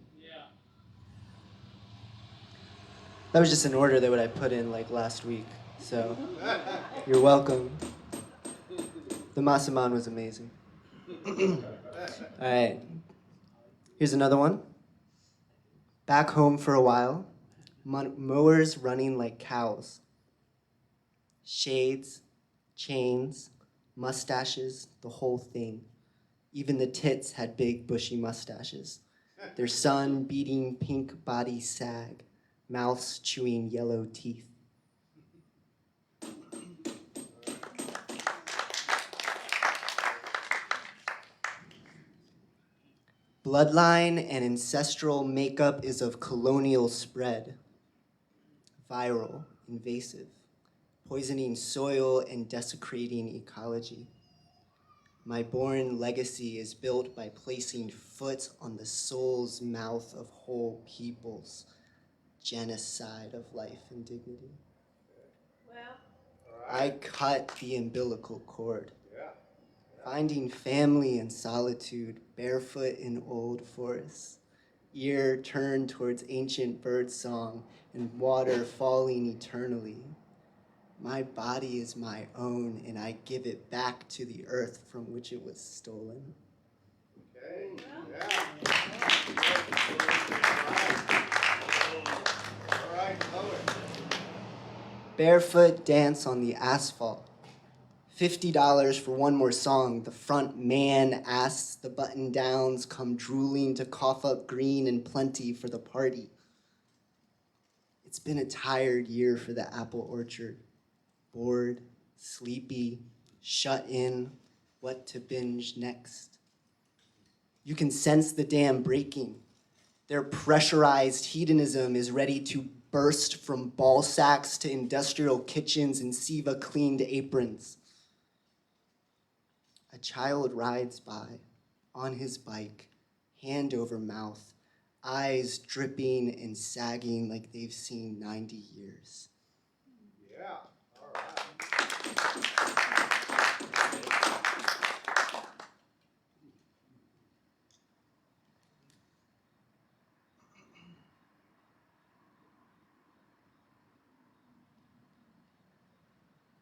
S12: That was just an order that what I put in like last week, so you're welcome. The masaman was amazing. All right, here's another one. Back home for a while, mowers running like cows. Shades, chains, mustaches, the whole thing. Even the tits had big bushy mustaches. Their sun-beating pink bodies sag, mouths chewing yellow teeth. Bloodline and ancestral makeup is of colonial spread. Viral, invasive, poisoning soil and desecrating ecology. My born legacy is built by placing foot on the soul's mouth of whole peoples. Genocide of life and dignity.
S6: Well,
S12: I cut the umbilical cord. Finding family in solitude, barefoot in old forests. Ear turned towards ancient bird song and water falling eternally. My body is my own, and I give it back to the earth from which it was stolen.
S3: Okay. Yeah. All right, color.
S12: Barefoot dance on the asphalt. $50 for one more song. The front man asks the button downs come drooling to cough up green and plenty for the party. It's been a tired year for the apple orchard. Bored, sleepy, shut in, what to binge next. You can sense the dam breaking. Their pressurized hedonism is ready to burst from ball sacks to industrial kitchens and Siva-cleaned aprons. A child rides by, on his bike, hand over mouth, eyes dripping and sagging like they've seen 90 years.
S3: Yeah. All right.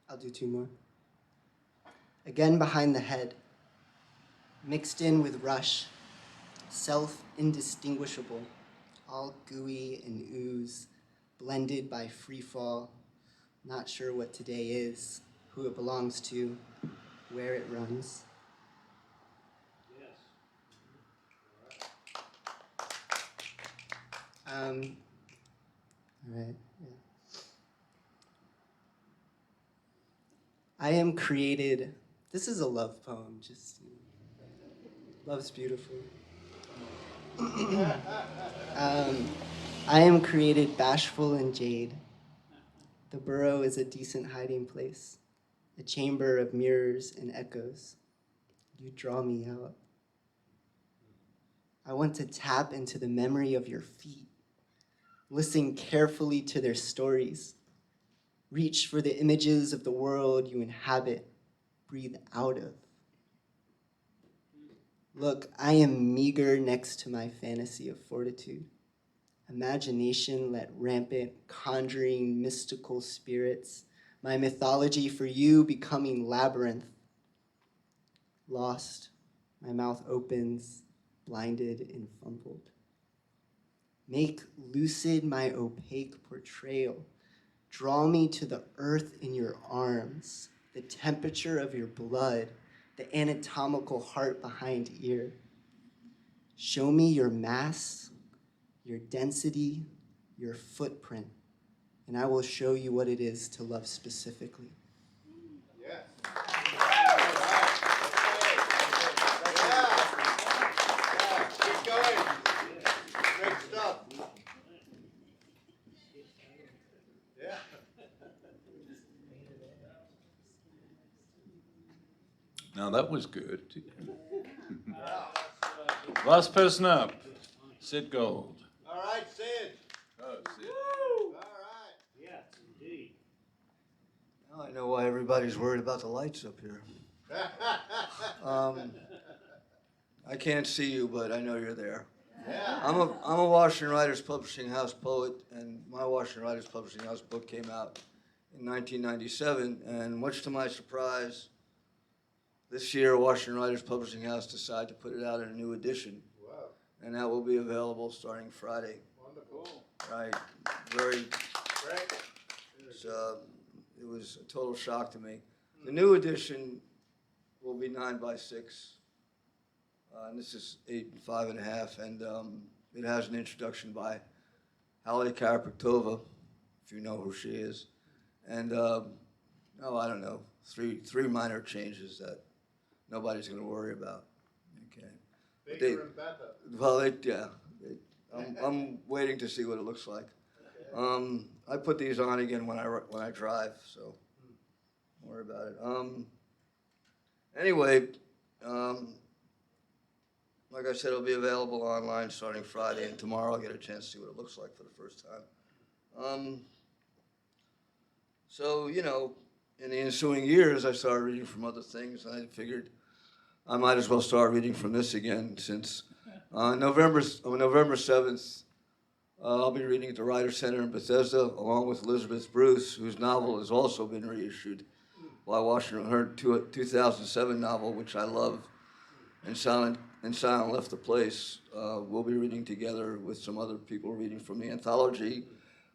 S12: I'll do two more. Again behind the head, mixed in with rush, self-indistinguishable, all gooey and ooze, blended by freefall, not sure what today is, who it belongs to, where it runs. All right, yeah. I am created, this is a love poem, just, love's beautiful. I am created bashful and jade. The burrow is a decent hiding place, a chamber of mirrors and echoes. You draw me out. I want to tap into the memory of your feet, listen carefully to their stories, reach for the images of the world you inhabit, breathe out of. Look, I am meager next to my fantasy of fortitude. Imagination let rampant, conjuring mystical spirits, my mythology for you becoming labyrinth. Lost, my mouth opens, blinded and fumbled. Make lucid my opaque portrayal. Draw me to the earth in your arms, the temperature of your blood, the anatomical heart behind ear. Show me your mass, your density, your footprint, and I will show you what it is to love specifically.
S3: Yes. Keep going. Great stuff. Yeah.
S7: Now that was good. Last person up, Sid Gold.
S3: All right, Sid.
S7: Oh, Sid.
S3: All right.
S9: Yes, indeed.
S13: Now I know why everybody's worried about the lights up here. I can't see you, but I know you're there.
S3: Yeah.
S13: I'm a Washington Writers Publishing House poet, and my Washington Writers Publishing House book came out in 1997, and much to my surprise, this year Washington Writers Publishing House decided to put it out in a new edition,
S3: Wow.
S13: and that will be available starting Friday.
S3: Wonderful.
S13: Right, very.
S3: Great.
S13: It was a total shock to me. The new edition will be 9 by 6, and this is 8 and 5.5, and it has an introduction by Hallie Karapetova, if you know who she is, and I don't know, three minor changes that nobody's going to worry about. Okay.
S3: Bigger and better.
S13: Well, I'm waiting to see what it looks like. I put these on again when I drive, so don't worry about it. Anyway, like I said, it'll be available online starting Friday, and tomorrow I'll get a chance to see what it looks like for the first time. So, you know, in the ensuing years, I started reading from other things, and I figured I might as well start reading from this again, since November 7th, I'll be reading at the Writer Center in Bethesda, along with Elizabeth Bruce, whose novel has also been reissued by Washington, her 2007 novel, which I love, and Silent Left the Place. We'll be reading together with some other people reading from the anthology,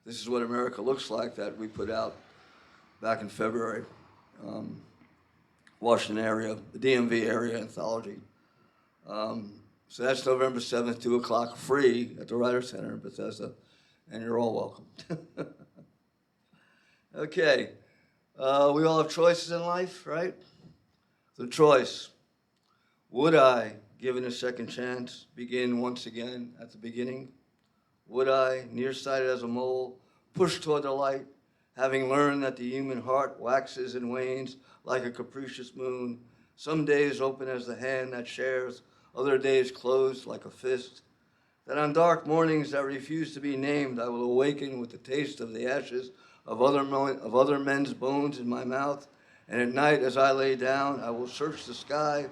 S13: This Is What America Looks Like, that we put out back in February. Washington area, the DMV area anthology. So that's November 7th, 2 o'clock, free at the Writer Center in Bethesda, and you're all welcome. Okay, we all have choices in life, right? The choice, would I, given a second chance, begin once again at the beginning? Would I, nearsighted as a mole, push toward the light, having learned that the human heart waxes and wanes like a capricious moon, some days open as the hand that shares, other days closed like a fist, that on dark mornings that refuse to be named, I will awaken with the taste of the ashes of other men's bones in my mouth, and at night as I lay down, I will search the sky,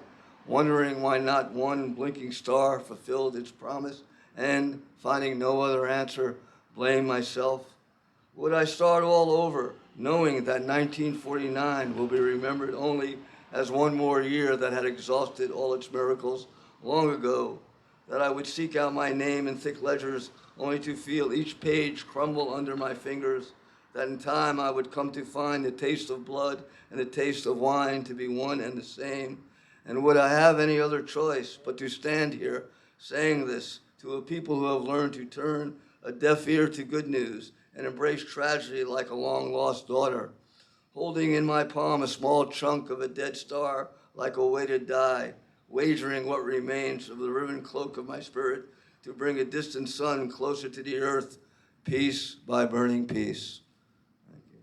S13: wondering why not one blinking star fulfilled its promise, and, finding no other answer, blame myself. Would I start all over, knowing that 1949 will be remembered only as one more year that had exhausted all its miracles long ago, that I would seek out my name in thick ledgers only to feel each page crumble under my fingers, that in time I would come to find the taste of blood and the taste of wine to be one and the same, and would I have any other choice but to stand here saying this to a people who have learned to turn a deaf ear to good news and embrace tragedy like a long-lost daughter, holding in my palm a small chunk of a dead star like a weighted die, wagering what remains of the ribbon cloak of my spirit to bring a distant sun closer to the earth, piece by burning piece. Thank you.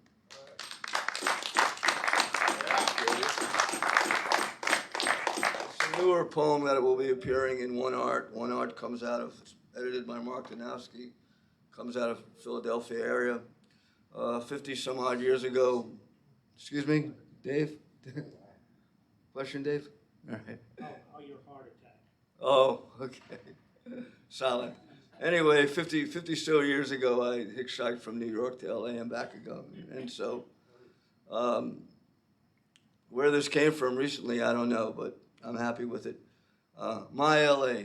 S13: It's a newer poem that will be appearing in One Art. One Art comes out of, edited by Mark Danowski, comes out of Philadelphia area. 50 some odd years ago, excuse me, Dave? Question, Dave? All right.
S9: Oh, your heart attack.
S13: Oh, okay. Solid. Anyway, 50 still years ago, I hitchhiked from New York to LA and back again. And so, where this came from recently, I don't know, but I'm happy with it. My LA.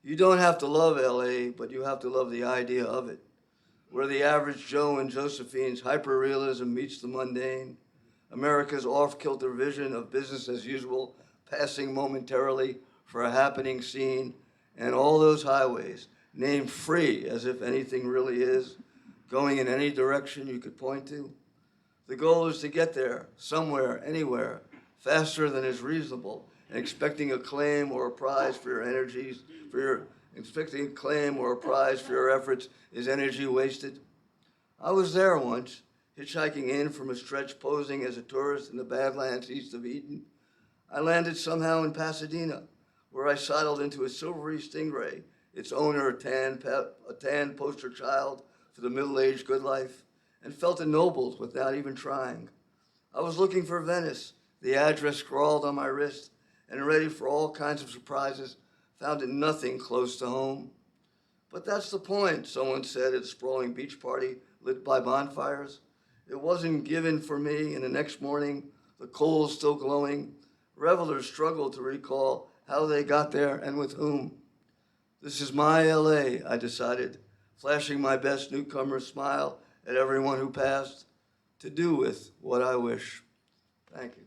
S13: You don't have to love LA, but you have to love the idea of it, where the average Joe and Josephine's hyperrealism meets the mundane, America's off-kilter vision of business as usual, passing momentarily for a happening scene, and all those highways, named free as if anything really is, going in any direction you could point to. The goal is to get there, somewhere, anywhere, faster than is reasonable, and expecting a claim or a prize for your energies, expecting a claim or a prize for your efforts is energy wasted. I was there once, hitchhiking in from a stretch posing as a tourist in the Badlands east of Eden. I landed somehow in Pasadena, where I sidled into a silvery stingray, its owner a tan poster child for the middle-aged good life, and felt ennobled without even trying. I was looking for Venice, the address scrawled on my wrist, and ready for all kinds of surprises, found it nothing close to home. But that's the point, someone said at a sprawling beach party lit by bonfires. It wasn't given for me, and the next morning, the coals still glowing, revelers struggled to recall how they got there and with whom. This is my LA, I decided, flashing my best newcomer smile at everyone who passed, to do with what I wish. Thank you.